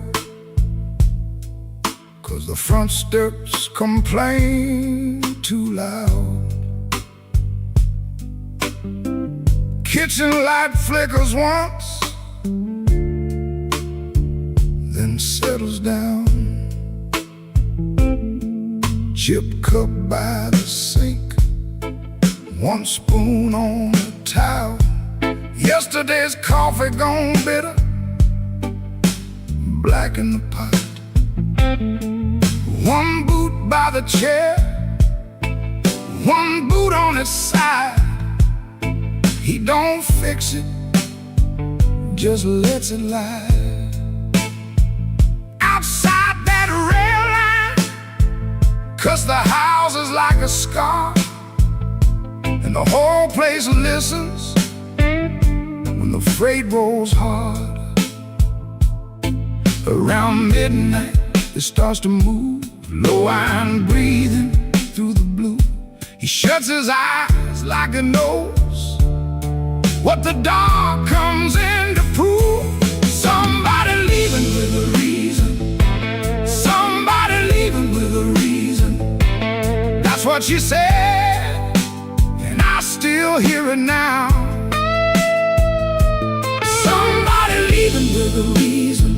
'cause the front steps complain too loud. Kitchen light flickers once, then settles down. Chipped cup by the sink, 1 spoon on the towel. Yesterday's coffee gone bitter, black in the pot. 1 boot by the chair, 1 boot on its side. He don't fix it, just lets it lie. Outside that rail line, 'cause the house is like a scar, and the whole place listens when the freight rolls hard. Around midnight, it starts to move, low iron breathing through the blue. He shuts his eyes like he knows what the dark comes in to prove. Somebody leaving with a reason. Somebody leaving with a reason. That's what she said, and I still hear it now. with a reason.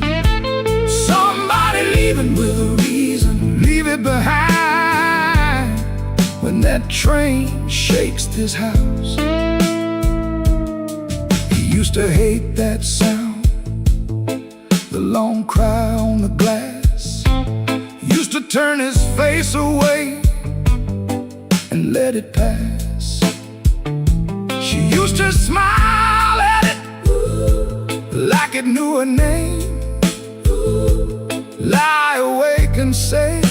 Somebody leaving with a reason. Leave it behind when that train shakes this house. He used to hate that sound, the long cry on the glass. Used to turn his face away and let it pass. She used to smile at it like it knew her name. Lie awake and say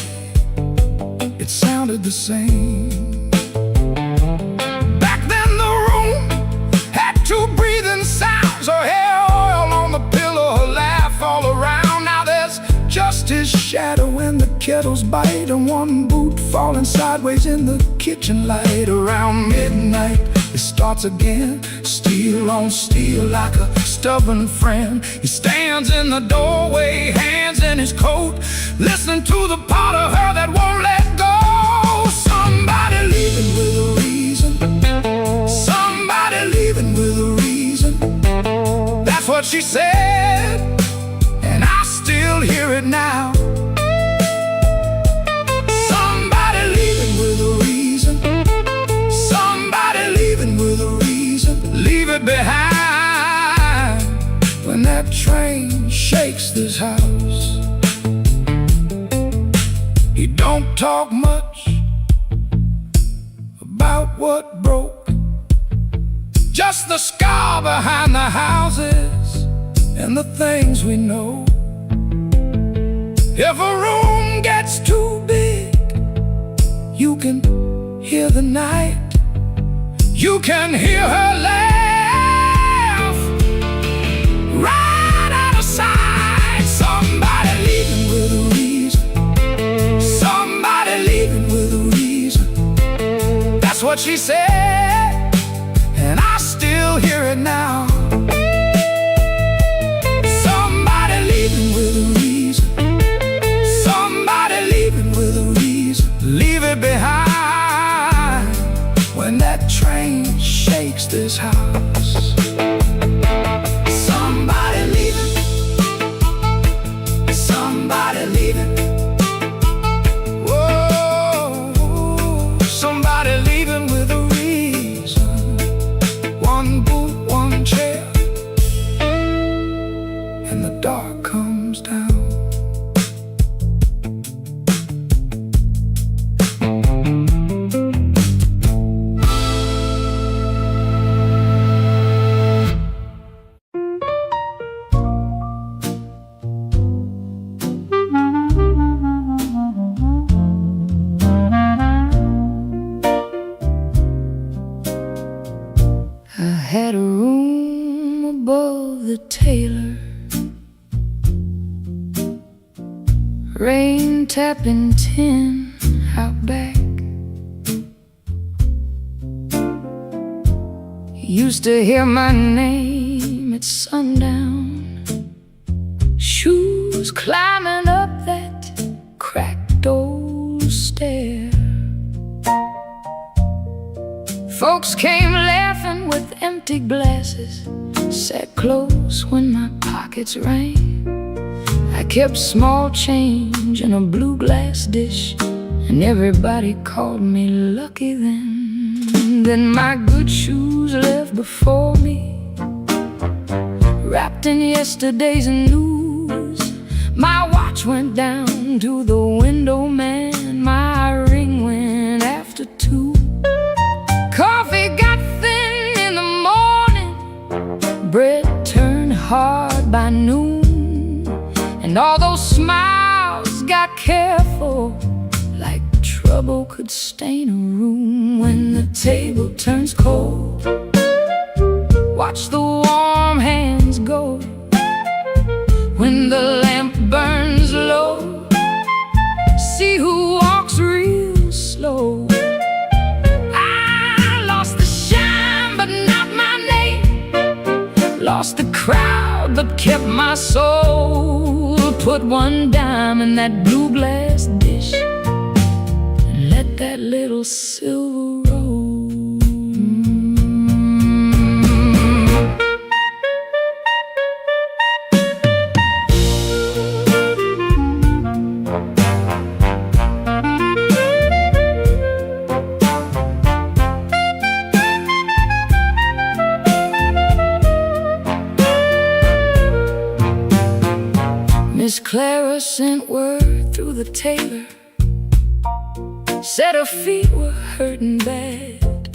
it sounded the same. Back then the room had two breathing sounds. Her hair oil on the pillow, her laugh all around. Now there's just his shadow and the kettle's bite, and one boot falling sideways in the kitchen light. Around midnight it starts again, steel on steel like a stubborn friend. He stands in the doorway, hands in his coat, listening to the part of her that won't let go. Somebody leaving with a reason. Somebody leaving with a reason. That's what she said, and I still hear it now. Somebody leaving with a reason. Somebody leaving with a reason. Leave it behind when that train shakes this house. He don't talk much about what broke, just the scar behind the houses and the things we know. If a room gets too big, you can hear the night. You can hear her laugh right out of sight. Somebody leaving with a reason. Somebody leaving with a reason. That's what she said, and I still hear it now. Somebody leaving with a reason. Somebody leaving with a reason. Leave it behind when that train shakes this house. Somebody leaving. Somebody leaving. Whoa, somebody leaving with a reason. One boot, one chair, and the dark comes down. I had a room above the tailor, rain tapping tin out back. Used to hear my name at sundown, shoes climbing up that cracked old stair. Folks came laughing with empty glasses, sat close when my pockets rang. I kept small change in a blue glass dish, and everybody called me lucky then. Then my good shoes left before me, wrapped in yesterday's news. My watch went down to the window man, my ring went after 2. Coffee got thin in the morning, bread turned hard by noon, and all those smiles got careful, like trouble could stain a room. When the table turns cold, watch the warm hands go. When the lamp burns low, see who walks real slow. Lost the crowd but kept my soul. Put one dime in that blue glass dish and let that little silver roll. Clara sent word through the tailor, said her feet were hurting bad.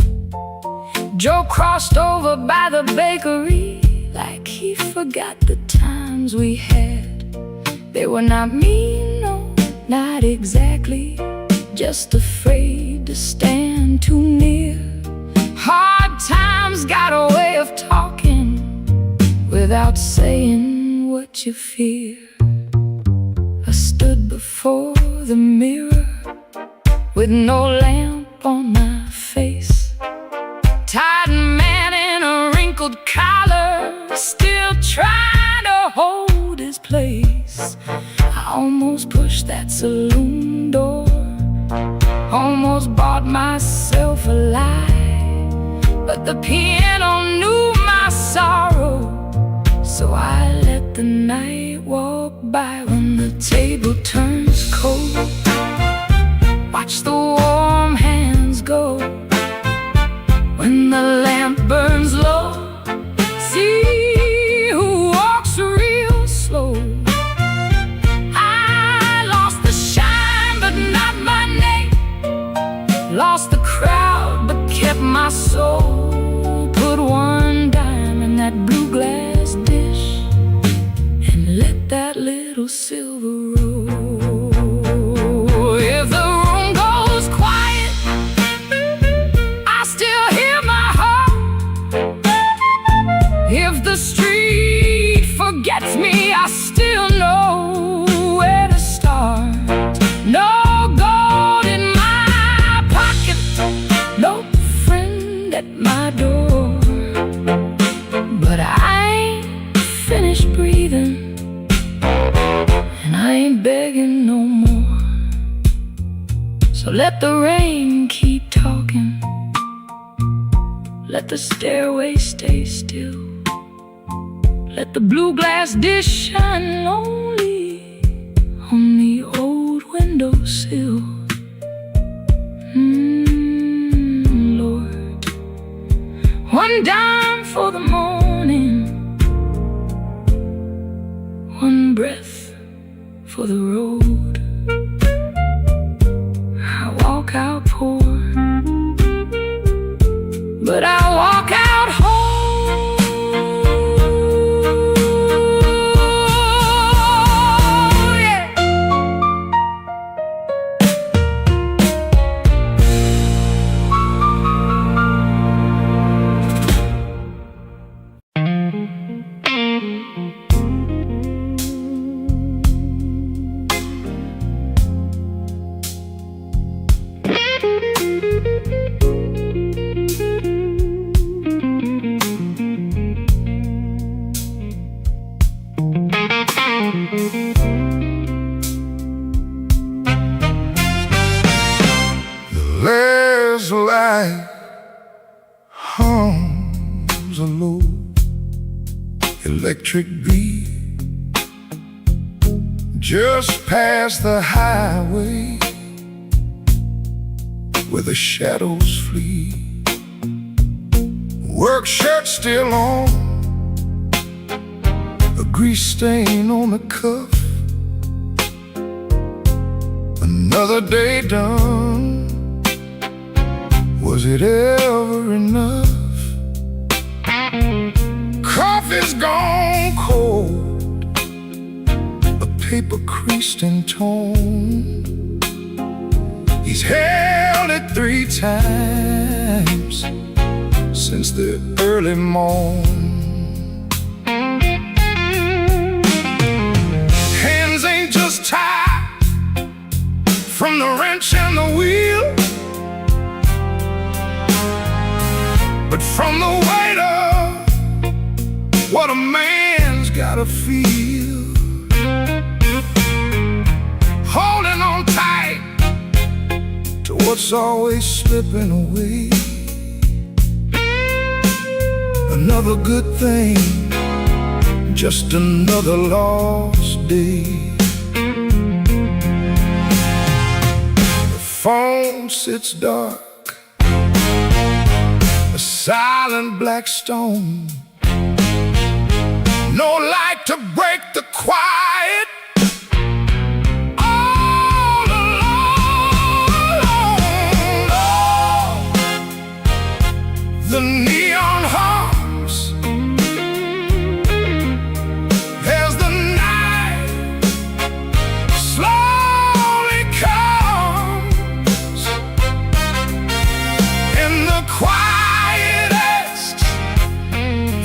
Joe crossed over by the bakery like he forgot the times we had. They were not mean, no, not exactly, just afraid to stand too near. Hard times got a way of talking without saying what you fear. I stood before the mirror with no lamp on my face, tired man in a wrinkled collar, still trying to hold his place. I almost pushed that saloon door, almost bought myself a lie, but the piano knew my sorrow, so I let the night walk by. When the table turns cold, watch the warm hands go. When the lamp burns low, see who walks real slow. I lost the shine but not my name, lost the crowd but kept my soul. Put one dime in that blue glass dish and let that little silver roll. If the room goes quiet, I still hear my heart. If the street forgets me, I still know where to start. No gold in my pocket, no friend at my door, but I ain't finished breathing, and I ain't begging no more. So let the rain keep talking, let the stairway stay still, let the blue glass dish shine lonely on the old windowsill. Lord, one dime for the morning, one breath for the road. I walk out poor, but I walk out whole. Yeah. There's a light hums a low electric beat just past the highway where the shadows flee. Work shirt still on, a grease stain on the cuff. Another day done. Was it ever enough? Coffee's gone cold, a paper creased and torn. He's held it 3 times since the early morn. Hands ain't just tied from the wrench and the wheel, but from the weight of what a man's gotta feel. Holding on tight to what's always slipping away. Another good thing, just another lost day. The phone sits dark, a silent black stone. No light to break the quiet, The neon hums as the night slowly comes, and the quiet asks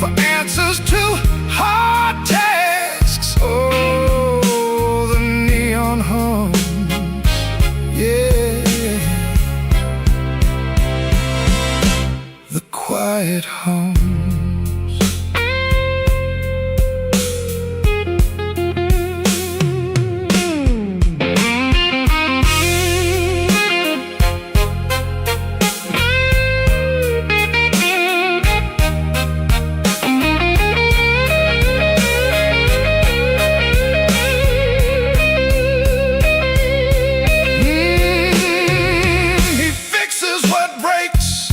for answers to hard tasks. Oh, the neon hums, yeah, the quiet hums. He fixes what breaks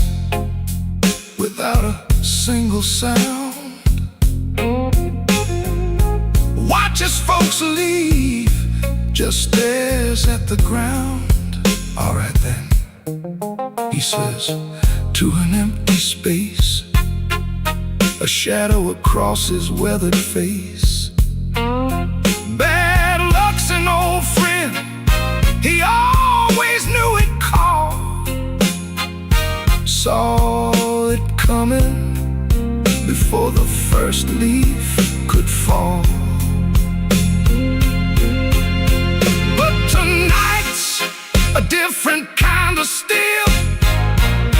without a single sound. Watches folks leave, just stares at the ground. All right then, he says to an empty space, a shadow across his weathered face. Bad luck's an old friend, he always knew it called. Saw it coming before the first leaf could fall. But tonight's a different kind of steel,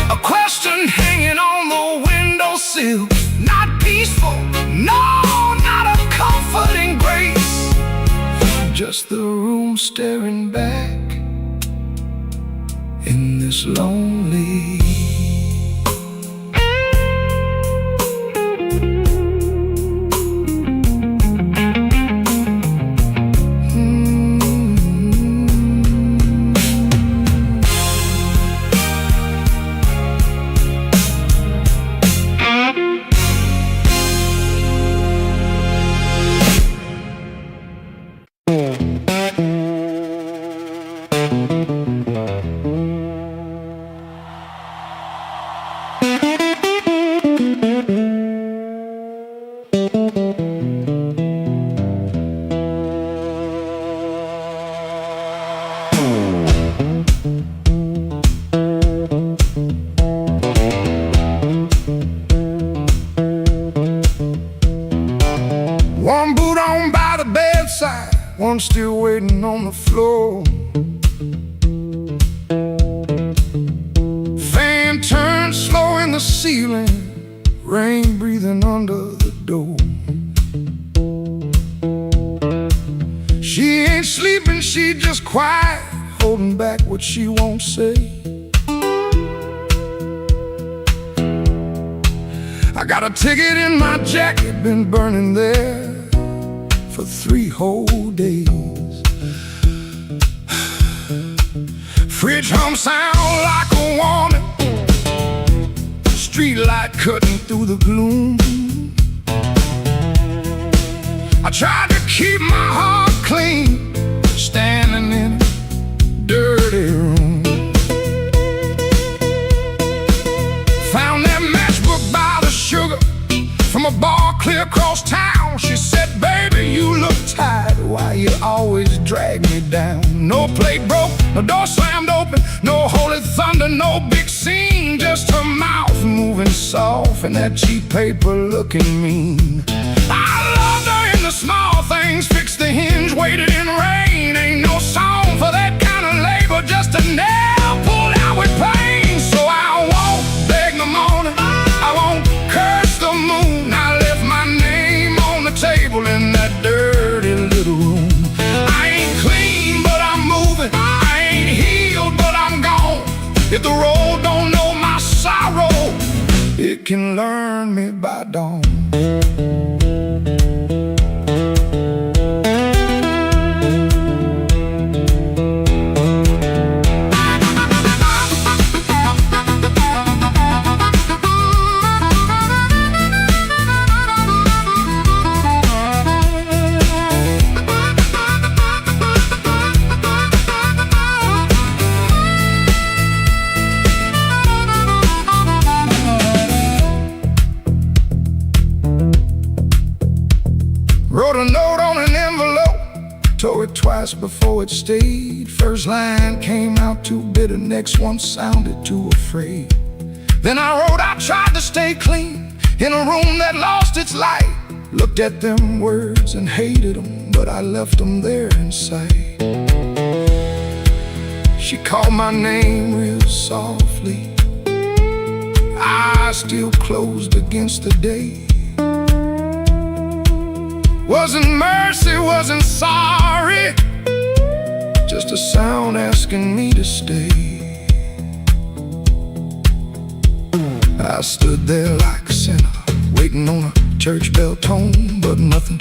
a question hanging on the windowsill. Not peaceful, no, not a comforting grace, just the room staring back in this lonely. One boot on by the bedside, one still waiting on the floor. Fan turned slow in the ceiling, rain breathing under the door. She ain't sleeping, she just quiet, holding back what she won't say. I got a ticket in my jacket, been burning there for 3 whole days. Fridge hum sound like a warning, street light cutting through the gloom. I tried to keep my heart clean, standing in a dirty room. Found that matchbook by the sugar from a bar clear across town. She said, baby, you look tired, why you always drag me down? No plate broke, no door slammed open, no holy thunder, no big scene, just her mouth moving soft and that cheap paper looking mean. I loved her in the small things, fixed the hinge, waited in rain. Ain't no song for that kind of labor, just a nail pulled out with pain. So I won't beg the morning, I won't curse the moon. I left my name on the table in that dirty little room. I ain't clean, but I'm moving. I ain't healed, but I'm gone. If the road don't know my sorrow, it can learn me by dawn. twice before it stayed. First line came out too bitter, next one sounded too afraid. Then I wrote, I tried to stay clean in a room that lost its light. Looked at them words and hated them, but I left them there inside. She called my name real softly, eyes still closed against the day. Wasn't mercy, wasn't sorry, just a sound asking me to stay. I stood there like a sinner, waiting on a church bell tone, but nothing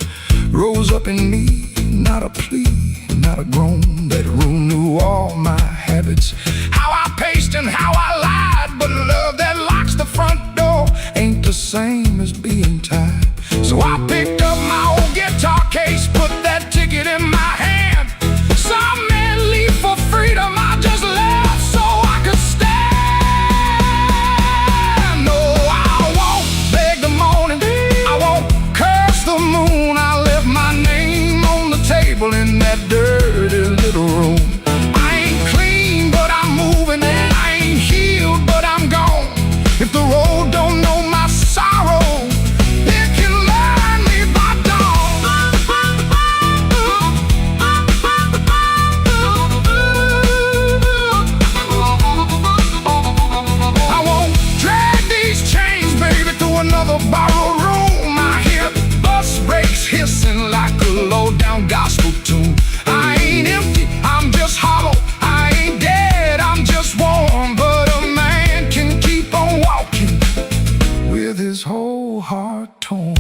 rose up in me, not a plea, not a groan. That room knew all my habits, how I paced and how I lied, but love that locks the front door ain't the same as being tied. So I picked up my old guitar case, put that ticket in my hand. Some men leave for freedom, I just left so I could stand. No, I won't beg the morning, I won't curse the moon. I left my name on the table in that dirty little room. I ain't clean, but I'm moving, and I ain't healed, but I'm gone. If the road don't know my sorrow, borrowed room. I hear bus brakes hissing like a low-down gospel tune. I ain't empty, I'm just hollow. I ain't dead, I'm just warm. But a man can keep on walking with his whole heart torn.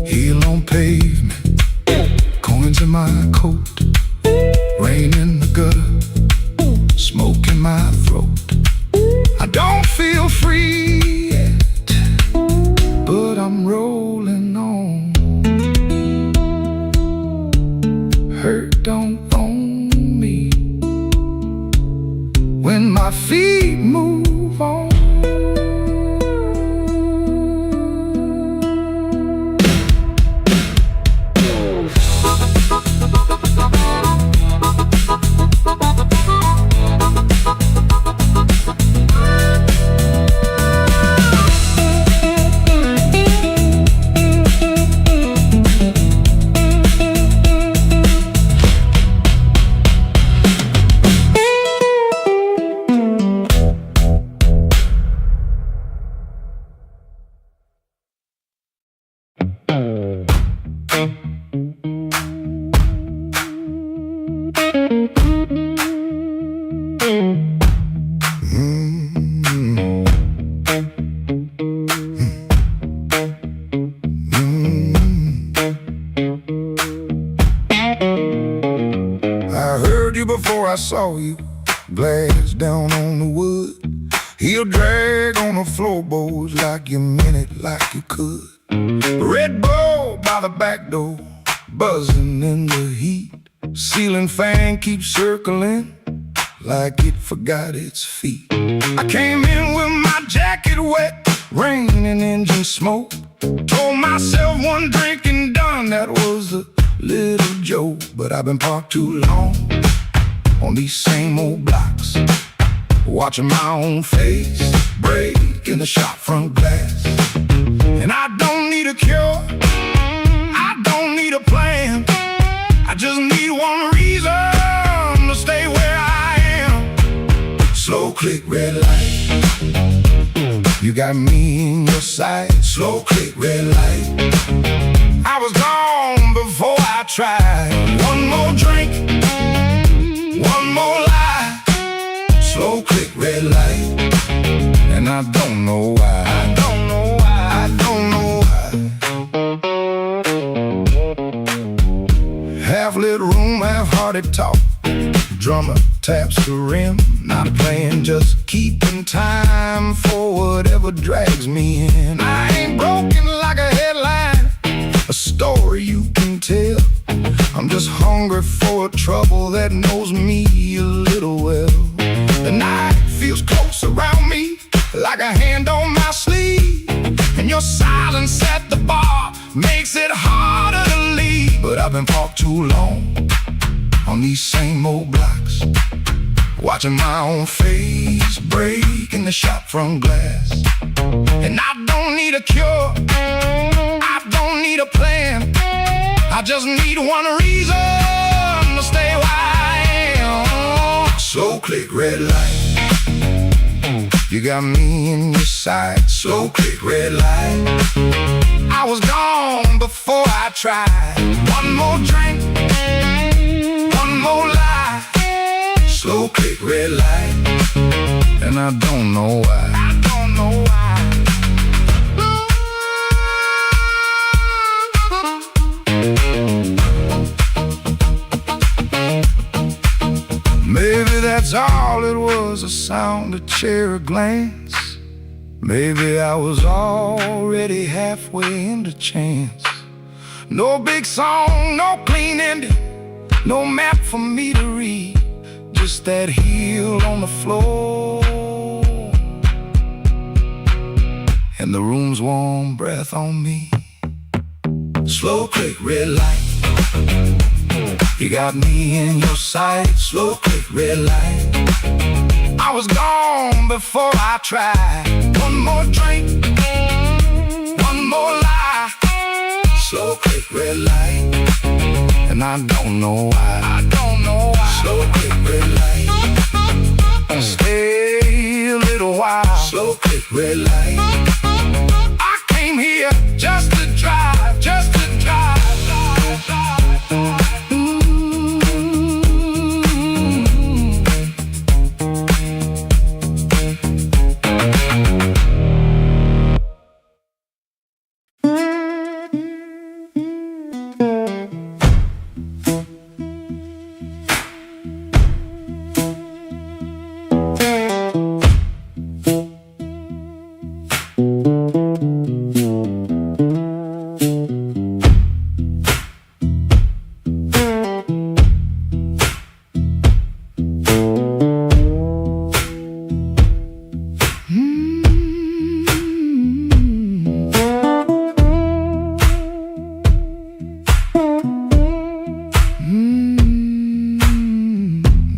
Heel on pavement, coins in my coat, rain in the gutter, smoke in my throat. I don't feel free yet, but I'm rolling on. Hurt don't own me when my feet move on. Before I saw you, glass down on the wood, heel drag on the floorboards like you meant it, like you could. Red Bull by the back door, buzzing in the heat. Ceiling fan keeps circling like it forgot its feet. I came in with my jacket wet, rain and engine smoke. Told myself one drink and done, that was a little joke. But I've been parked too long on these same old blocks, watching my own face break in the shop front glass. And I don't need a cure, I don't need a plan, I just need one reason to stay where I am. Slow click, red light, you got me in your sight. Slow click, red light, I was gone before I tried. One more drink, one more lie. Slow click, red light, and I don't know why. I don't know why. I don't know why. Half lit room, half-hearted talk. Drummer taps the rim, not playing, just keeping time for whatever drags me in. I ain't broken like a headline, a story you can tell. I'm just hungry for trouble that knows me a little well. The night feels close around me, like a hand on my sleeve, and your silence at the bar makes it harder to leave. I've been parked too long on these same old blocks, watching my own face break in the shop front glass. And I don't need a cure, I don't need a plan, I just need one reason to stay where I am. Slow click, red light, you got me in your sight. Slow click, red light, I was gone before I tried. One more drink, one more lie. Slow click, red light, and I don't know why. I don't know why. Maybe that's all it was, a sound, a chair, a glance. Maybe I was already halfway into chance. No big song, no clean ending, no map for me to read, just that heel on the floor and the room's warm breath on me. Slow click, red light, you got me in your sight. Slow click, red light, I was gone before I tried. One more drink, one more lie. Slow click, red light, and I don't know why. I don't know why. Slow click, red light, stay a little while. Slow click, red light, I came here just to drive, just to drive.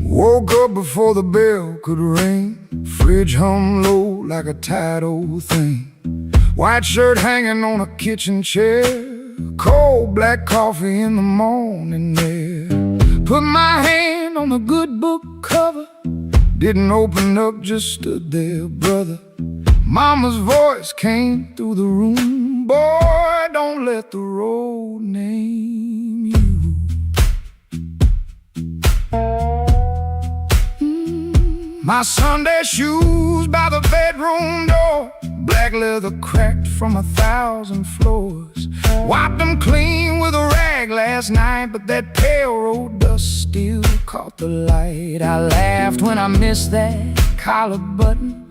Woke up before the bell could ring, fridge hum low like a tired old thing. White shirt hanging on a kitchen chair, cold black coffee in the morning air. Put my hand on the good book cover, didn't open up, just stood there, brother. Mama's voice came through the room, boy, don't let the road name you. My Sunday shoes by the bedroom door, black leather cracked from 1,000 floors. Wiped them clean with a rag last night, but that pale road dust still caught the light. I laughed when I missed that collar button.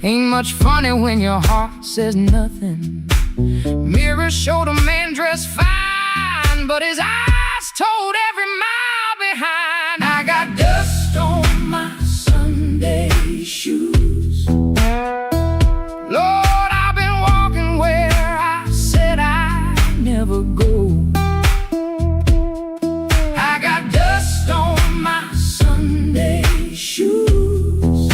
Ain't much funny when your heart says nothing. Mirror showed a man dressed fine, but his eyes told every mile behind. I got dust on my Sunday shoes. Lord, I've been walking where I said I'd never go. I got dust on my Sunday shoes,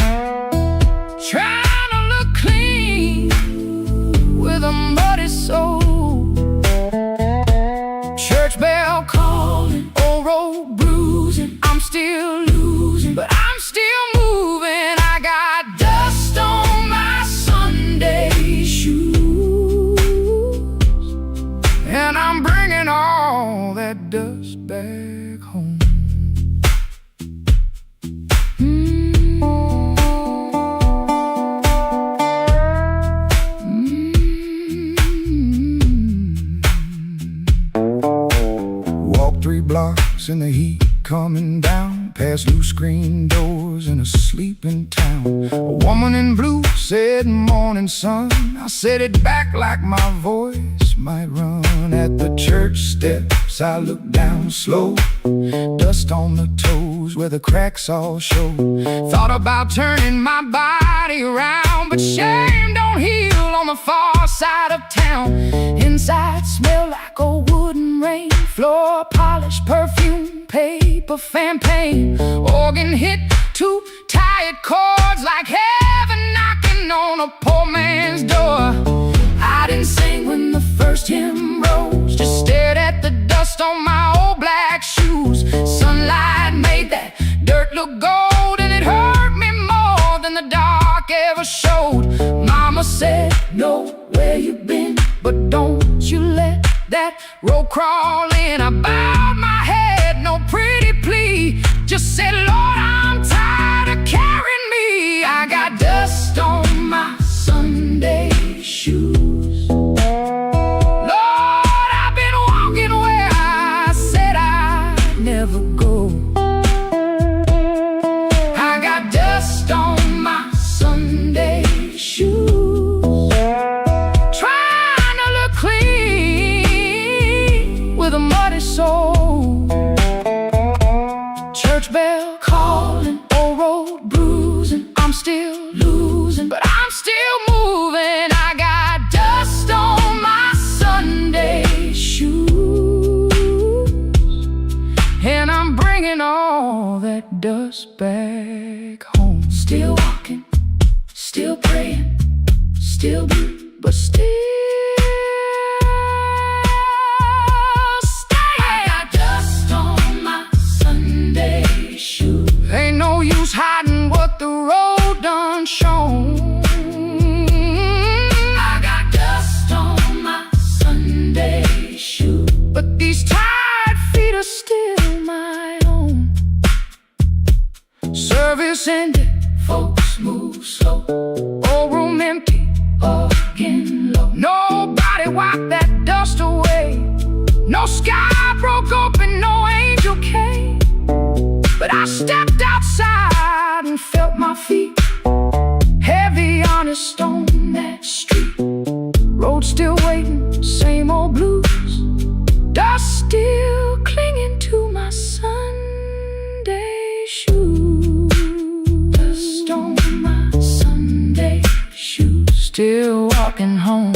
trying to look clean with a muddy soul. Church bell calling, old road bruising. I'm still losing, but I'm still moving. I got dust on my Sunday shoes, and I'm bringing all that dust back home. Walk 3 blocks in the heat coming down, past loose screen doors in a sleeping town. A woman in blue said, "Morning, sun." I said it back like my voice might run. At the church steps I looked down slow, dust on the toes where the cracks all show. Thought about turning my body around, but shame don't heal on the far side of town. Inside smell like echo, wooden rain, floor polish, perfume, paper, fan paint. Organ hit two tired chords like heaven knocking on a poor man's door. I didn't sing when the first hymn rose, just stared at the dust on my old black shoes. Sunlight made that dirt look gold, and it hurt me more than the dark ever showed. Mama said, know where you been, but don't you let that road crawl in. I bowed my head, no pretty plea, just said, Lord, I'm tired of carrying me. I got dust on my Sunday shoes. Lord, I've been walking where I said I'd never go. I got dust on my Sunday shoes, trying to look clean with a muddy soul. Church bell calling, old road bruising. I'm still losing, but I'm still moving. I got dust on my Sunday shoes, and I'm bringing all that dust back home. Still walking, still praying, still blue, but still staying. I got dust on my Sunday shoes. Ain't no use hiding what the road done shown. I got dust on my Sunday shoes, but these tired feet are still my own. Service ended, folks move slow. Old room empty, organ low. Nobody wiped that dust away. No sky broke open, no angel came. But I stepped outside and felt my feet heavy on a stone, that street. Road still waiting, same old blues. Dust still clinging to my Sunday shoes. Dust on my Sunday shoes, still walking home.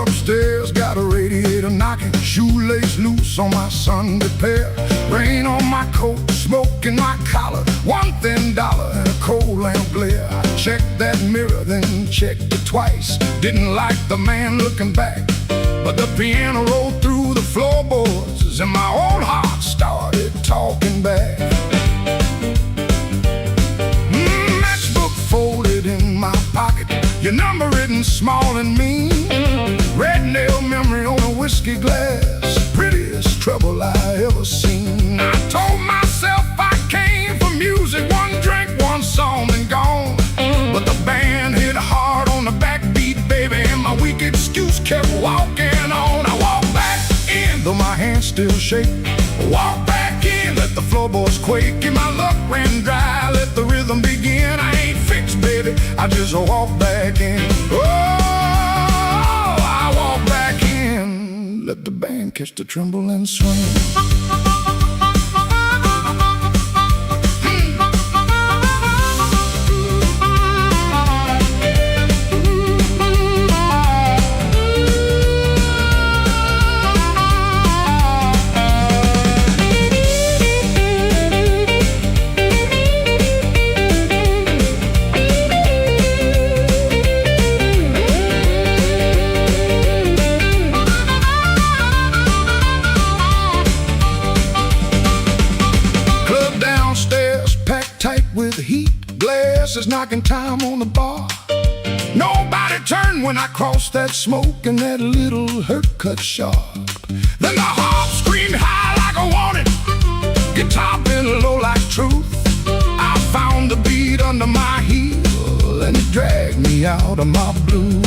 Upstairs got a radiator knocking, shoelace loose on my Sunday pair. Rain on my coat, smoke in my collar, one thin dollar and a cold lamp glare. I checked that mirror, then checked it twice. Didn't like the man looking back, but the piano rolled through the floorboards and my old heart started talking back. Matchbook folded in my pocket, your number written small and mean. Red nail memory on a whiskey glass, prettiest trouble I ever seen. I told myself I came for music, one drink, one song and gone. But the band hit hard on the backbeat, baby, and my weak excuse kept walking on. I walked back in, though my hands still shake. Walk back in, let the floorboards quake, and my luck ran dry, let the rhythm begin. I ain't fixed, baby, I just walk back in. Let the band catch the tremble and swing. With heat, glasses knocking time on the bar. Nobody turned when I crossed that smoke and that little hurt cut sharp. Then the harp screamed high like a warning, guitar bent low like truth. I found the beat under my heel and it dragged me out of my blues.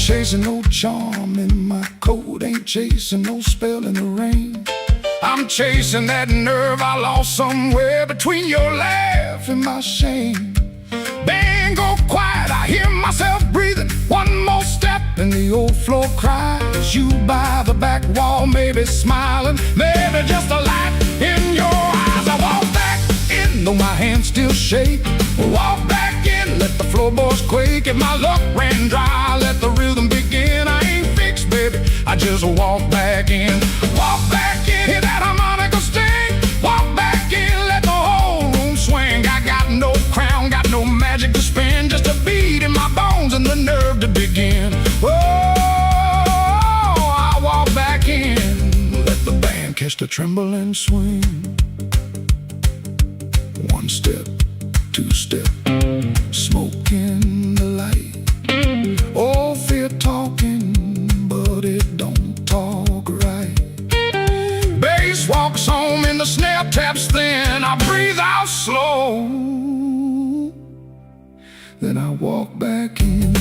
chasing no charm in my coat, ain't chasing no spell in the rain. I'm chasing that nerve I lost somewhere between your laugh and my shame. Band go quiet, I hear myself breathing. One more step and the old floor cries. You by the back wall, maybe smiling, maybe just a light in your eyes. I walk back in, though my hands still shake. Walk back in, let the floorboards quake. If my luck ran dry, let the rhythm begin. I ain't fixed, baby, I just walk back in. Walk back in, hear that harmonica sting. Walk back in, let the whole room swing. I got no crown, got no magic to spin, just a beat in my bones and the nerve to begin. Oh, I walk back in, let the band catch the tremble and swing. One step, two step, smoke in the light. Oh, fear talking, but it don't talk right. Bass walks home and the snare taps thin. I breathe out slow, then I walk back in.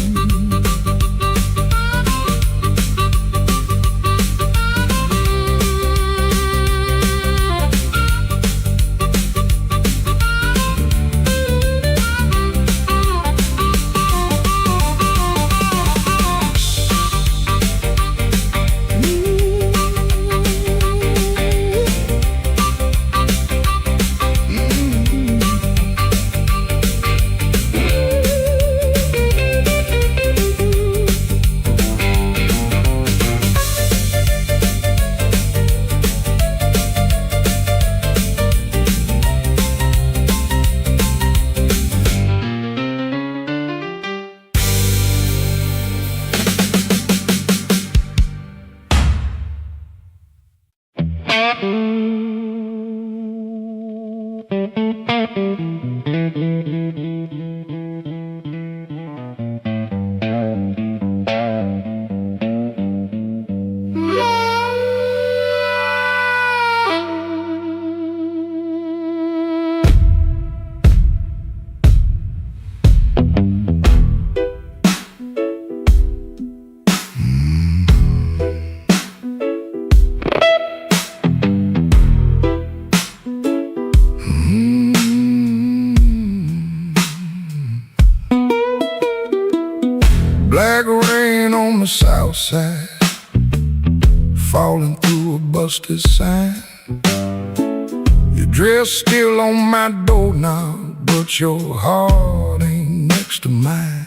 Black rain on the south side, falling through a busted sign. Your dress still on my doorknob, but your heart ain't next to mine.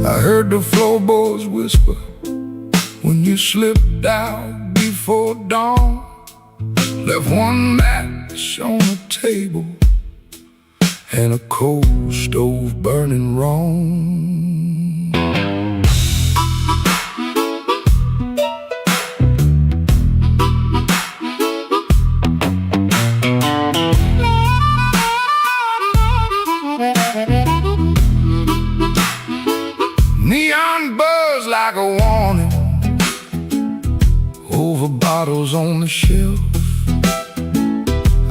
I heard the floorboards whisper when you slipped out before dawn. Left one match on the table and a coal stove burning wrong. Neon buzz like a warning over bottles on the shelf.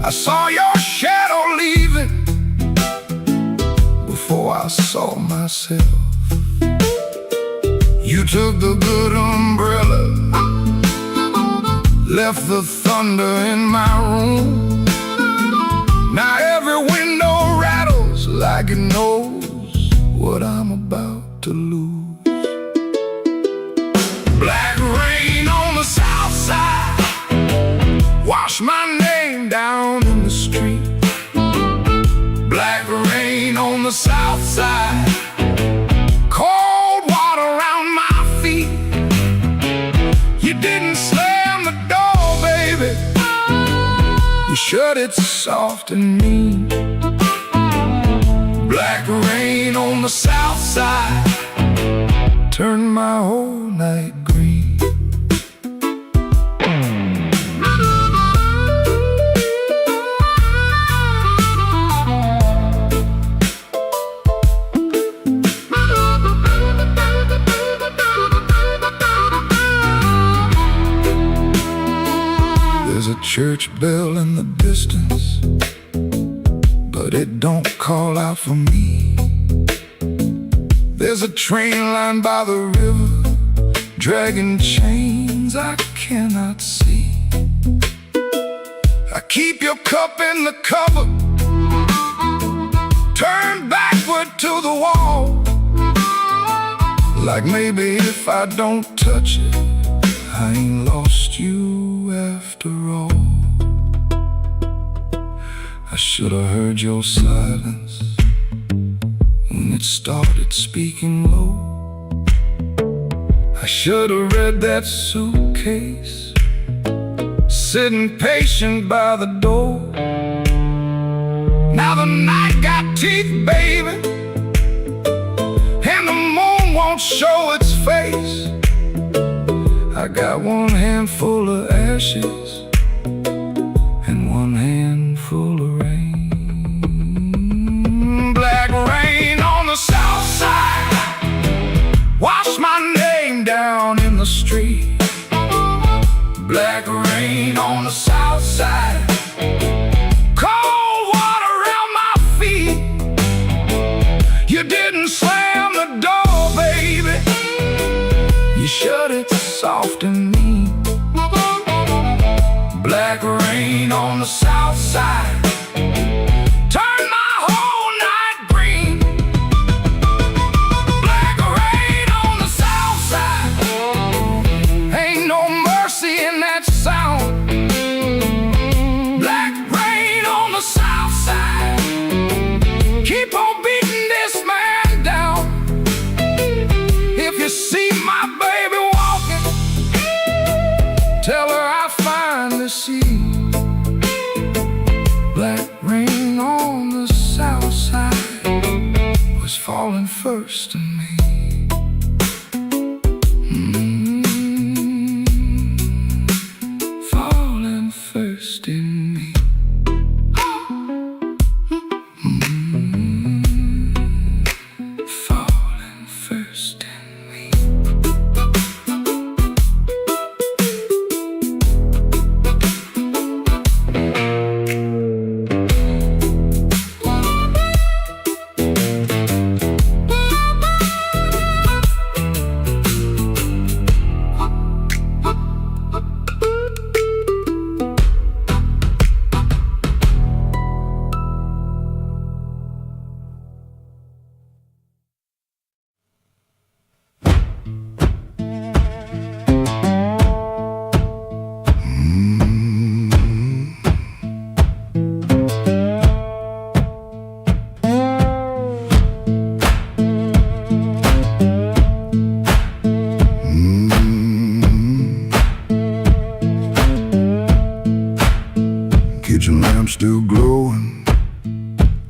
I saw your shadow leaving before I saw myself. You took the good umbrella, left the thunder in my room. Now every window rattles like it knows what I'm about to lose. Black rain on the south side, wash my name down in the street. Black rain on the south side, cold water around my feet. You didn't slam the door, baby, you shut it soft and mean. Black rain on the south side, turned my whole night green. There's a church bell in the distance, but it don't call out for me. There's a train line by the river, dragging chains I cannot see. I keep your cup in the cover, turn backward to the wall. Like maybe if I don't touch it, I ain't lost you after all. I should have heard your silence when it started speaking low. I should have read that suitcase sitting patient by the door. Now the night got teeth, baby, and the moon won't show its face. I got one handful of ashes and one handful of rain. Black rain on the south side, wash my name down in the street. Black rain on the south side, cold water around my feet. You didn't slam the door, baby, you shut it soft and neat. Black rain on the south side, turn my whole night green. Black rain on the south side, ain't no mercy in that sound. Black rain on the south side, keep on beating this man down. If you see my baby walking, tell her I finally see. Black rain on the south side was falling first to me. Falling first in me. Falling first in me. Kitchen lamp still glowing,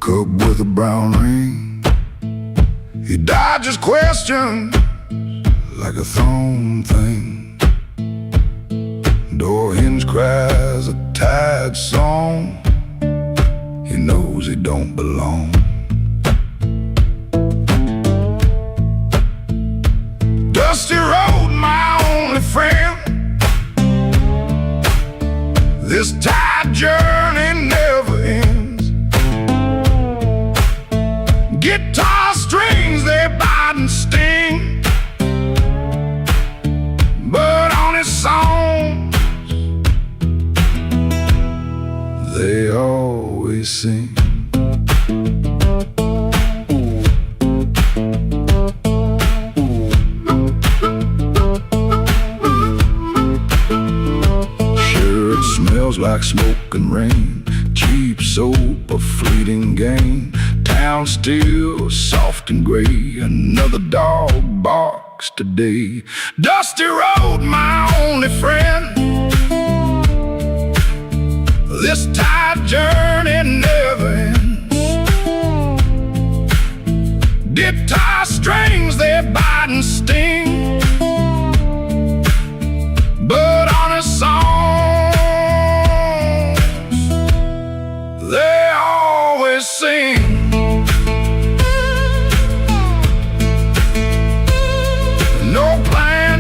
cup with a brown ring. He dodges questions like a thrown thing. Door hinge cries a tired song. He knows he don't belong. Dusty road, my only friend. This tired journey never ends. Guitar strings, they bite and sting, but on his songs, they always sing. Smells like smoke and rain, cheap soap, a fleeting gain. Town still soft and gray, another dog barks today. Dusty road, my only friend. This tired journey never ends. Guitar strings, they bite and sting, but on his songs, they always sing. No plan,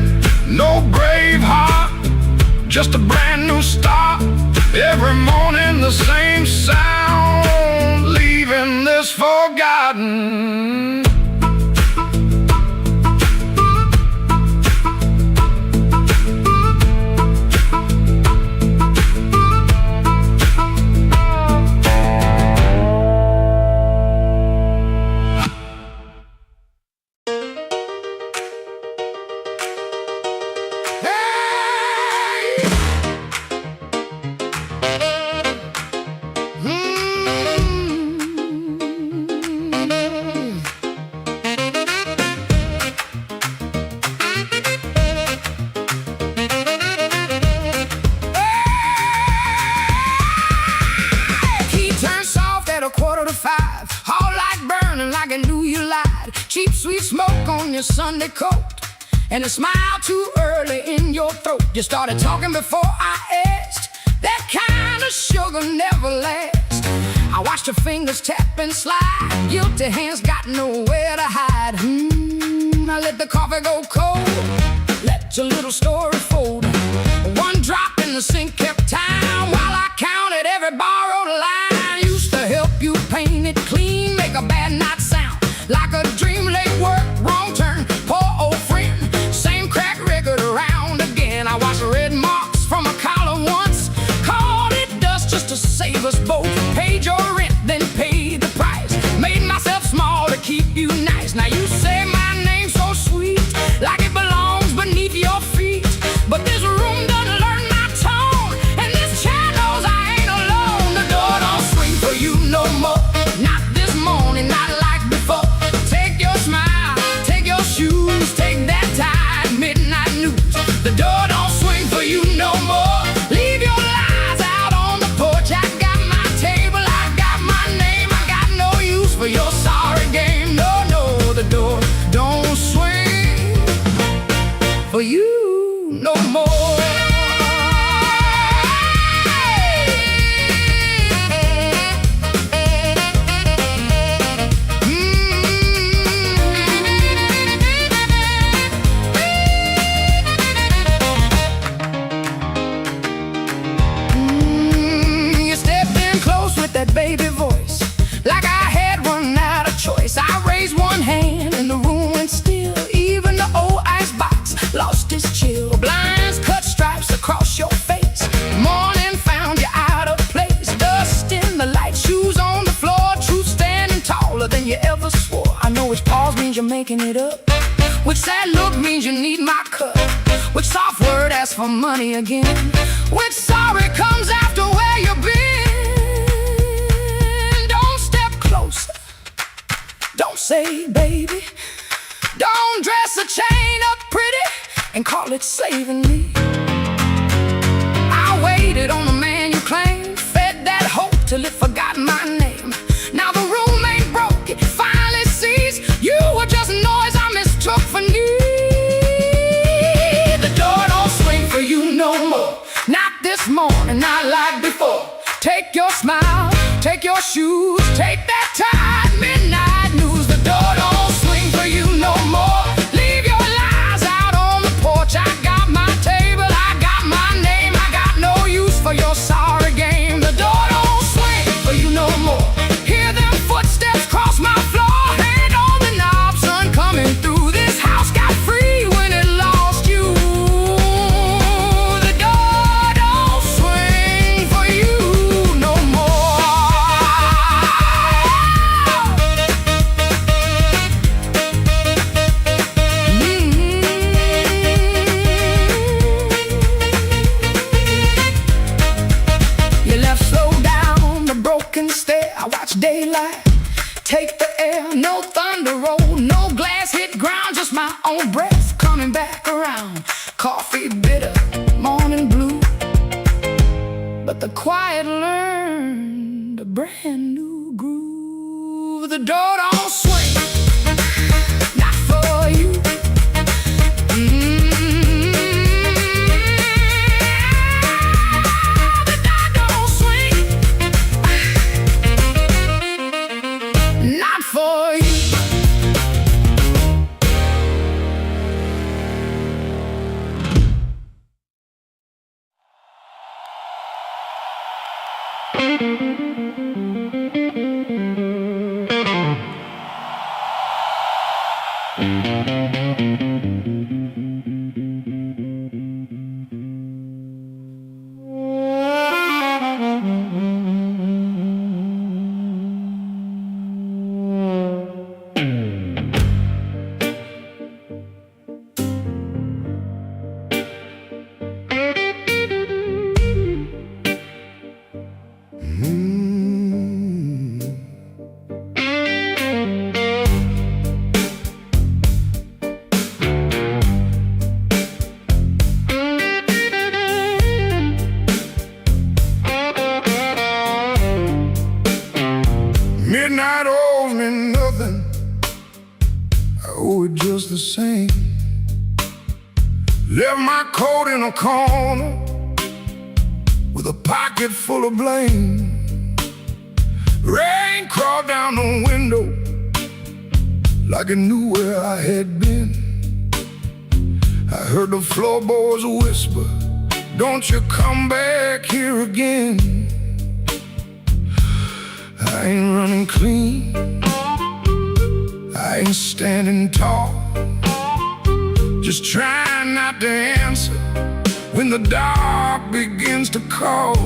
no brave heart, just a brand new start. Every morning the same sound, leaving this forgotten cheap sweet smoke on your Sunday coat, and a smile too early in your throat. You started talking before I asked. That kind of sugar never lasts. I watched your fingers tap and slide. Guilty hands got nowhere to hide. I let the coffee go cold. Let your little story fold. One drop in the sink kept time while I counted every borrowed line. Used to help you paint it clean, make a bad night sound like a dream. Late work, wrong turn, poor old friend. Same crack record around again. I watched red marks from a collar once. Called it dust just to save us both. Paid your rent, then paid the price. Made myself small to keep you nice. Now you say my name so sweet, like it belongs beneath your feet. But this room doesn't learn my tone, and this chair knows I ain't alone. The door don't swing for you no more. Not this morning, not like before. Take your smile, take your shoes, take that tie, midnight news. The door don't swing for you no more. Leave your lies out on the porch. I got my table, I got my name. I got no use for your sorry game. No, no, the door don't swing for you no more. You stepped in close with that baby voice, like I had run out of choice. I raised one hand and the room went still. Even the old icebox lost its chill. Blinds cut stripes across your face. Morning found you out of place. Dust in the light, shoes on the floor. Truth standing taller than you ever swore. I know which pause means you're making it up, which sad look means you need my cut, which soft word asks for money again, which sorry comes after where you've been. Don't step closer, don't say baby. Don't dress a chain up pretty and call it saving me. I waited on the man you claimed, fed that hope till it forgot my name. Now the room ain't broke, it finally sees you were just noise I mistook for need. The door don't swing for you no more. Not this morning, not like before. Take your smile, take your shoes, take that tie, midnight news. The door don't swing for you no more. Leave your lies out on the porch. I got my table, I got my name. I got no use for your sorry game. The door don't swing for you no more. Hear them footsteps cross my floor. Hand on the knob, sun coming through. This house got free when it lost you. The door don't swing for you no more. You left slow down the broken stair. I watched daylight take the air. No thunder roll, no glass hit ground, just my own breath coming back around. Coffee bitter, morning blue, but the quiet learned a brand new groove. The door don't swing, not for you. The door don't swing, not for you. the same. Left my coat in a corner with a pocket full of blame. Rain crawled down the window like it knew where I had been. I heard the floorboards whisper, "Don't you come back here again." I ain't running clean, I ain't standing tall, just trying not to answer when the dark begins to call.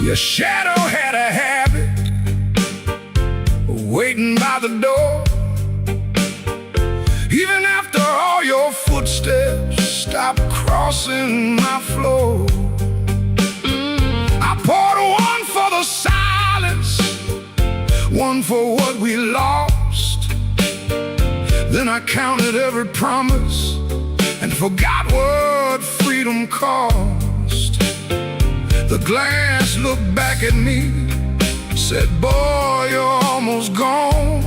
Your shadow had a habit of waiting by the door. Even after all your footsteps stopped crossing my floor. I poured one for the silence, one for what we lost. Then I counted every promise and forgot what freedom cost. The glass looked back at me, said, "Boy, you're almost gone."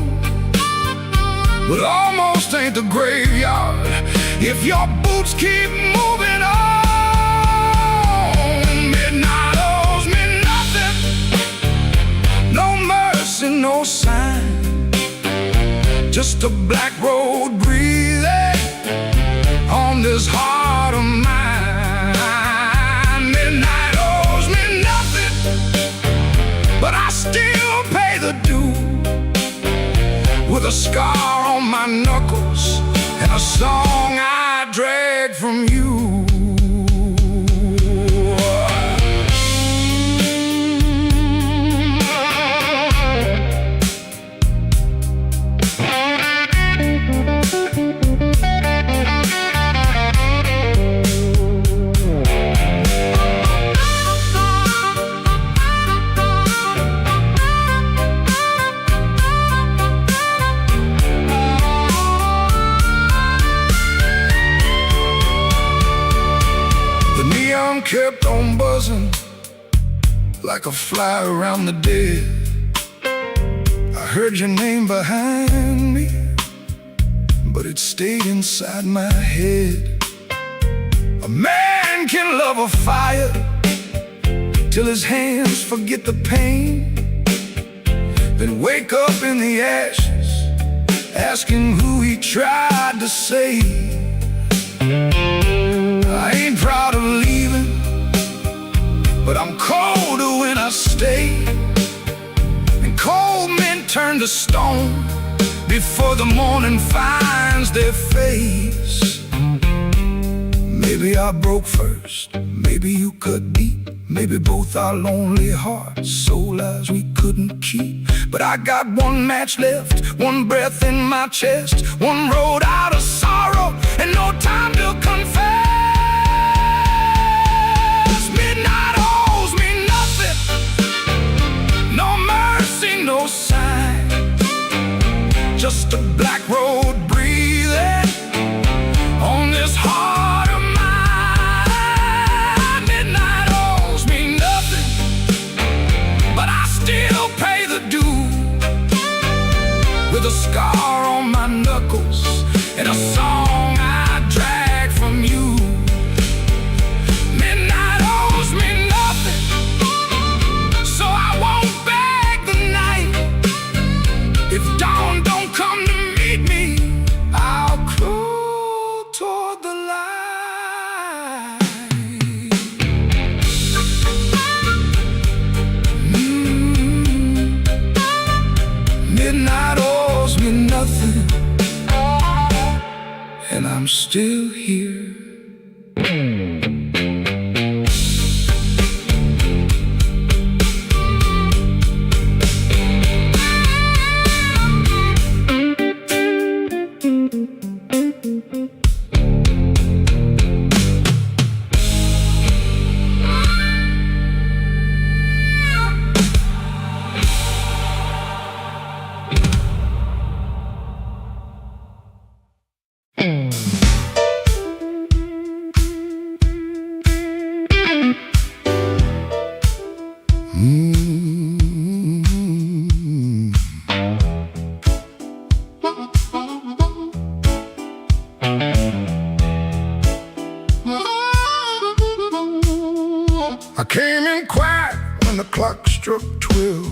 But almost ain't the graveyard if your boots keep moving on. Midnight owes me nothing, no mercy, no sign, just a black road breathing on this heart of mine. Midnight owes me nothing, but I still pay the due, with a scar on my knuckles and a song I drag from you. Kept on buzzing like a fly around the dead. I heard your name behind me, but it stayed inside my head. A man can love a fire till his hands forget the pain, then wake up in the ashes asking who he tried to save. I ain't proud of leaving, but I'm colder when I stay. And cold men turn to stone before the morning finds their face. Maybe I broke first, maybe you cut deep, maybe both our lonely hearts sold lives we couldn't keep. But I got one match left, one breath in my chest, one road out of sorrow, and no time to confess. Midnight owes me nothing, no mercy, no sign, just a black road breathing on this heart of mine. Midnight owes me nothing, but I still pay the due, with a scar on my knuckles and a song I drag from you. Midnight owes me nothing, so I won't beg the night. If dawn don't come to meet me, I'll crawl toward the light. Midnight owes me nothing, and I'm still here. came in quiet when the clock struck 12.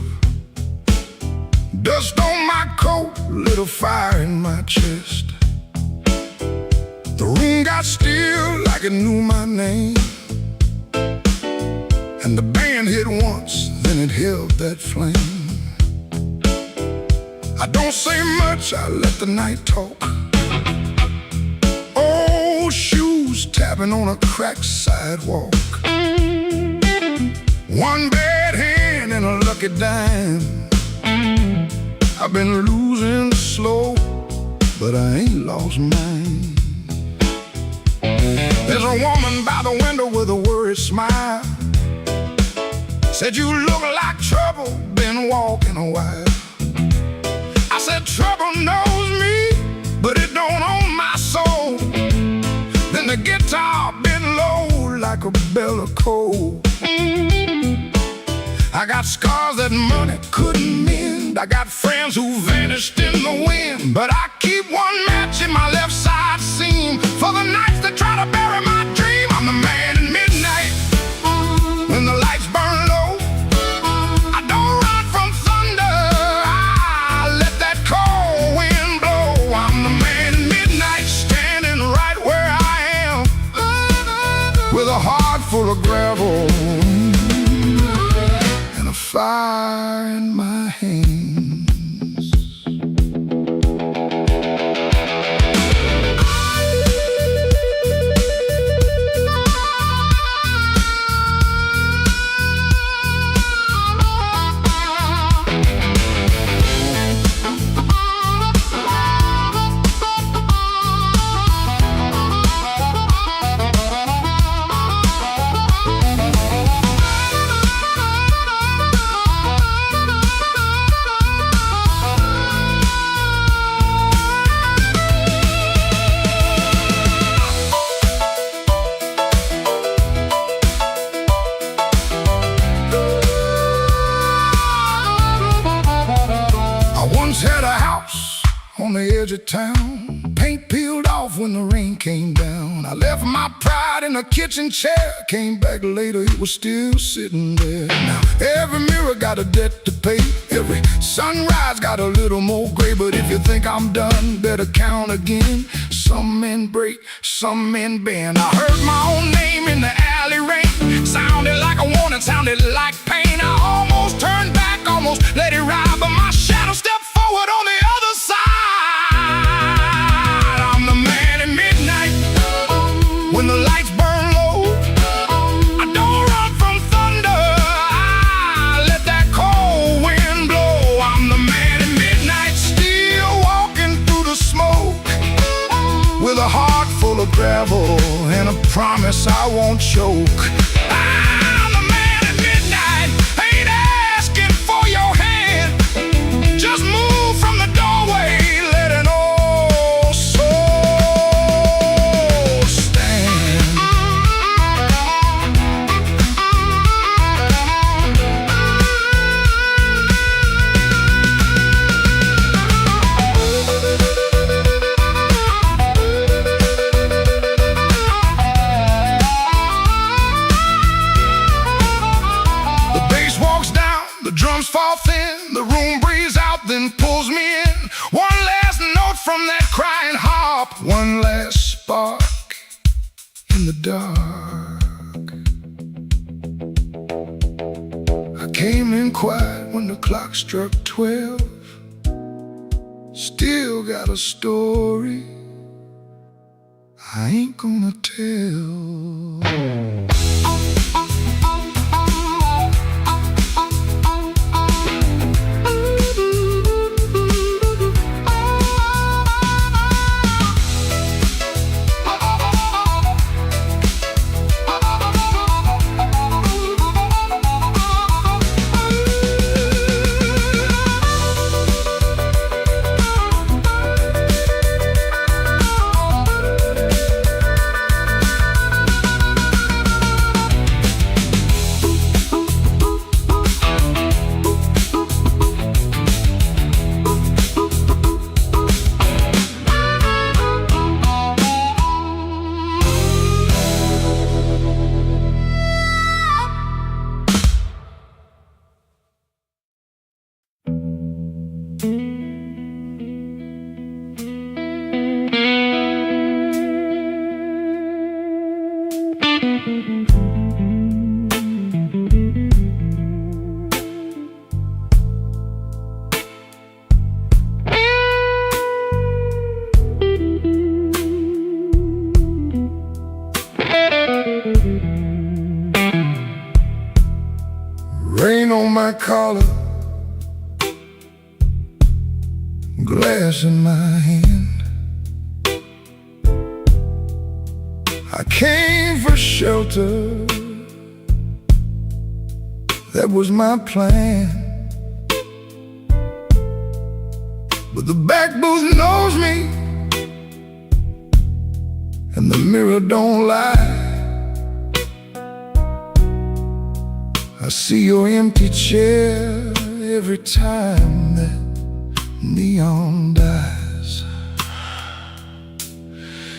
Dust on my coat, lit a fire in my chest. The room got still like it knew my name. And the band hit once, then it held that flame. I don't say much, I let the night talk. Old shoes tapping on a cracked sidewalk. One bad hand and a lucky dime. I've been losing slow, but I ain't lost mine. There's a woman by the window with a worried smile. Said you look like trouble, been walking a while. I said trouble knows me, but it don't own my soul. Then the guitar bent low like a bell of coal. I got scars that money couldn't mend. I got friends who vanished in the wind. But I keep one match in my left side seam for the nights that try to bury my dream. I'm the man at midnight when the lights burn low. I don't run from thunder, I let that cold wind blow. I'm the man at midnight standing right where I am with a heart full of gravel, fire in my hands. Had a house on the edge of town, paint peeled off when the rain came down. I left my pride in a kitchen chair, came back later, it was still sitting there. Now every mirror got a debt to pay, every sunrise got a little more gray. But if you think I'm done, better count again. Some men break, some men bend. I heard my own name in the alley rain, sounded like a warning, sounded like pain. I almost turned back, almost let it ride, but my shadow stepped forward on the other side. I'm the man at midnight when the lights burn low. I don't run from thunder, I let that cold wind blow. I'm the man at midnight, still walking through the smoke with a heart full of gravel and a promise I won't choke. I'm the man at midnight, ain't asking for your hand, just move from the doorway, let an old soul stand. The bass walks down, the drums fall thin, the room breathes out, then pulls me in. One last note from that crying harp, one last spark in the dark. I came in quiet when the clock struck 12. Still got a story I ain't gonna tell. collar, glass in my hand. I came for shelter, that was my plan. But the back booth knows me, and the mirror don't lie. I see your empty chair every time that neon dies.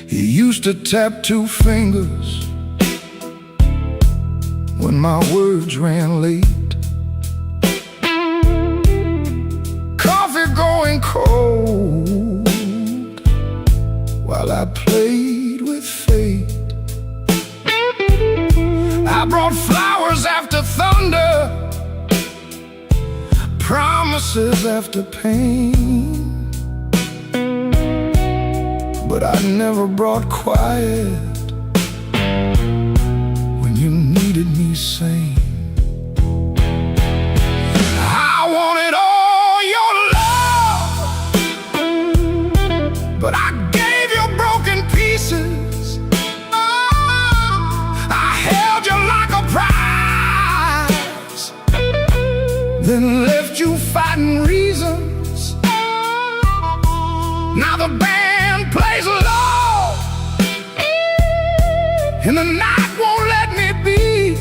You used to tap 2 fingers when my words ran late. Coffee going cold while I played with fate. I brought flowers after thunder, promises after pain, but I never brought quiet when you needed me sane. I wanted all your love, but I gave you broken pieces. I held you like a prize, then left you fighting reasons. Now the band plays low, and the night won't let me be.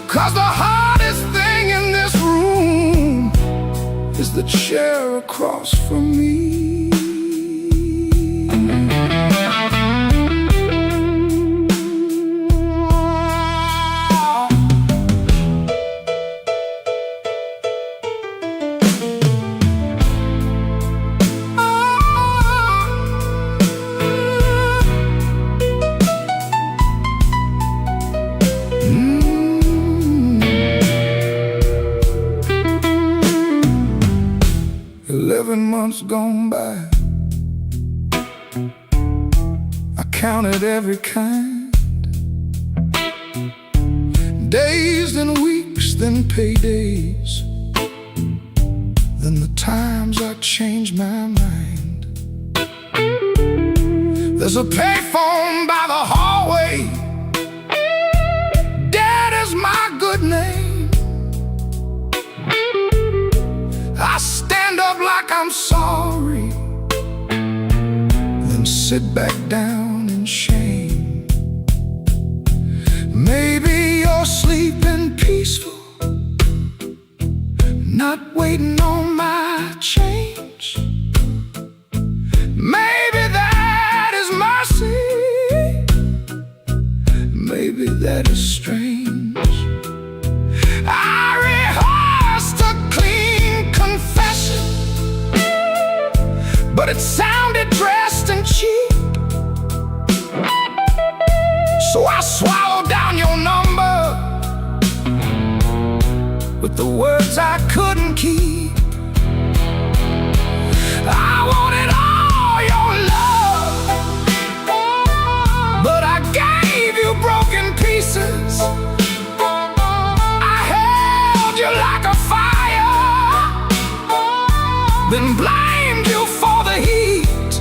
'Cause the hardest thing in this room is the chair across from me. 11 months gone by, I counted every kind. Days, then weeks, then paydays, then the times I changed my mind. There's a payphone by the hallway, Dad is my good name. I stand up like I'm sorry, then sit back down in shame. Maybe you're sleeping peaceful, not waiting on my change. Maybe that is mercy, maybe that is strange. I rehearsed a clean confession, but it sounded dressed and cheap. So I swallowed down your number with the words I couldn't keep. I wanted all your love, but I gave you broken pieces. I held you like a fire, then blamed you for the heat.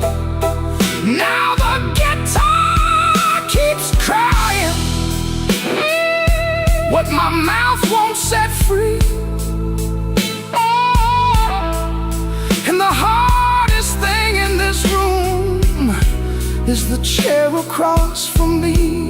Now the guitar keeps crying what my mouth won't set free. And the hardest thing in this room is the chair across from me.